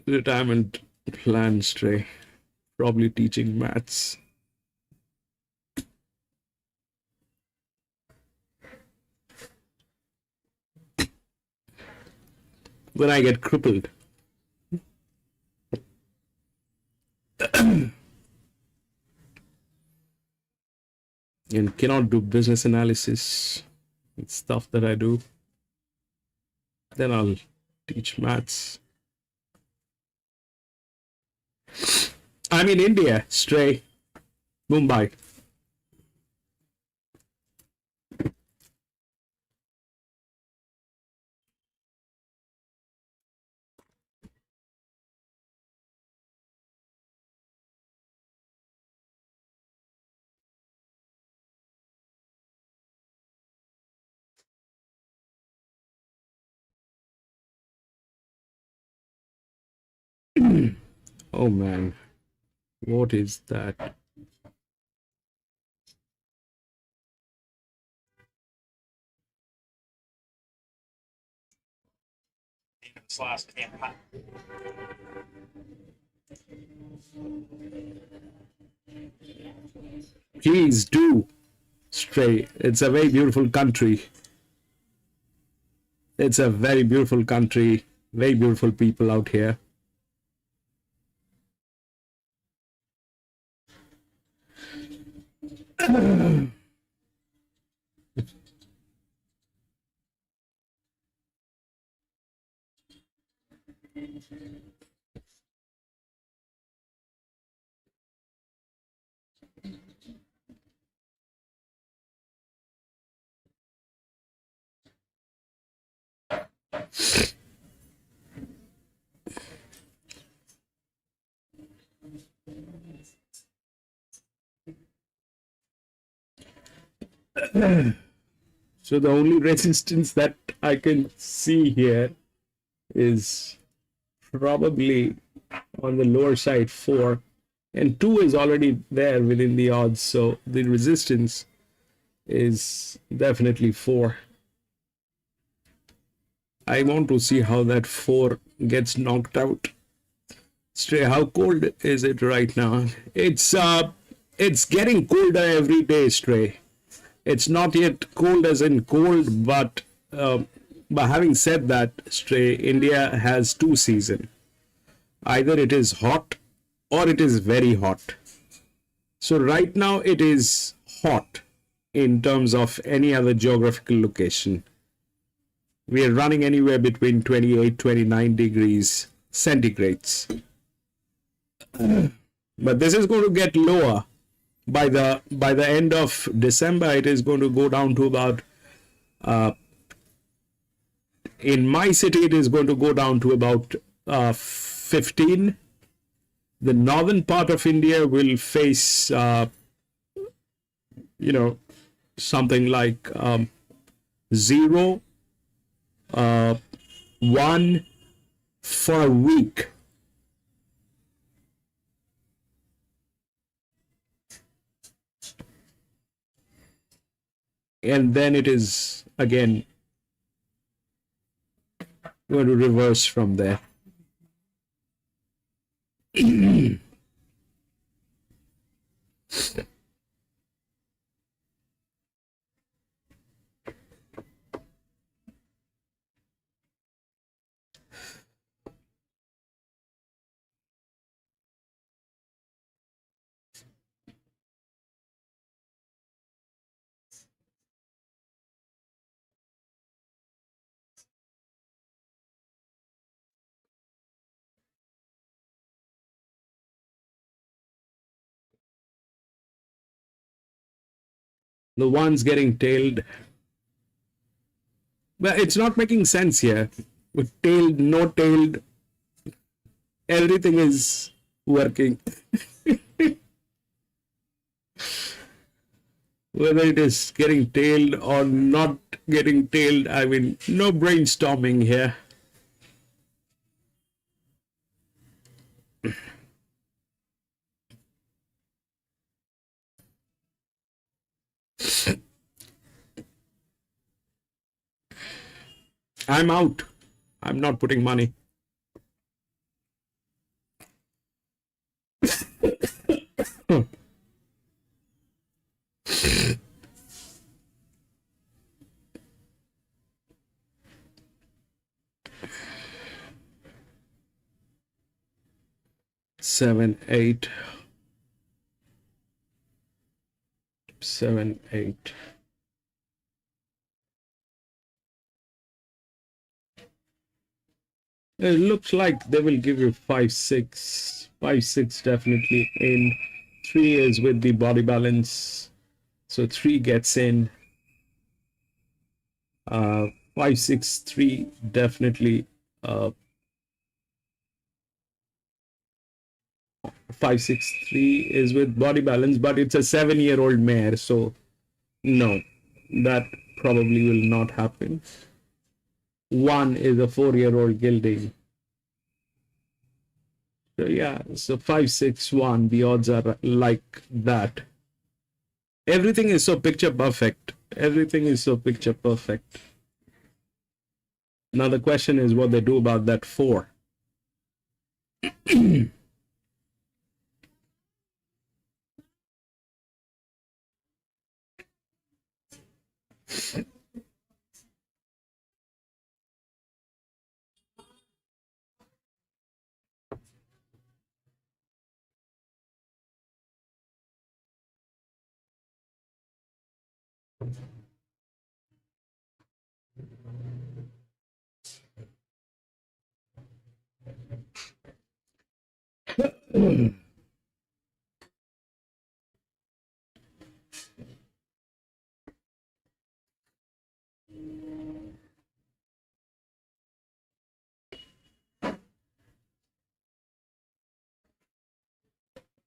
retirement plan, Stray. Probably teaching maths. When I get crippled. And cannot do business analysis. It's stuff that I do. Then I'll teach maths. I'm in India, Stray. Mumbai. Oh man, what is that? This last campaign. Please do, Stray. It's a very beautiful country. It's a very beautiful country. Very beautiful people out here. So the only resistance that I can see here is probably on the lower side 4, and 2 is already there within the odds, so the resistance is definitely 4. I want to see how that 4 gets knocked out. Stray, how cold is it right now? It's getting colder every day, Stray. It's not yet cold as in cold, but having said that, Stray, India has 2 seasons. Either it is hot or it is very hot. So right now it is hot in terms of any other geographical location. We are running anywhere between 28, 29 degrees centigrades. But this is going to get lower. By the end of December, it is going to go down to about, in my city, it is going to go down to about 15. The northern part of India will face, something like 0, 1 for a week. And then it is again going to reverse from there. The one's getting tailed. But it's not making sense here. With tailed, no tailed, everything is working. Whether it is getting tailed or not getting tailed, I mean, no brainstorming here. I'm out. I'm not putting money. Seven, 8. 7, 8. It looks like they will give you 5, 6. 5, 6 definitely in. 3 is with the body balance. So 3 gets in. 5, 6, 3 definitely. 5, 6, 3 is with body balance, but it's a 7-year-old mare. So no, that probably will not happen. 1 is a 4-year-old gelding. So yeah, so 5, 6, 1, the odds are like that. Everything is so picture perfect. Everything is so picture perfect. Now the question is what they do about that 4.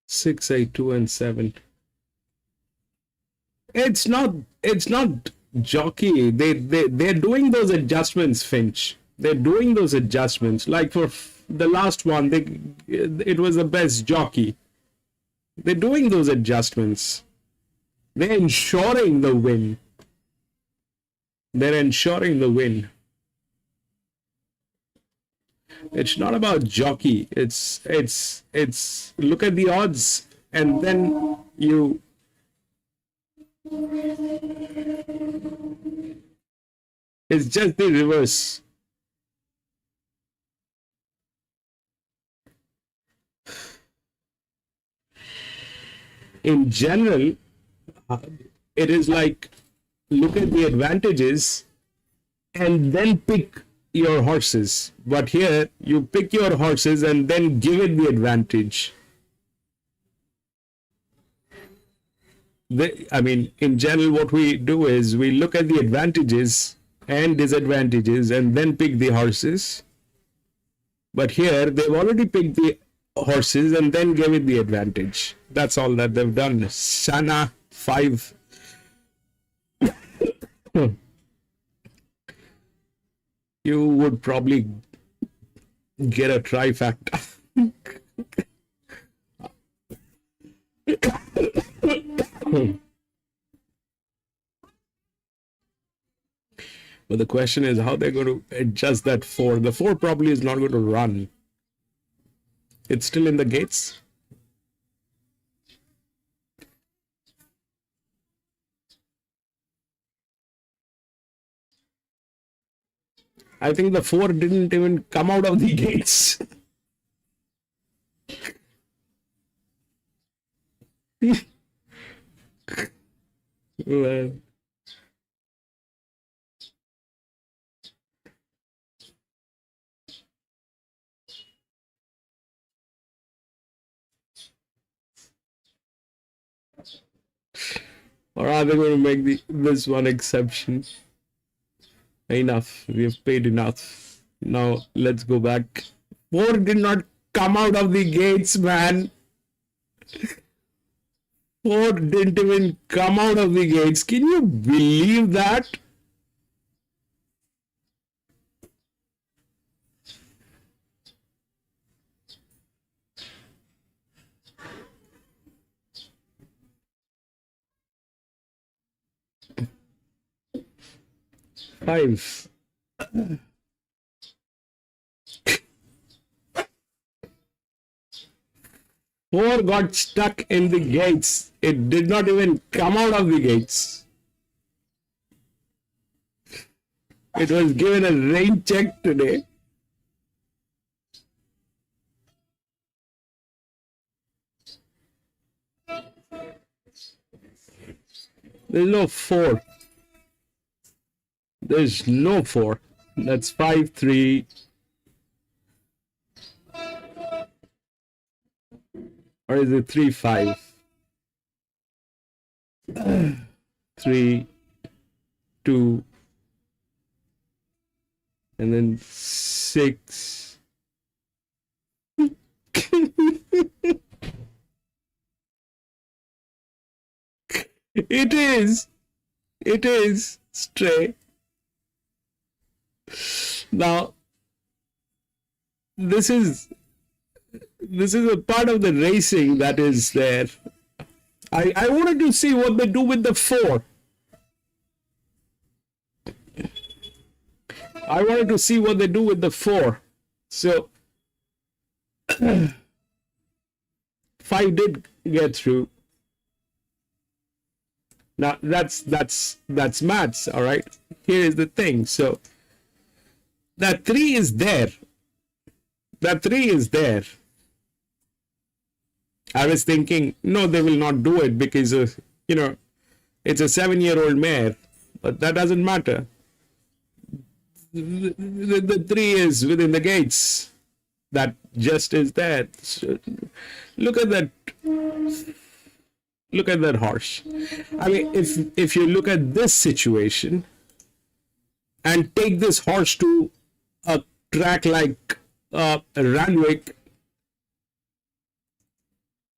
Six, 8, 2, and 7. It's not jockey. They're doing those adjustments, Finch. They're doing those adjustments. Like for the last one, it was the best jockey. They're doing those adjustments. They're ensuring the win. They're ensuring the win. It's not about jockey. It's look at the odds and then you it's just the reverse. In general, it is like look at the advantages and then pick your horses. But here you pick your horses and then give it the advantage. I mean, in general, what we do is we look at the advantages and disadvantages and then pick the horses. But here they've already picked the horses and then gave it the advantage. That's all that they've done. Sana 5. You would probably get a trifecta. But the question is how they're going to adjust that 4. The 4 probably is not going to run. It's still in the gates. I think the 4 didn't even come out of the gates. Well, or are they going to make this one exception? Enough. We have paid enough. Now let's go back. 4 did not come out of the gates, man. 4 didn't even come out of the gates. Can you believe that? Five. Four got stuck in the gates. It did not even come out of the gates. It was given a rain check today. There's no 4. There's no 4. That's 5, 3. Or is it 3, 5? 3, 2, and then 6. It is stray. Now, this is a part of the racing that is there. I wanted to see what they do with the 4. I wanted to see what they do with the 4. So 5 did get through. Now that's maths, all right. Here is the thing. So that 3 is there. That 3 is there. I was thinking, no, they will not do it because it's a 7-year-old mare, but that doesn't matter. The 3 is within the gates. That just is there. So look at that. Look at that horse. I mean, if you look at this situation and take this horse to a track like Randwick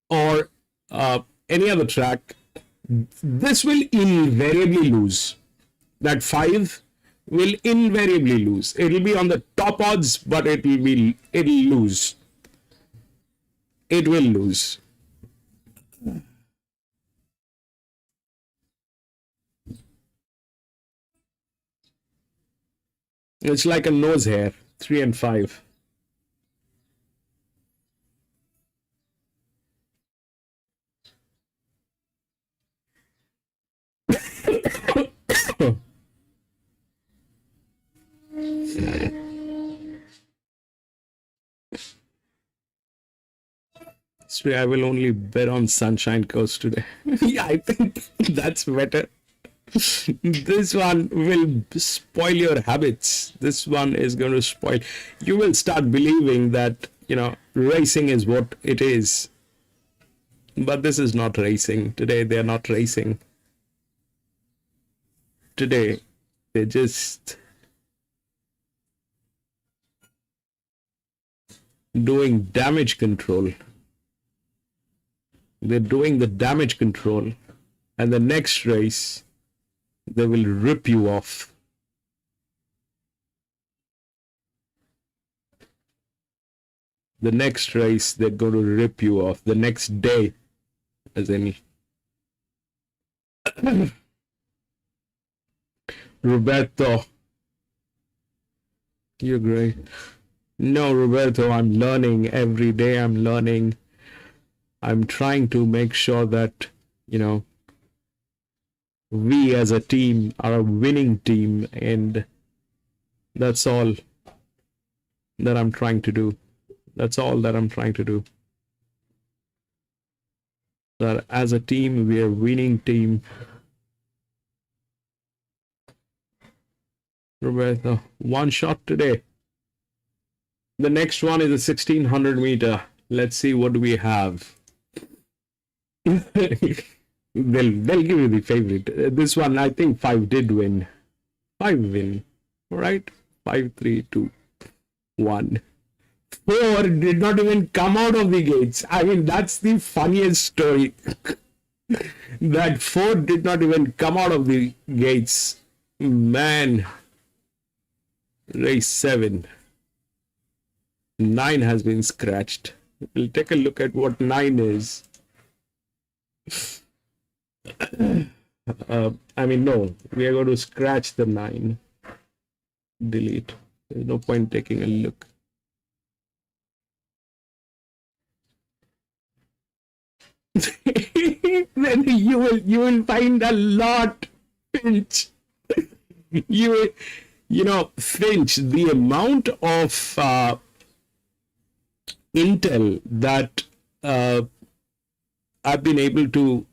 or any other track, this will invariably lose. That 5 will invariably lose. It will be on the top odds, but it'll lose. It will lose. It's like a nose hair, 3 and 5. So I will only bet on Sunshine Coast today. Yeah, I think that's better. This one will spoil your habits. This one is going to spoil. You will start believing that, racing is what it is. But this is not racing. Today, they're not racing. Today, they're just doing damage control. They're doing the damage control. And the next race, they will rip you off. The next race, they're going to rip you off. The next day, as in Roberto, you're great. No, Roberto, I'm learning every day. I'm learning. I'm trying to make sure that, we as a team are a winning team, and that's all that I'm trying to do. That's all that I'm trying to do. That as a team, we are a winning team. Roberto, one shot today. The next one is a 1600 meter. Let's see what do we have. They'll give you the favorite. This one, I think 5 did win. 5 win. All right. 5, 3, 2, 1. 4 did not even come out of the gates. I mean, that's the funniest story. That 4 did not even come out of the gates. Man. Race 7. 9 has been scratched. We'll take a look at what 9 is. I mean, no, we are going to scratch the 9. Delete. There's no point taking a look. Then you will find a lot, Finch. Finch, the amount of intel that I've been able to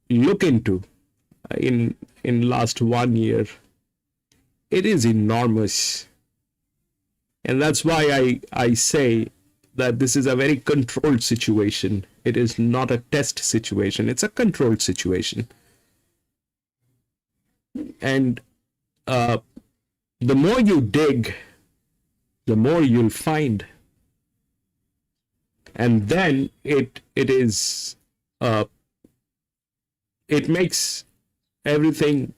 look into in last 1 year, it is enormous. And that's why I say that this is a very controlled situation. It is not a test situation. It's a controlled situation. And the more you dig, the more you'll find. And then it makes everything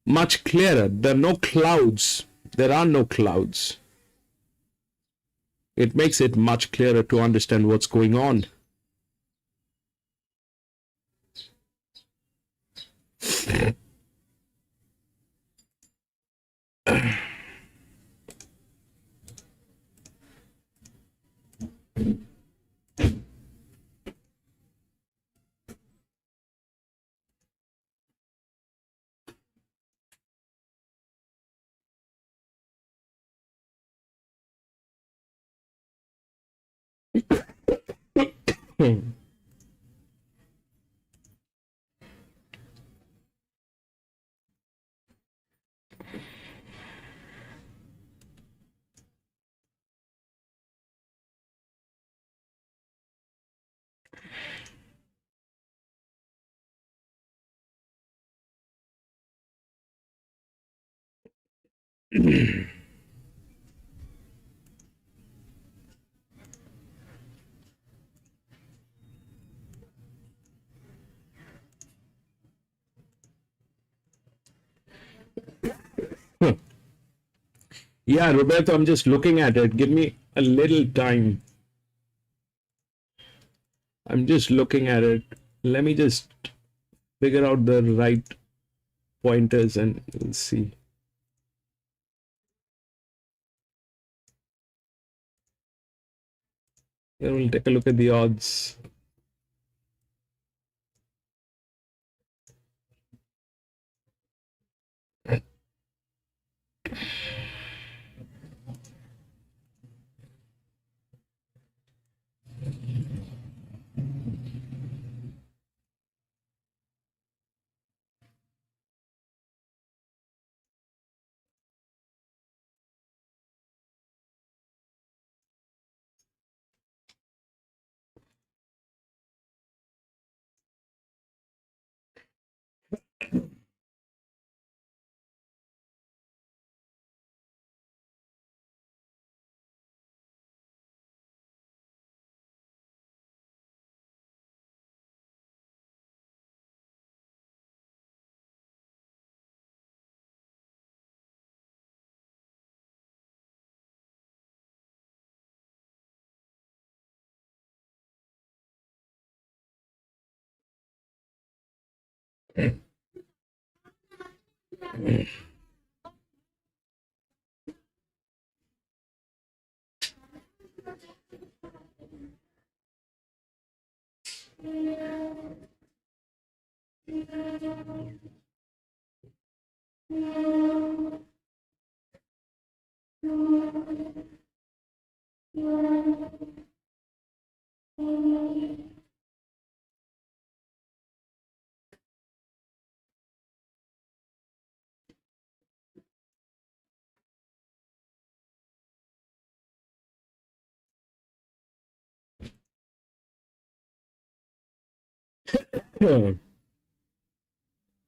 much clearer. There are no clouds. There are no clouds. It makes it much clearer to understand what's going on. Yeah, Roberto, I'm just looking at it. Give me a little time. I'm just looking at it. Let me just figure out the right pointers and we'll see. Then we'll take a look at the odds.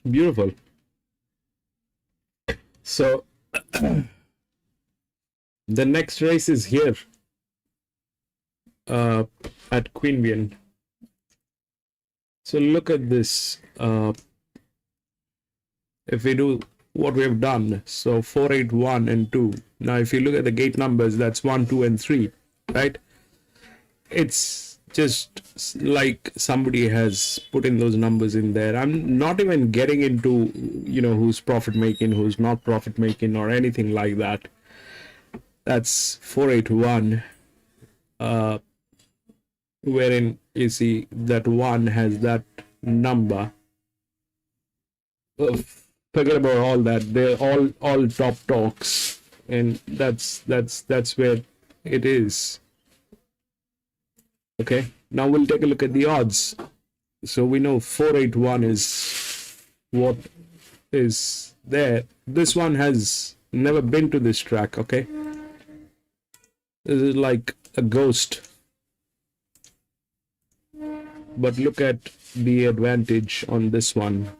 Beautiful. So the next race is here at Queanbeyan. So look at this. If we do what we have done, so 4, 8, 1, and 2. Now, if you look at the gate numbers, that's 1, 2, and 3, right? It's just like somebody has put in those numbers in there. I'm not even getting into, who's profit making, who's not profit making, or anything like that. That's 481, wherein you see that 1 has that number. Forget about all that. They're all top talks, and that's where it is. Okay, now we'll take a look at the odds. So we know 481 is what is there. This one has never been to this track. Okay, this is like a ghost. But look at the advantage on this one.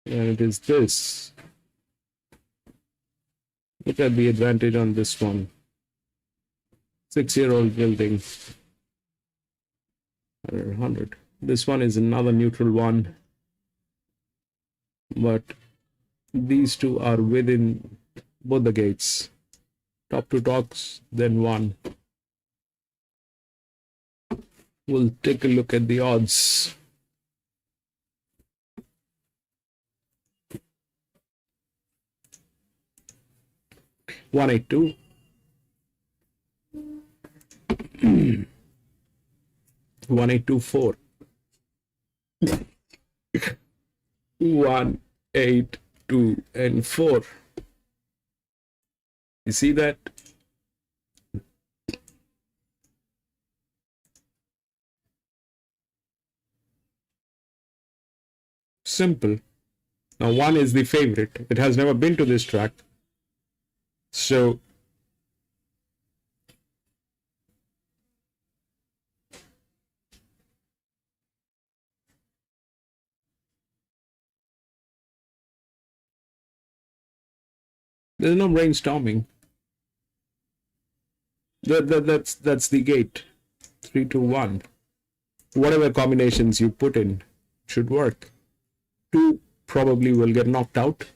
And it is this. Look at the advantage on this one. 6-year-old building. 100. This one is another neutral one. But these two are within both the gates. Top 2 talks, then 1. We'll take a look at the odds. One 182. 1824. 1, 8, 2, and 4. You see that? Simple. Now 1 is the favorite. It has never been to this track. So there's no brainstorming. That's the gate. 3, 2, 1. Whatever combinations you put in should work. 2 probably will get knocked out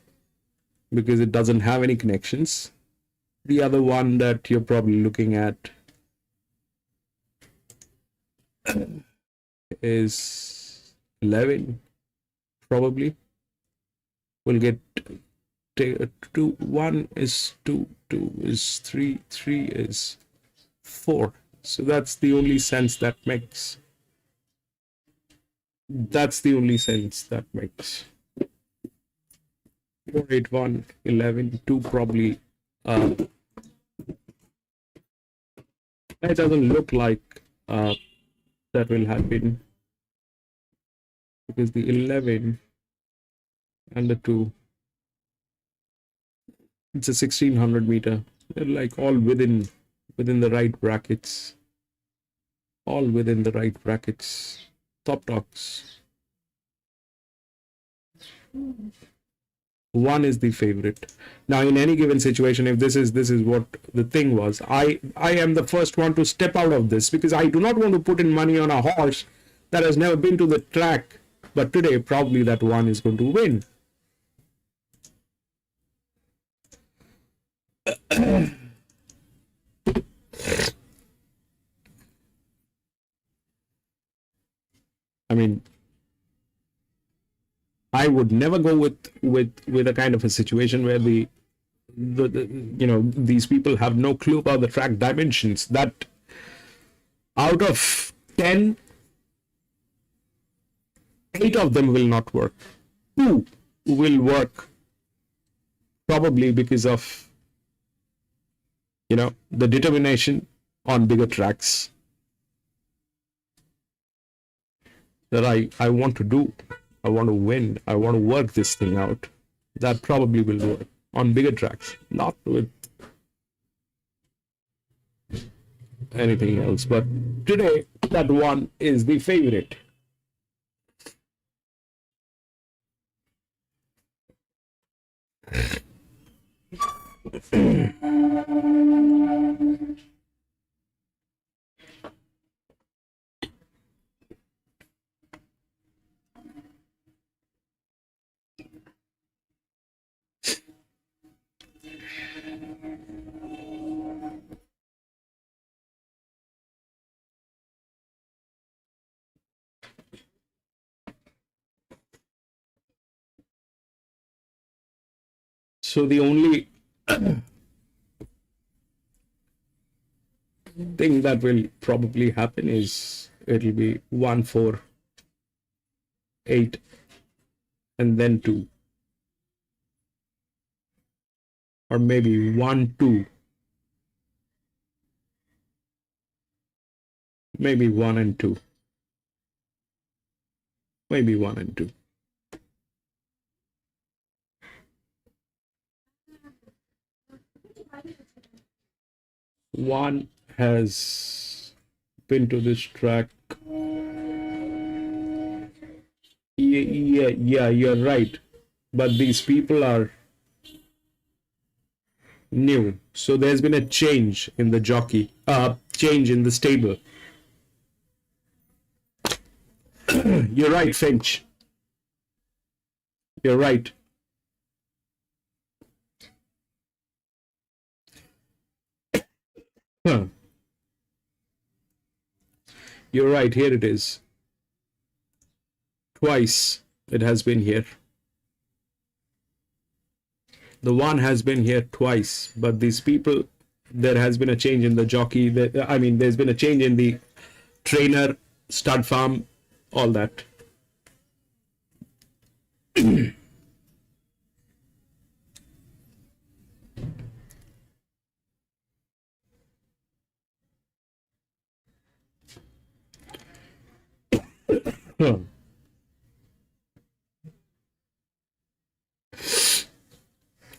because it doesn't have any connections. The other one that you're probably looking at is 11, probably. We'll get 2, 1 is 2, 2 is 3, 3 is 4. So that's the only sense that makes. That's the only sense that makes. 4, 8, 1, 11, 2 probably. It doesn't look like that will happen, because the 11 and the 2, it's a 1600 meter. They're like all within the right brackets. All within the right brackets. Top dogs. 1 is the favorite. Now, in any given situation, if this is what the thing was, I am the first one to step out of this, because I do not want to put in money on a horse that has never been to the track. But today, probably that 1 is going to win. I mean, I would never go with a kind of a situation where the these people have no clue about the track dimensions. That out of 10, 8 of them will not work. 2 will work, probably because of the determination on bigger tracks that I want to do. I want to win. I want to work this thing out. That probably will work on bigger tracks, not with anything else. But today, that 1 is the favorite. So the only thing that will probably happen is it'll be 1, 4, 8, and then 2. Or maybe 1, 2. Maybe 1 and 2. Maybe 1 and 2. One has been to this track. Yeah, you're right. But these people are new. So there's been a change in the jockey, change in the stable. You're right, Finch. You're right. You're right, here it is. Twice it has been here. The 1 has been here twice, but these people, there has been a change in the jockey. There's been a change in the trainer, stud farm, all that.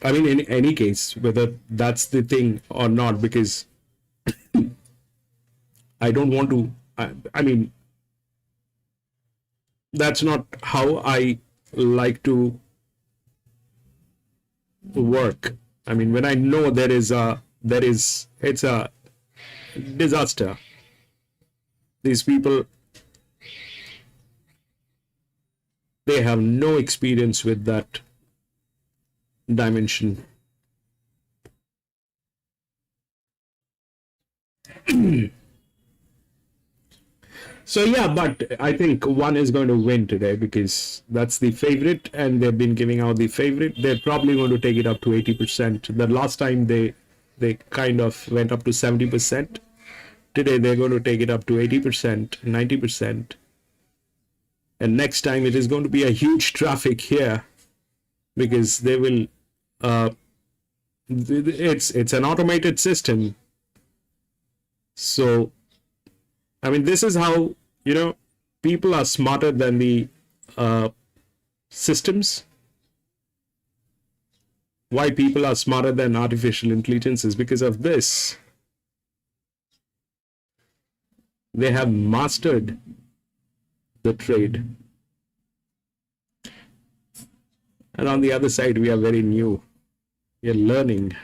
I mean, in any case, whether that's the thing or not, because I don't want to, I mean, that's not how I like to work. I mean, when I know it's a disaster. These people, they have no experience with that dimension. So yeah, but I think 1 is going to win today because that's the favorite, and they've been giving out the favorite. They're probably going to take it up to 80%. The last time they kind of went up to 70%. Today they're going to take it up to 80%, 90%. And next time it is going to be a huge traffic here because they will, it's an automated system. So, I mean, this is how, people are smarter than the systems. Why people are smarter than artificial intelligence is because of this. They have mastered the trade. And on the other side, we are very new. We are learning.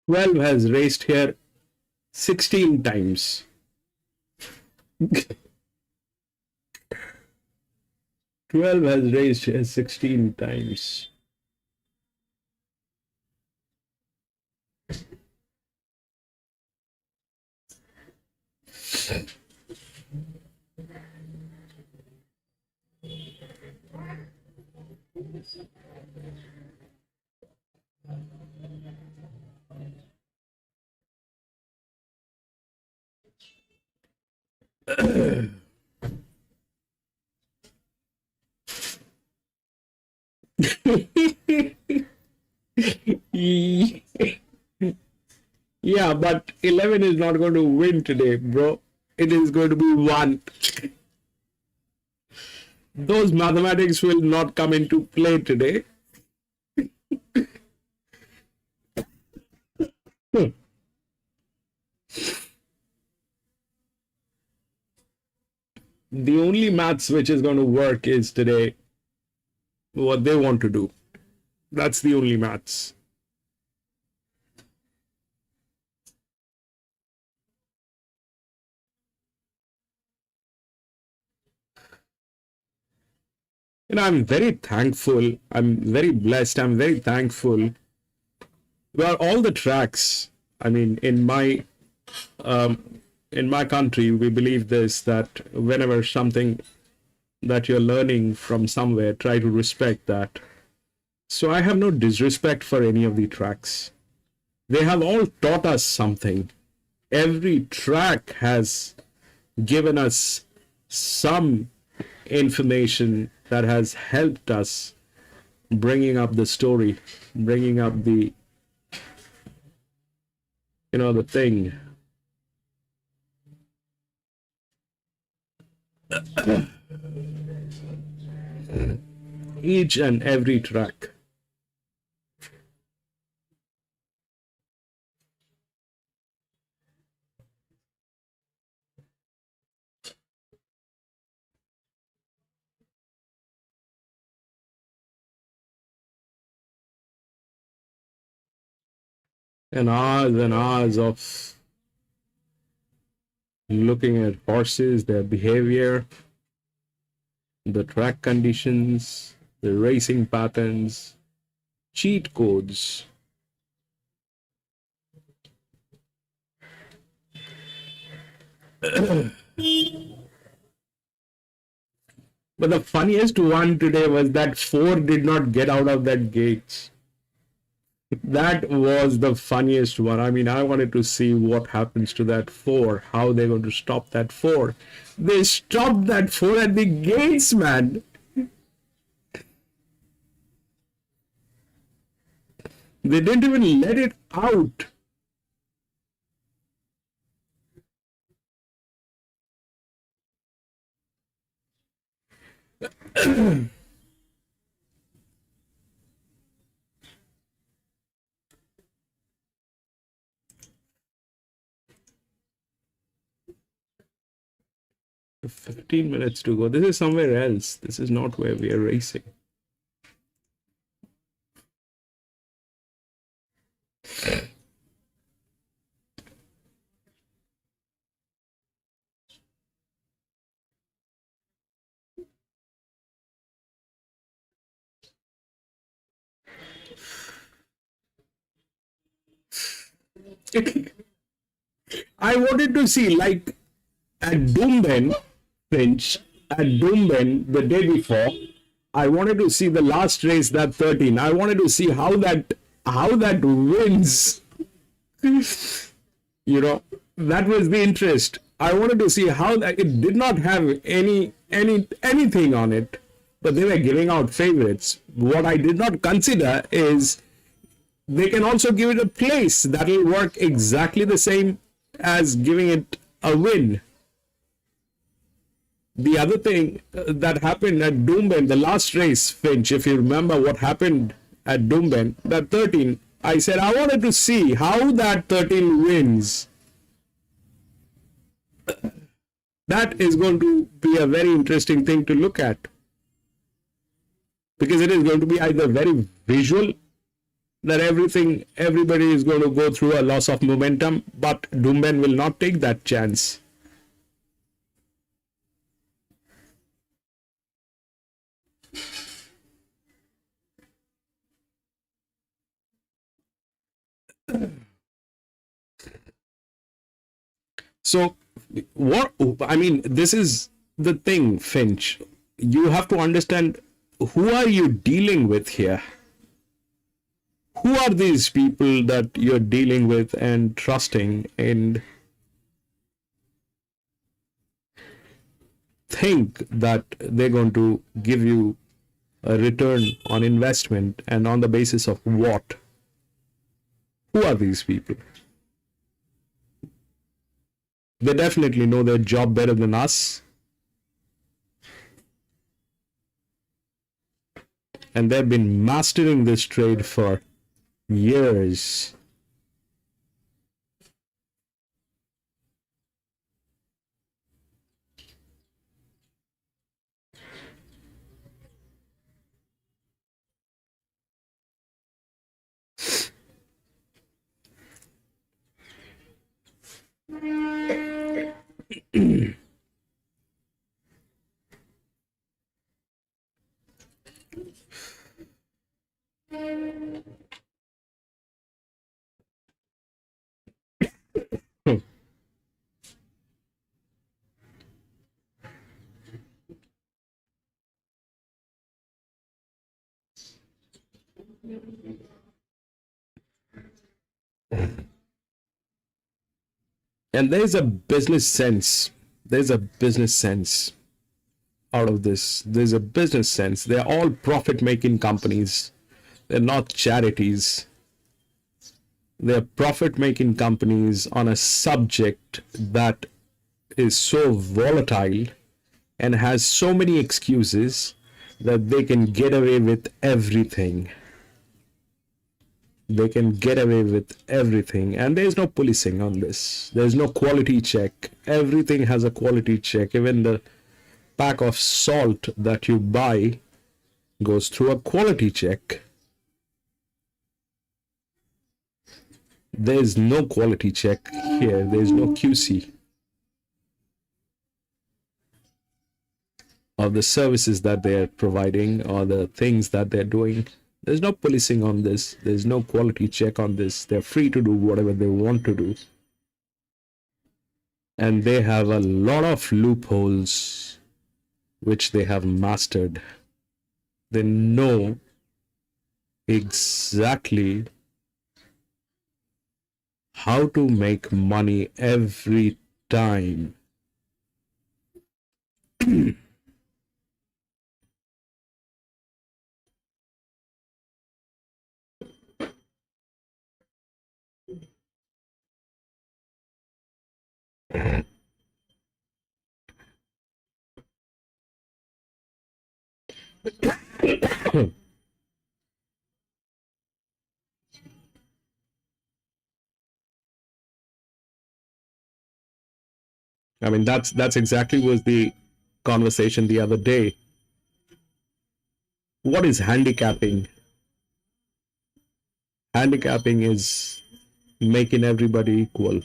12 has raced here 16 times. 12 has raced here 16 times. Yeah, but 11 is not going to win today, bro. It is going to be 1. Those mathematics will not come into play today. The only maths which is going to work is today what they want to do. That's the only maths. And I'm very thankful. I'm very blessed. I'm very thankful. Well, all the tracks. I mean, in my country, we believe this, that whenever something that you're learning from somewhere, try to respect that. So I have no disrespect for any of the tracks. They have all taught us something. Every track has given us some information that has helped us bringing up the story, bringing up the, the thing. Each and every track. And hours of looking at horses, their behavior, the track conditions, the racing patterns, cheat codes. But the funniest one today was that 4 did not get out of that gate. That was the funniest one. I mean, I wanted to see what happens to that 4, how they're going to stop that 4. They stopped that 4 at the gates, man. They didn't even let it out. $15 minutes to go. This is somewhere else. This is not where we are racing. I wanted to see, like, at Doomben, Finch, at Doomben the day before, I wanted to see the last race, that 13. I wanted to see how that wins. You know, that was the interest. I wanted to see how that it did not have anything on it, but they were giving out favorites. What I did not consider is they can also give it a place that will work exactly the same as giving it a win. The other thing that happened at Doomben, the last race, Finch, if you remember what happened at Doomben, that 13, I said I wanted to see how that 13 wins. That is going to be a very interesting thing to look at, because it is going to be either very visual, that everybody is going to go through a loss of momentum, but Doomben will not take that chance. So, what I mean, this is the thing, Finch. You have to understand, who are you dealing with here? Who are these people that you're dealing with and trusting and think that they're going to give you a return on investment, and on the basis of what? Who are these people? They definitely know their job better than us. And they've been mastering this trade for years. And there's a business sense. There's a business sense out of this. There's a business sense. They're all profit-making companies. They're not charities. They're profit-making companies on a subject that is so volatile and has so many excuses that they can get away with everything. They can get away with everything, and there's no policing on this. There's no quality check. Everything has a quality check. Even the pack of salt that you buy goes through a quality check. There's no quality check here. There's no QC of the services that they're providing or the things that they're doing. There's no policing on this. There's no quality check on this. They're free to do whatever they want to do. And they have a lot of loopholes which they have mastered. They know exactly how to make money every time. I mean, that's exactly was the conversation the other day. What is handicapping? Handicapping is making everybody equal.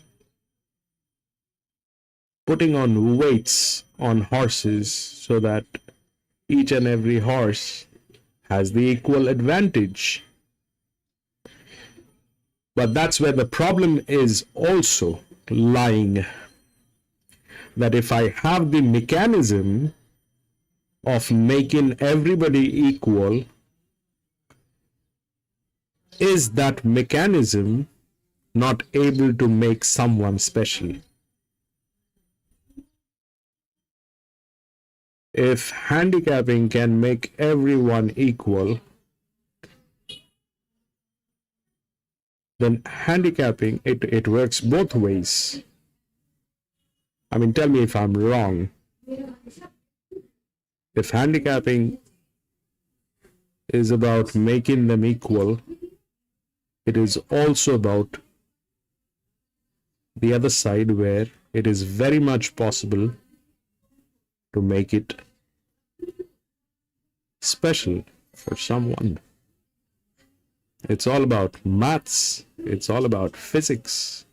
Putting on weights on horses so that each and every horse has the equal advantage. But that's where the problem is also lying. That if I have the mechanism of making everybody equal, is that mechanism not able to make someone special? If handicapping can make everyone equal, then handicapping, it works both ways. I mean, tell me if I'm wrong. If handicapping is about making them equal, it is also about the other side where it is very much possible to make it special for someone. It's all about maths. It's all about physics.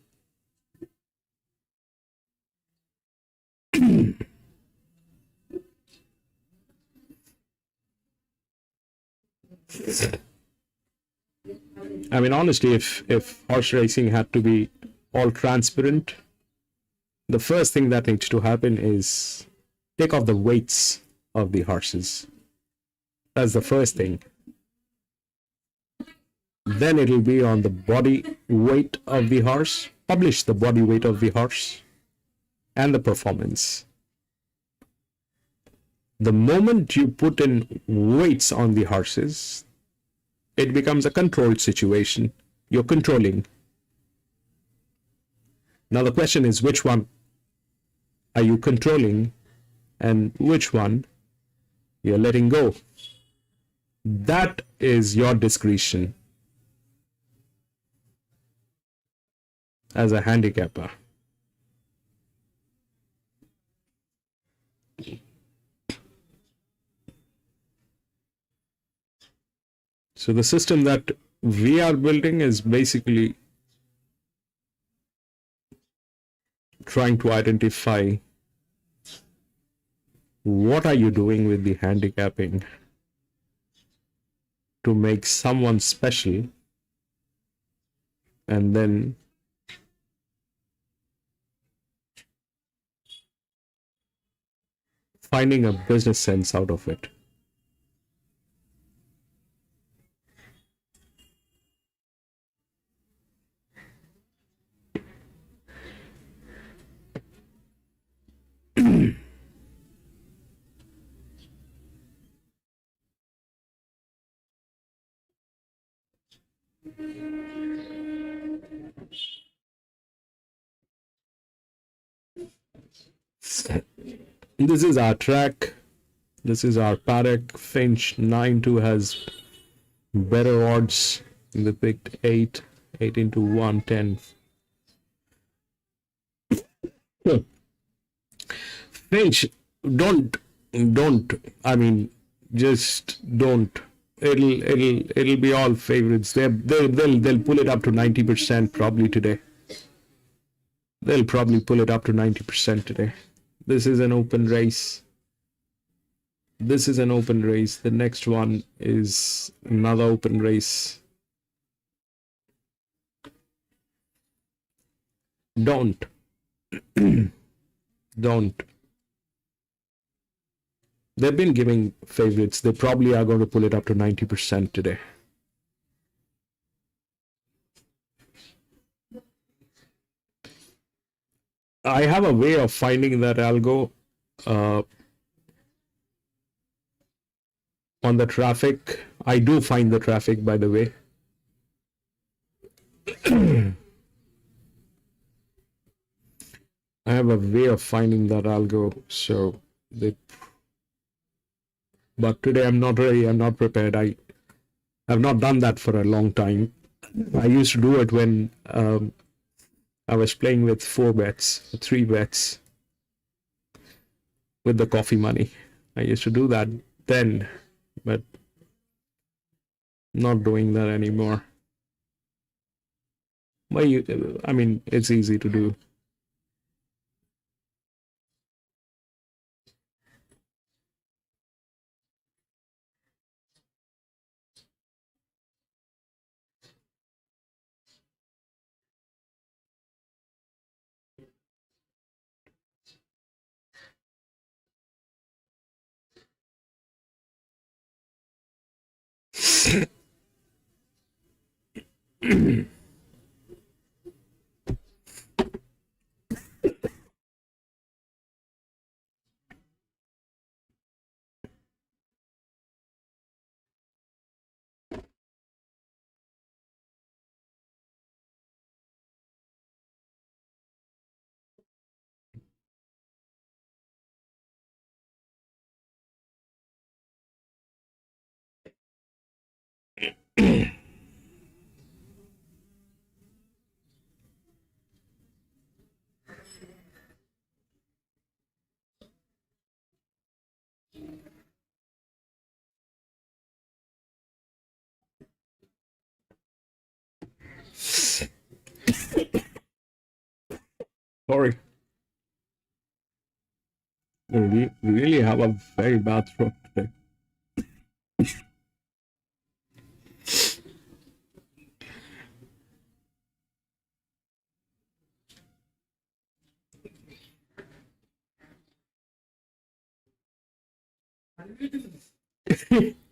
I mean, honestly, if horse racing had to be all transparent, the first thing that needs to happen is take off the weights of the horses. That's the first thing. Then it will be on the body weight of the horse. Publish the body weight of the horse and the performance. The moment you put in weights on the horses, it becomes a controlled situation. You're controlling. Now the question is, which one are you controlling and which one you're letting go? That is your discretion as a handicapper. So the system that we are building is basically trying to identify what are you doing with the handicapping to make someone special, and then finding a business sense out of it. This is our track. This is our paddock. Finch 9-2 has better odds. They picked 8 into 1, 10. Finch, don't. I mean, just don't. It'll be all favorites. They'll pull it up to 90% probably today. They'll probably pull it up to 90% today. This is an open race. This is an open race. The next one is another open race. Don't. Don't. They've been giving favorites. They probably are going to pull it up to 90% today. I have a way of finding that algo on the traffic. I do find the traffic, by the way. I have a way of finding that algo, so they. But today I'm not ready. I'm not prepared. I have not done that for a long time. I used to do it when I was playing with 4 bets, 3 bets with the coffee money. I used to do that then, but not doing that anymore. But I mean, it's easy to do. Sorry. We really have a very bad throat today.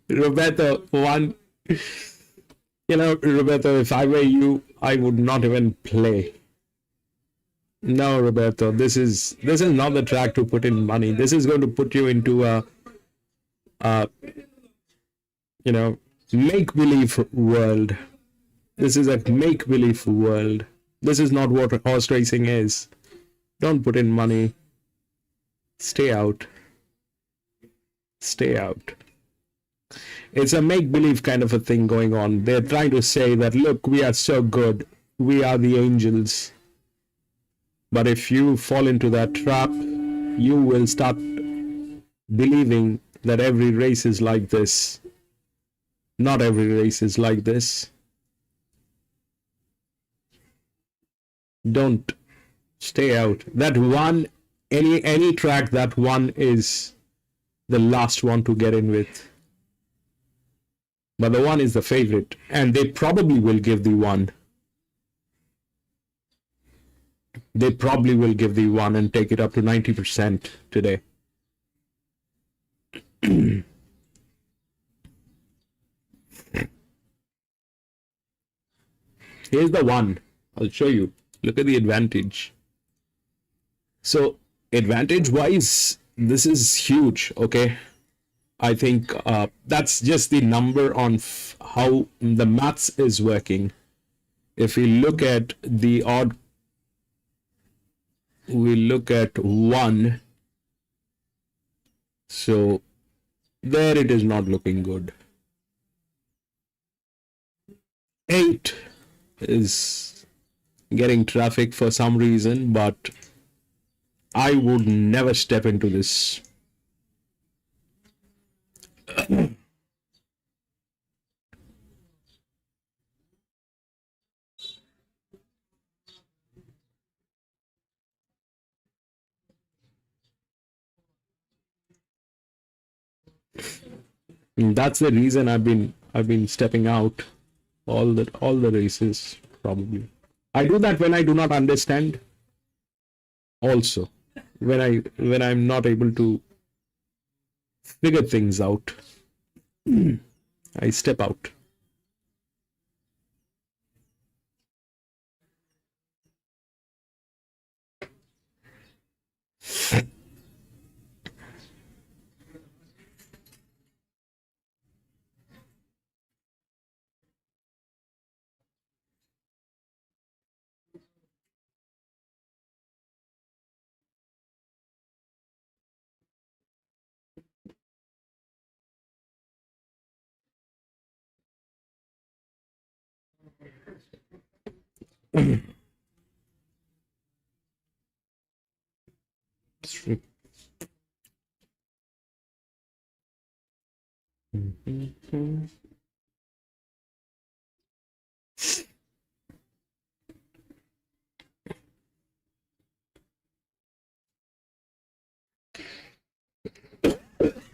Roberto, Roberto, if I were you, I would not even play. No, Roberto, this is not the track to put in money. This is going to put you into a make believe world. This is a make believe world. This is not what horse racing is. Don't put in money. Stay out. Stay out. It's a make believe kind of a thing going on. They're trying to say that, look, we are so good. We are the angels. But if you fall into that trap, you will start believing that every race is like this. Not every race is like this. Don't. Stay out. That one, any track, that one is the last one to get in with. But the one is the favorite, and they probably will give the one. They probably will give the one and take it up to 90% today. Here's the one. I'll show you. Look at the advantage. So advantage wise, this is huge. Okay, I think that's just the number on how the maths is working. If we look at the odd, we look at 1, so there it is not looking good. 8 is getting traffic for some reason, but I would never step into this. That's the reason I've been stepping out all the races. Probably I do that when I do not understand. Also, when I'm not able to figure things out, I step out.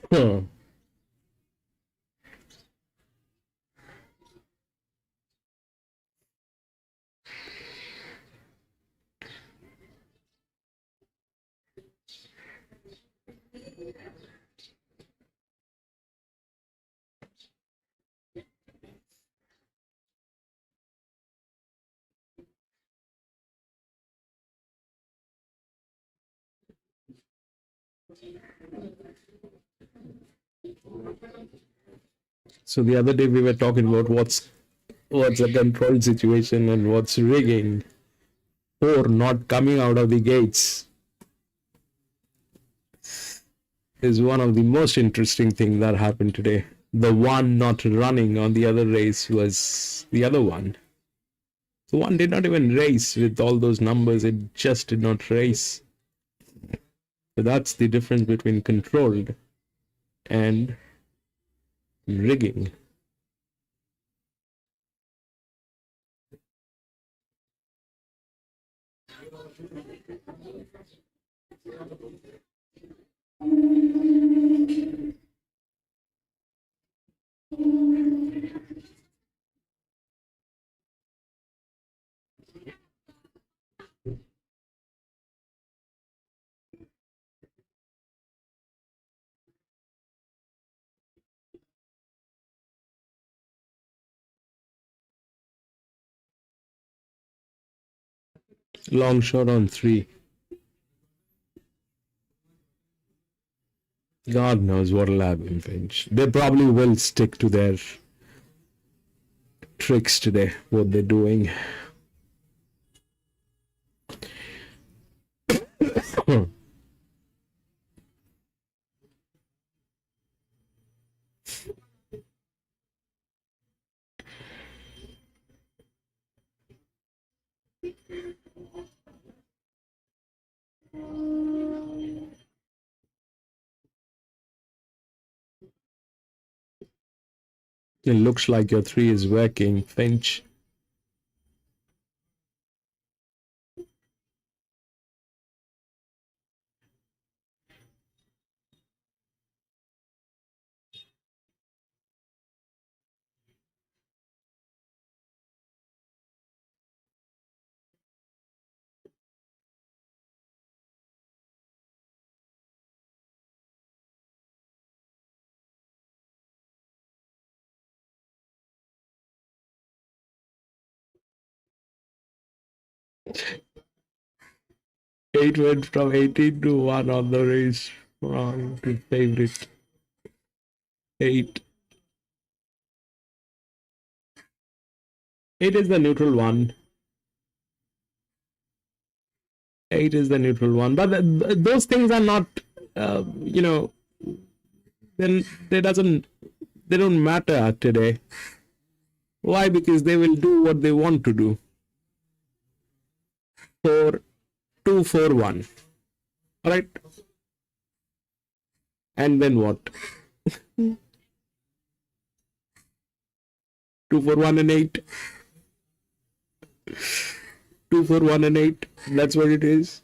Huh. So the other day we were talking about what's a controlled situation and what's rigging. 4 not coming out of the gates is one of the most interesting things that happened today. The one not running on the other race was the other one. The one did not even race with all those numbers, it just did not race. So that's the difference between controlled and rigging. Long shot on 3. God knows what'll happen, Finch. They probably will stick to their tricks today, what they're doing. It looks like your 3 is working, Finch. Eight went from 18 to 1 on the race. Wrong to favorite. 8. 8 is the neutral one. 8 is the neutral one. But those things are not, then they don't matter today. Why? Because they will do what they want to do. 4, 2, 4, 1. All right. And then what? 2, 4, 1 and 8. 2, 4, 1 and 8. That's what it is.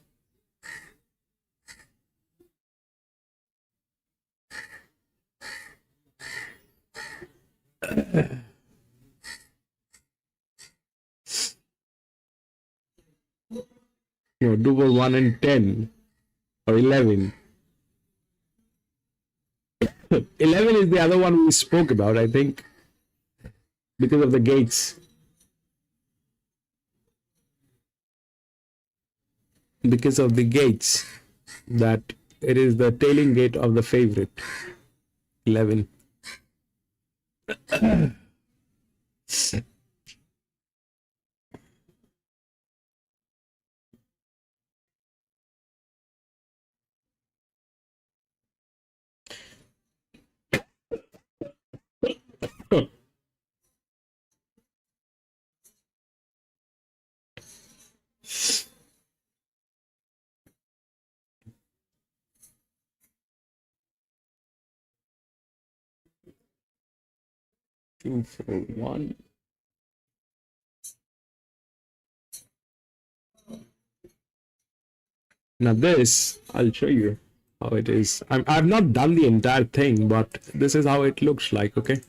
No, 2, 4, 1 and 10 or 11. 11 is the other one we spoke about, I think, because of the gates. Because of the gates, that it is the tailing gate of the favorite. 11. Two, 4, 1. Now this, I'll show you how it is. I've not done the entire thing, but this is how it looks like, okay?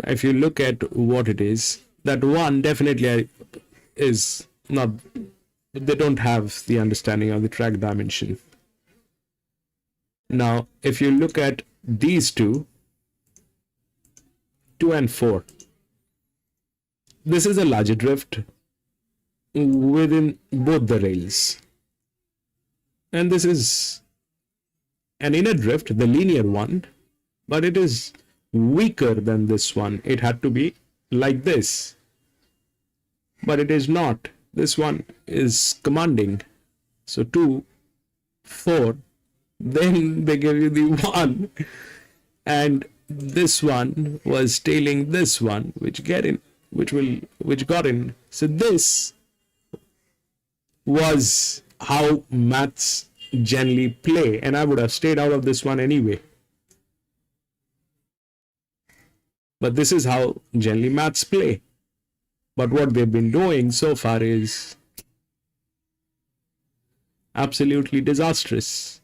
If you look at what it is, that one definitely is not, they don't have the understanding of the track dimension. Now, if you look at these two, 2 and 4, this is a larger drift within both the rails. And this is an inner drift, the linear one, but it is weaker than this one. It had to be like this, but it is not. This one is commanding. So 2, 4, then they give you the 1, and this one was tailing this one, which got in. So this was how maths generally play, and I would have stayed out of this one anyway. But this is how generally maths play. But what they've been doing so far is absolutely disastrous.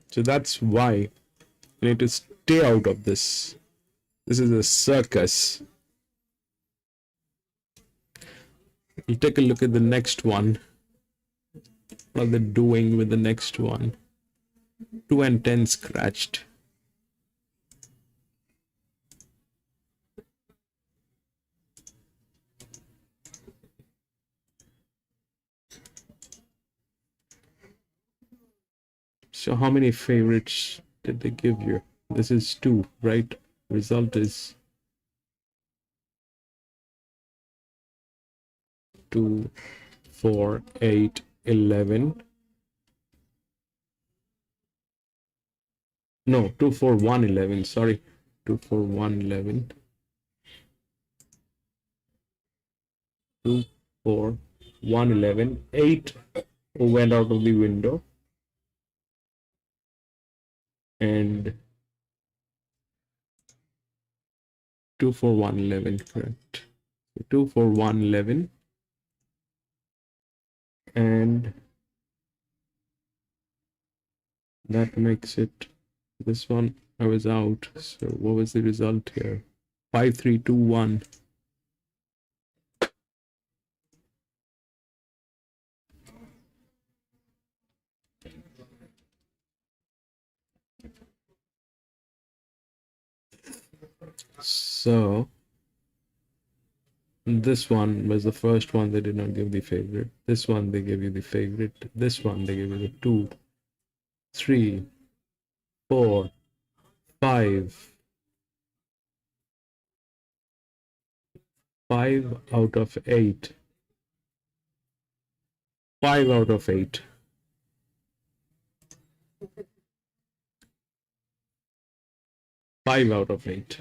So that's why you need to stay out of this. This is a circus. You take a look at the next one. What are they doing with the next one? 2 and 10 scratched. So how many favorites did they give you? This is 2, right? Result is 2, 4, 8, 11. No, 2, 4, 1, 11. Sorry, 2, 4, 1, 11. 2, 4, 1, 11. 8 went out of the window. And 2, 4, 1, 11, correct. 2, 4, 1, 11. And that makes it, this one I was out. So what was the result here? 5, 3, 2, 1. So this one was the first one they did not give the favorite. This one they gave you the favorite. This one they gave you the 2, 3, 4, 5. 5 out of 8. 5 out of 8. Five out of 8.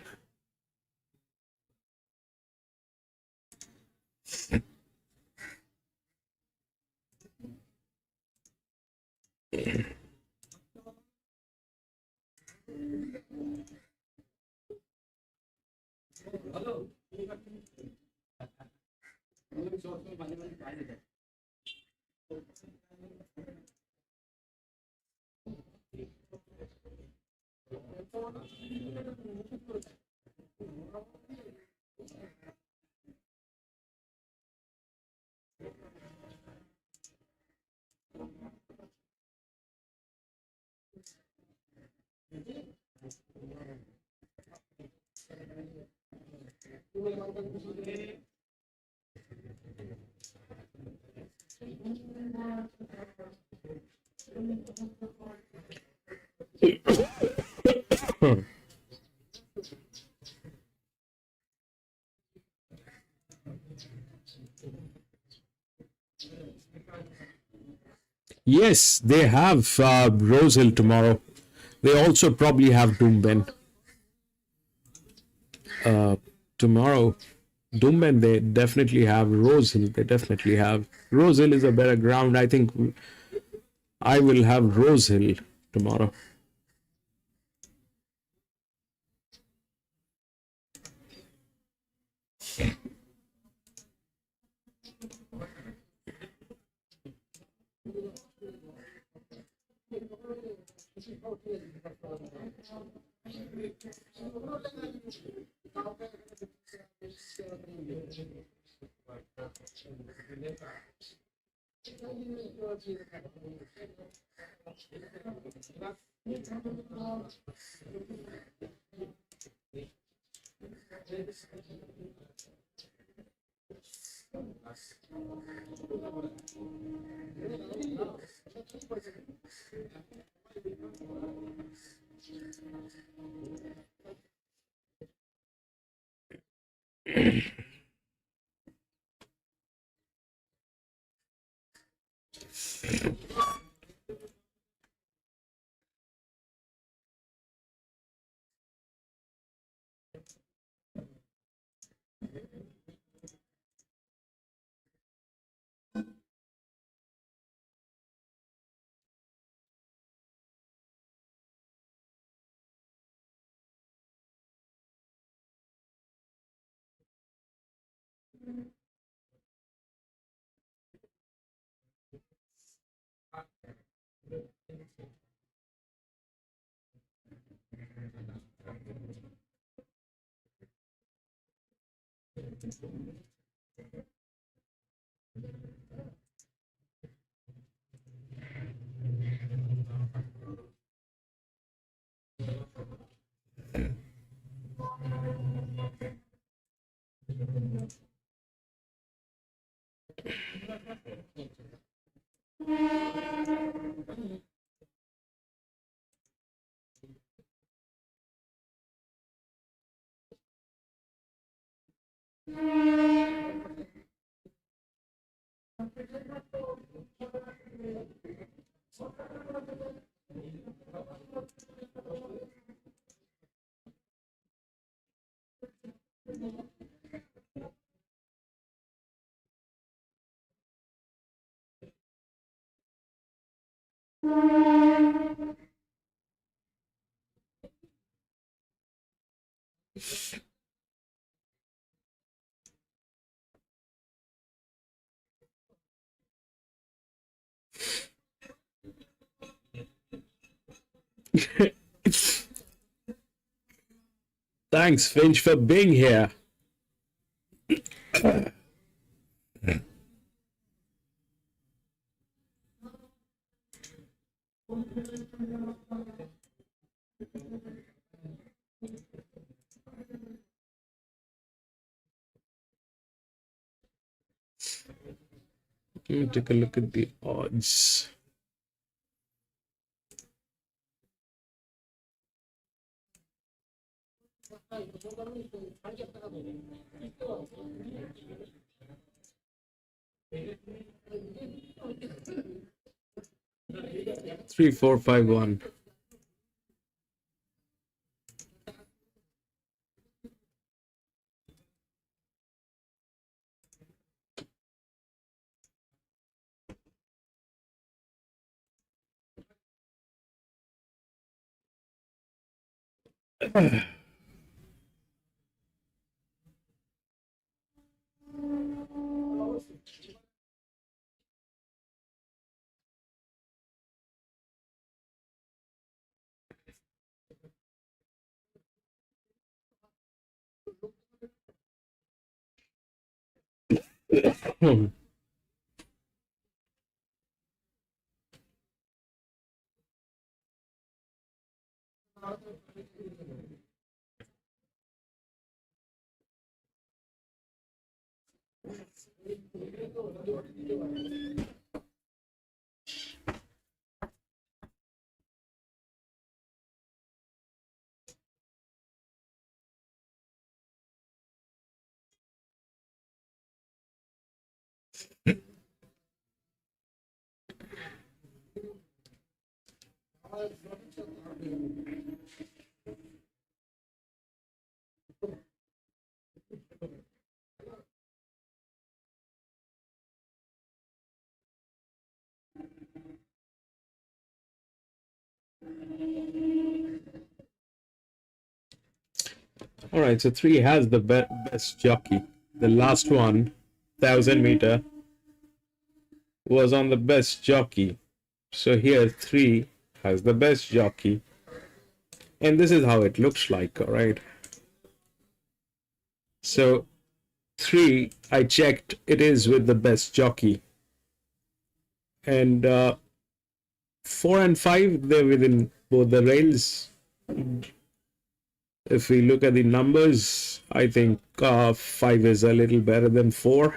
Yes, they have Rose Hill tomorrow. They also probably have Doomben. Tomorrow, Doomben, they definitely have. Rose Hill, they definitely have. Rose Hill is a better ground. I think I will have Rose Hill tomorrow. Thanks, Finch, for being here. Let me take a look at the odds. Three, four, five, one. All right, so 3 has the best jockey. The last one, 1,000-meter, was on the best jockey. So here 3 has the best jockey. And this is how it looks like, all right? So 3, I checked, it is with the best jockey. And 4 and 5, they're within both the rails. If we look at the numbers, I think 5 is a little better than 4.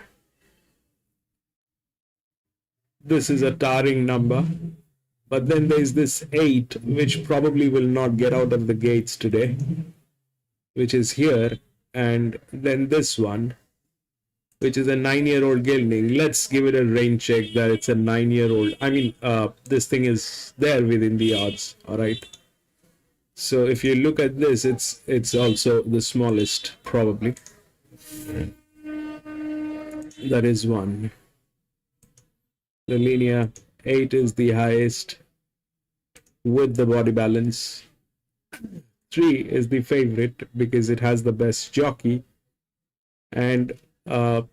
This is a towering number. But then there's this 8, which probably will not get out of the gates today, which is here. And then this one, which is a 9-year-old gelding. Let's give it a rain check that it's a 9-year-old. I mean, this thing is there within the odds. All right. So if you look at this, it's also the smallest, probably. That is 1. The linear 8 is the highest with the body balance. 3 is the favorite because it has the best jockey. And 4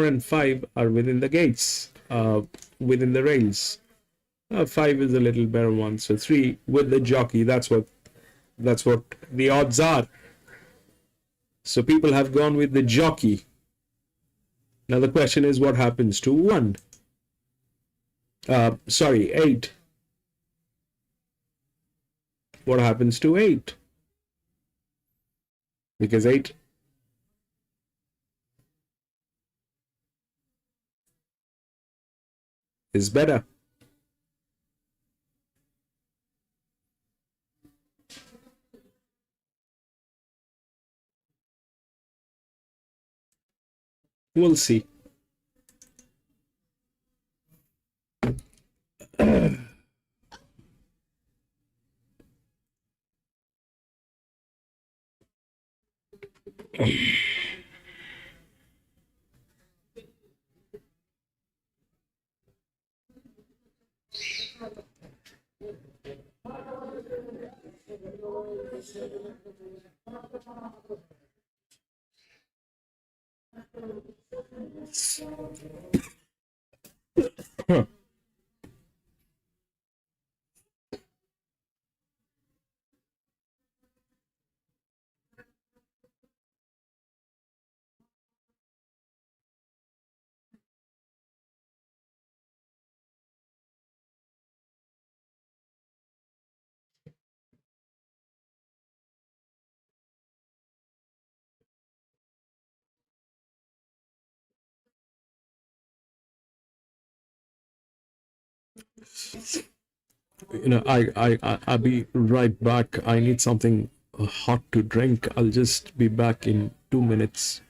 and 5 are within the gates, within the rails. 5 is a little better one. So 3 with the jockey. That's what the odds are. So people have gone with the jockey. Now the question is, what happens to 1? 8. What happens to 8? Because 8 is better. We'll see. I'll be right back. I need something hot to drink. I'll just be back in 2 minutes.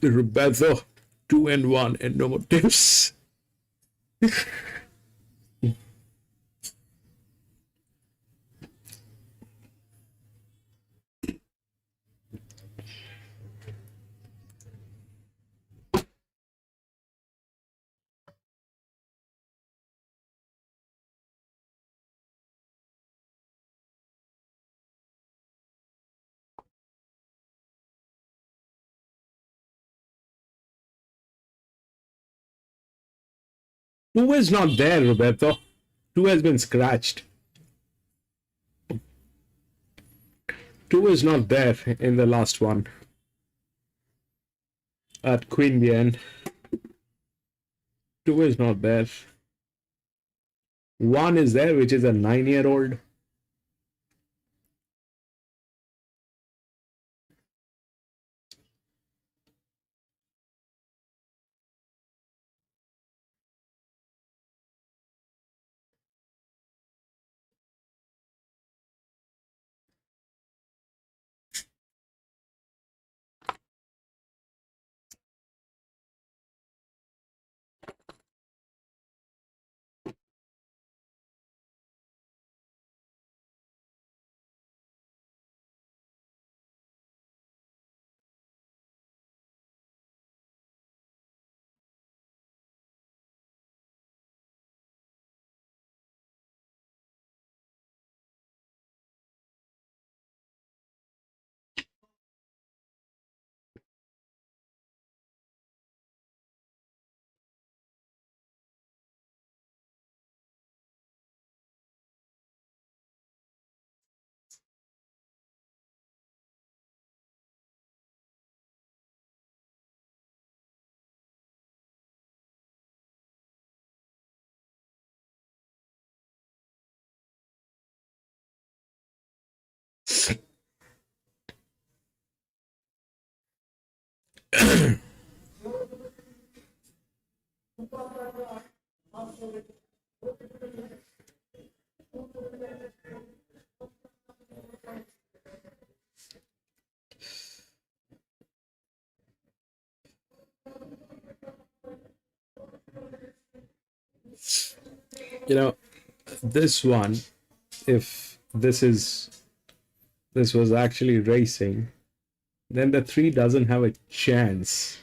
Roberto, 2 and 1, and no more tips. Two is not there, Roberto. Two has been scratched. Two is not there in the last one. At Queanbeyan. Two is not there. One is there, which is a 9-year-old. You know, this one, if this was actually racing, then the 3 doesn't have a chance.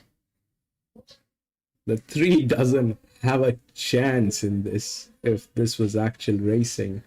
The 3 doesn't have a chance in this if this was actual racing.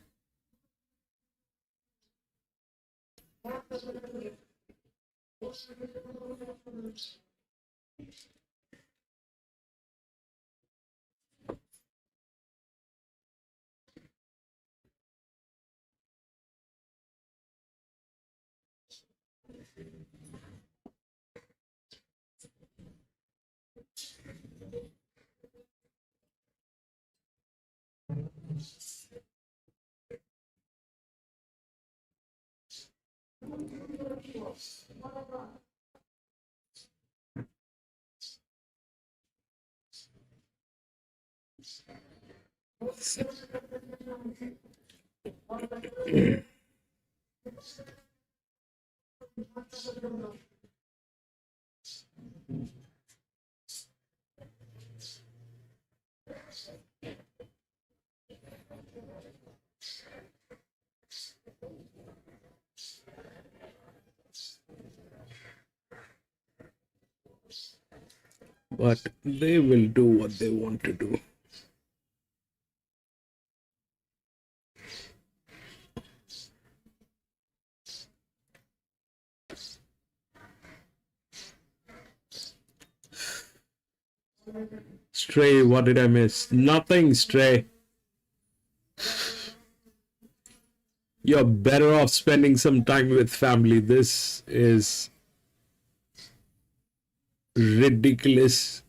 But they will do what they want to do. Stray, what did I miss? Nothing, Stray. You're better off spending some time with family. This is ridiculous.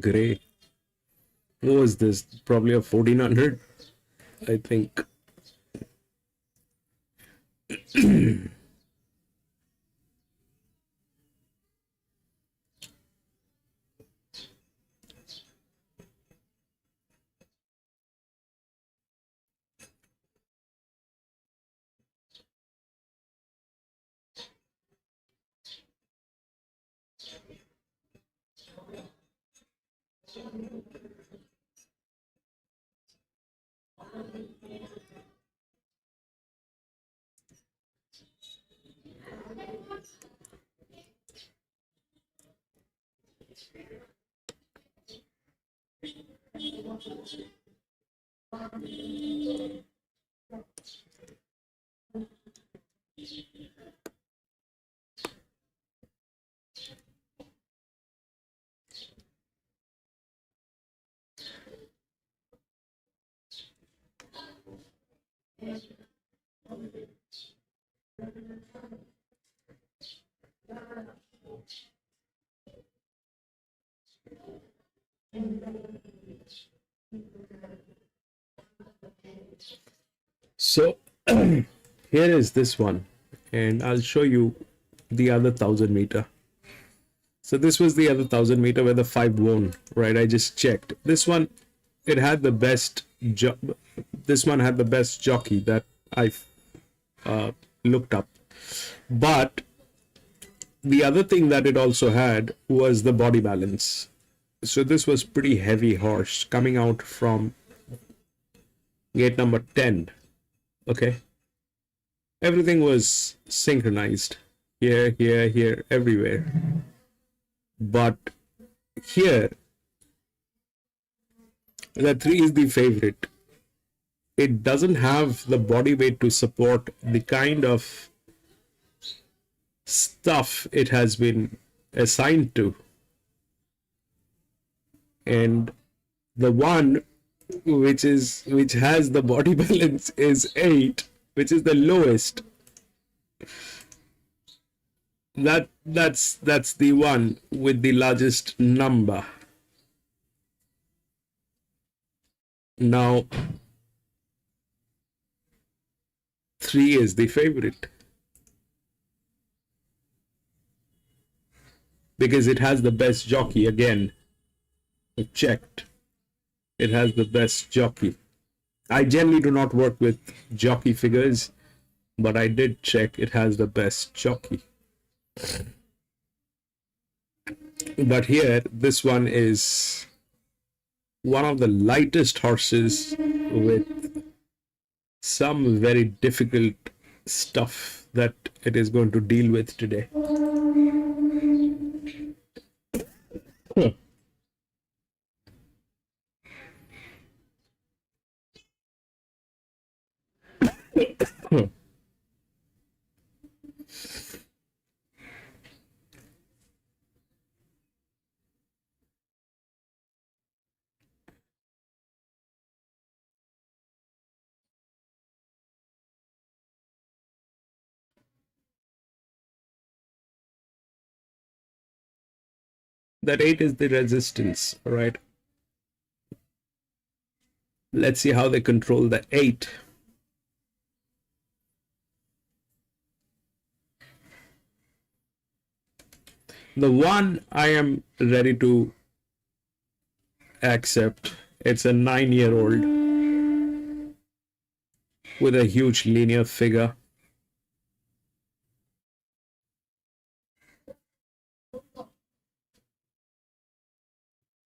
Great. What was this? Probably a 1400, I think. So here is this one, and I'll show you the other 1000 meter. So this was the other 1000 meter where the 5 won, right? I just checked. This one, it had the best this one had the best jockey that I looked up. But the other thing that it also had was the body balance. So this was pretty heavy horse coming out from gate number 10. Okay. Everything was synchronized. Here, here, here, everywhere. But here, The 3 is the favorite. It doesn't have the body weight to support the kind of stuff it has been assigned to. And the 1 which has the body balance is 8, which is the lowest. That's the 1 with the largest number. Now 3 is the favorite because it has the best jockey. Again, I checked. It has the best jockey. I generally do not work with jockey figures, but I did check. It has the best jockey. But here, this one is one of the lightest horses with some very difficult stuff that it is going to deal with today. That 8 is the resistance, all right? Let's see how they control the 8. The 1 I am ready to accept. It's a 9-year-old with a huge linear figure.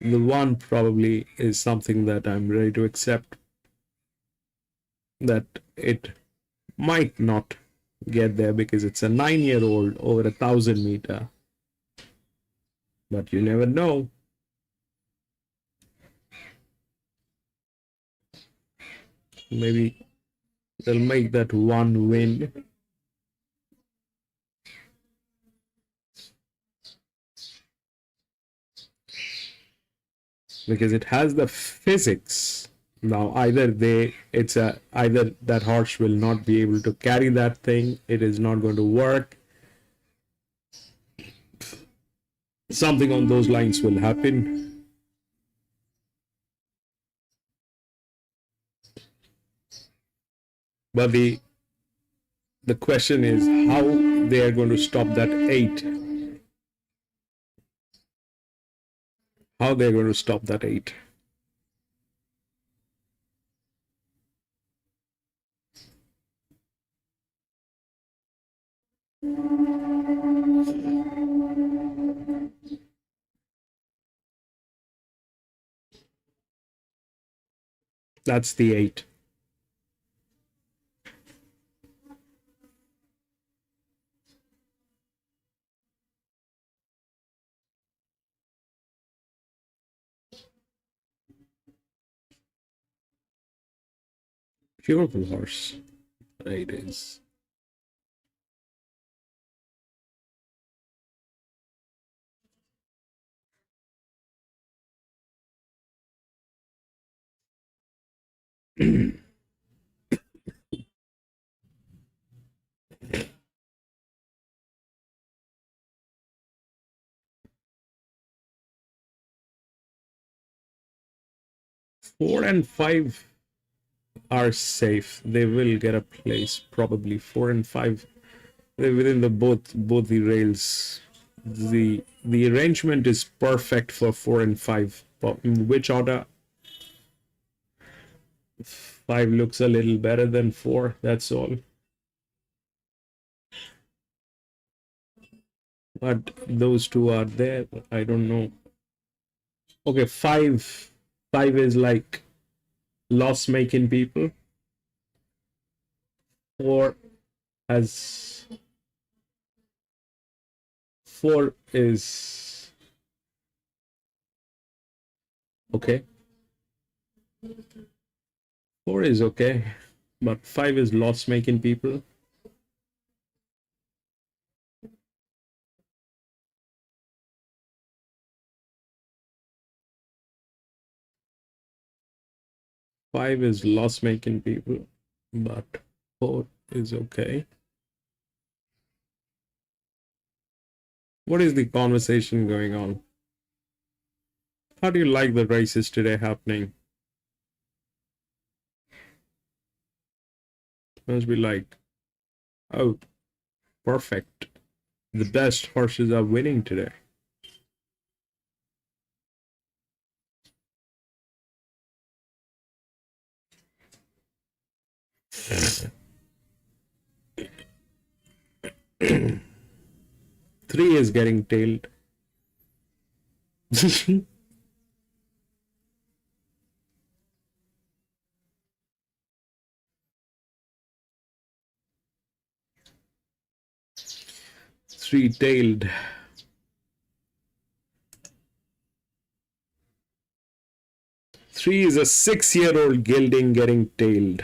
The 1 probably is something that I'm ready to accept, that it might not get there because it's a 9-year-old over 1,000 meter. But you never know. Maybe they'll make that 1 win. Because it has the physics. Now either either that horse will not be able to carry that thing, it is not going to work. Something on those lines will happen. But the question is how they are going to stop that 8. How they're going to stop that 8. That's the 8. Beautiful horse. 8 is. Four and 5 are safe. They will get a place probably. 4 and 5, they're within the both the rails. The arrangement is perfect for 4 and 5. But in which order? 5 looks a little better than 4. That's all. But those 2 are there. But I don't know. Okay, 5 is like loss making people. 4 has 4 is okay. 4 is okay, but 5 is loss making people. Five is loss making people, but 4 is okay. What is the conversation going on? How do you like the races today happening? Must be like, oh, perfect. The best horses are winning today. Three is getting tailed. Three tailed. Three is a 6-year-old gelding getting tailed.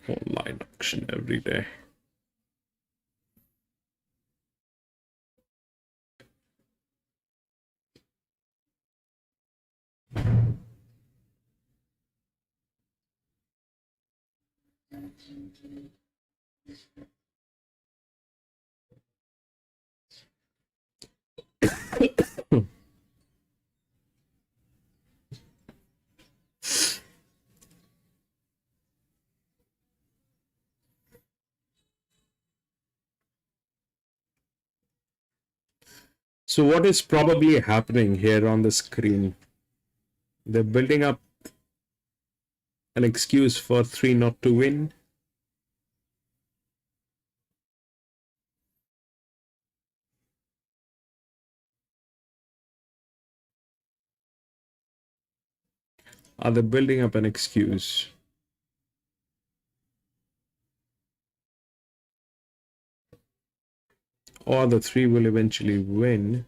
Online auction every day. So what is probably happening here on the screen? They're building up an excuse for 3 not to win. Are they building up an excuse? Or the 3 will eventually win,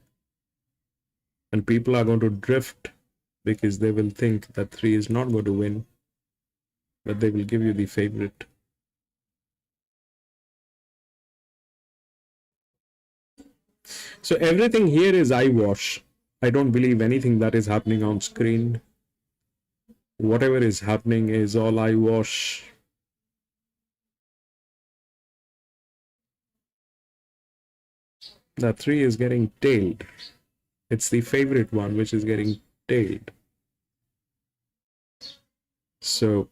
and people are going to drift because they will think that 3 is not going to win, but they will give you the favorite. So everything here is eyewash. I don't believe anything that is happening on screen. Whatever is happening is all eyewash. That 3 is getting tailed. It's the favorite one which is getting tailed. So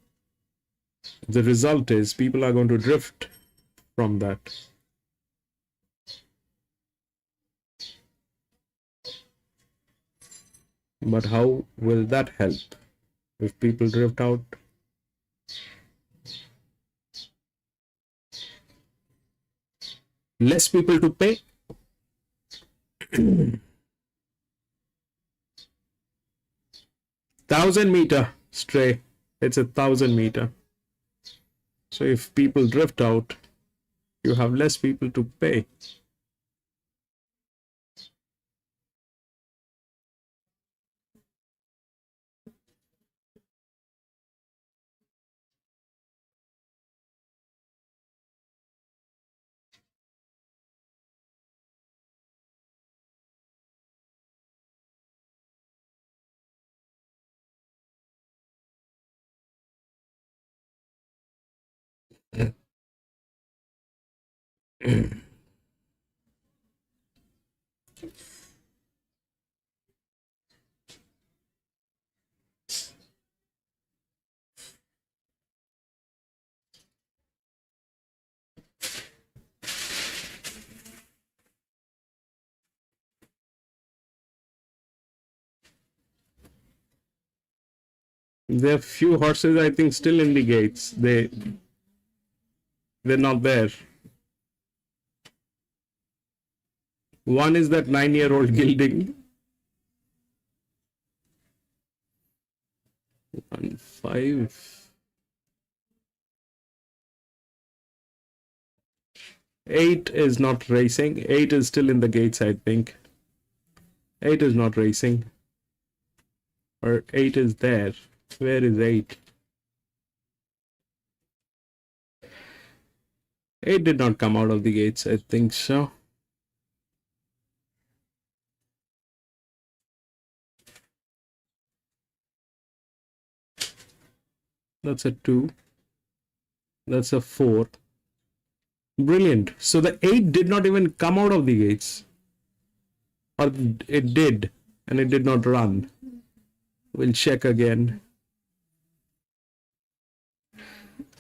the result is people are going to drift from that. But how will that help if people drift out? Less people to pay. 1,000 meter stray. It's 1,000 meter. So if people drift out, you have less people to pay. There are few horses, I think, still in the gates. They're not there. One is that 9-year-old gilding. 1-5. 8 is not racing. 8 is still in the gates, I think. 8 is not racing. Or 8 is there. Where is 8? 8 did not come out of the gates, I think so. That's a 2. That's a 4. Brilliant. So the 8 did not even come out of the gates. Or it did, and it did not run. We'll check again.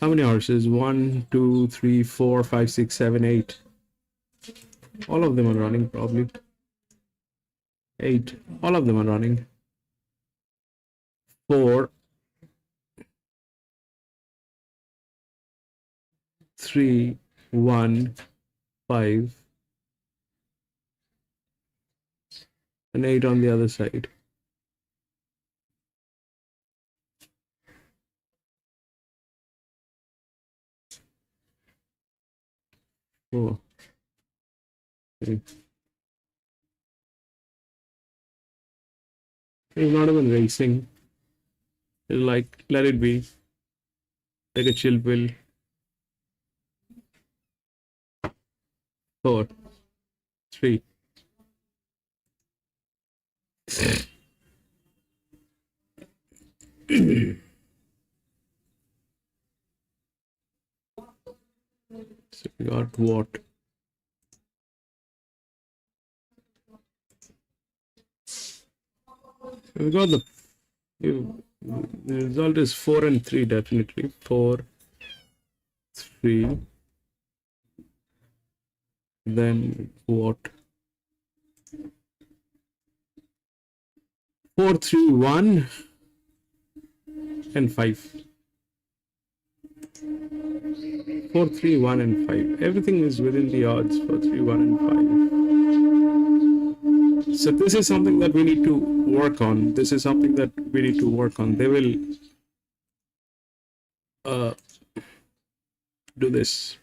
How many horses? 1, 2, 3, 4, 5, 6, 7, 8. All of them are running, probably. 8. All of them are running. 4, 3, 1, 5, and 8 on the other side. Oh. Okay. He's not even racing. He's like, let it be. Take a chill pill. 4, 3. So we got what? We got the result is 4 and 3, definitely. 4, 3. Then what? 4, 3, 1 and 5. 4, 3, 1 and 5. Everything is within the odds. 4, 3, 1 and 5. So this is something that we need to work on. This is something that we need to work on. They will do this.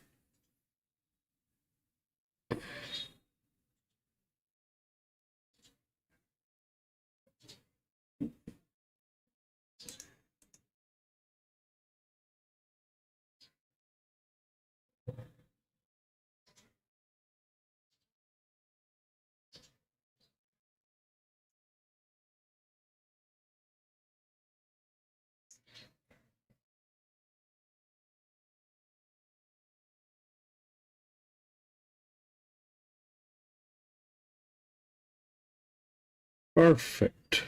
Perfect.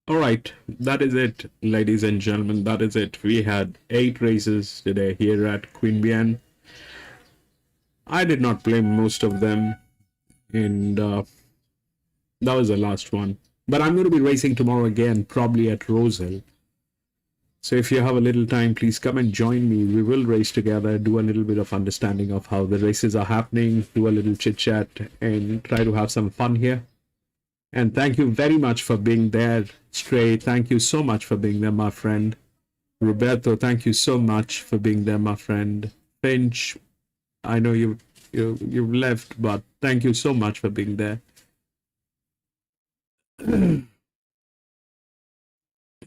All right, that is it, ladies and gentlemen. That is it. We had 8 races today here at Queanbeyan. I did not play most of them, and that was the last one. But I'm going to be racing tomorrow again, probably at Rosehill. So if you have a little time, please come and join me. We will race together, do a little bit of understanding of how the races are happening, do a little chit chat, and try to have some fun here. And thank you very much for being there. Stray, thank you so much for being there, my friend. Roberto, thank you so much for being there, my friend. Finch, I know you've left, but thank you so much for being there.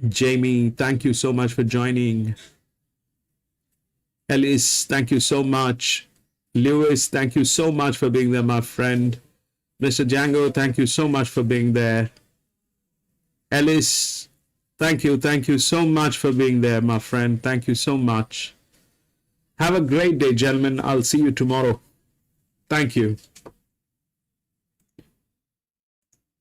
Jamie, thank you so much for joining. Ellis, thank you so much. Lewis, thank you so much for being there, my friend. Mr. Django, thank you so much for being there. Ellis, thank you so much for being there, my friend. Thank you so much. Have a great day, gentlemen. I'll see you tomorrow. Thank you.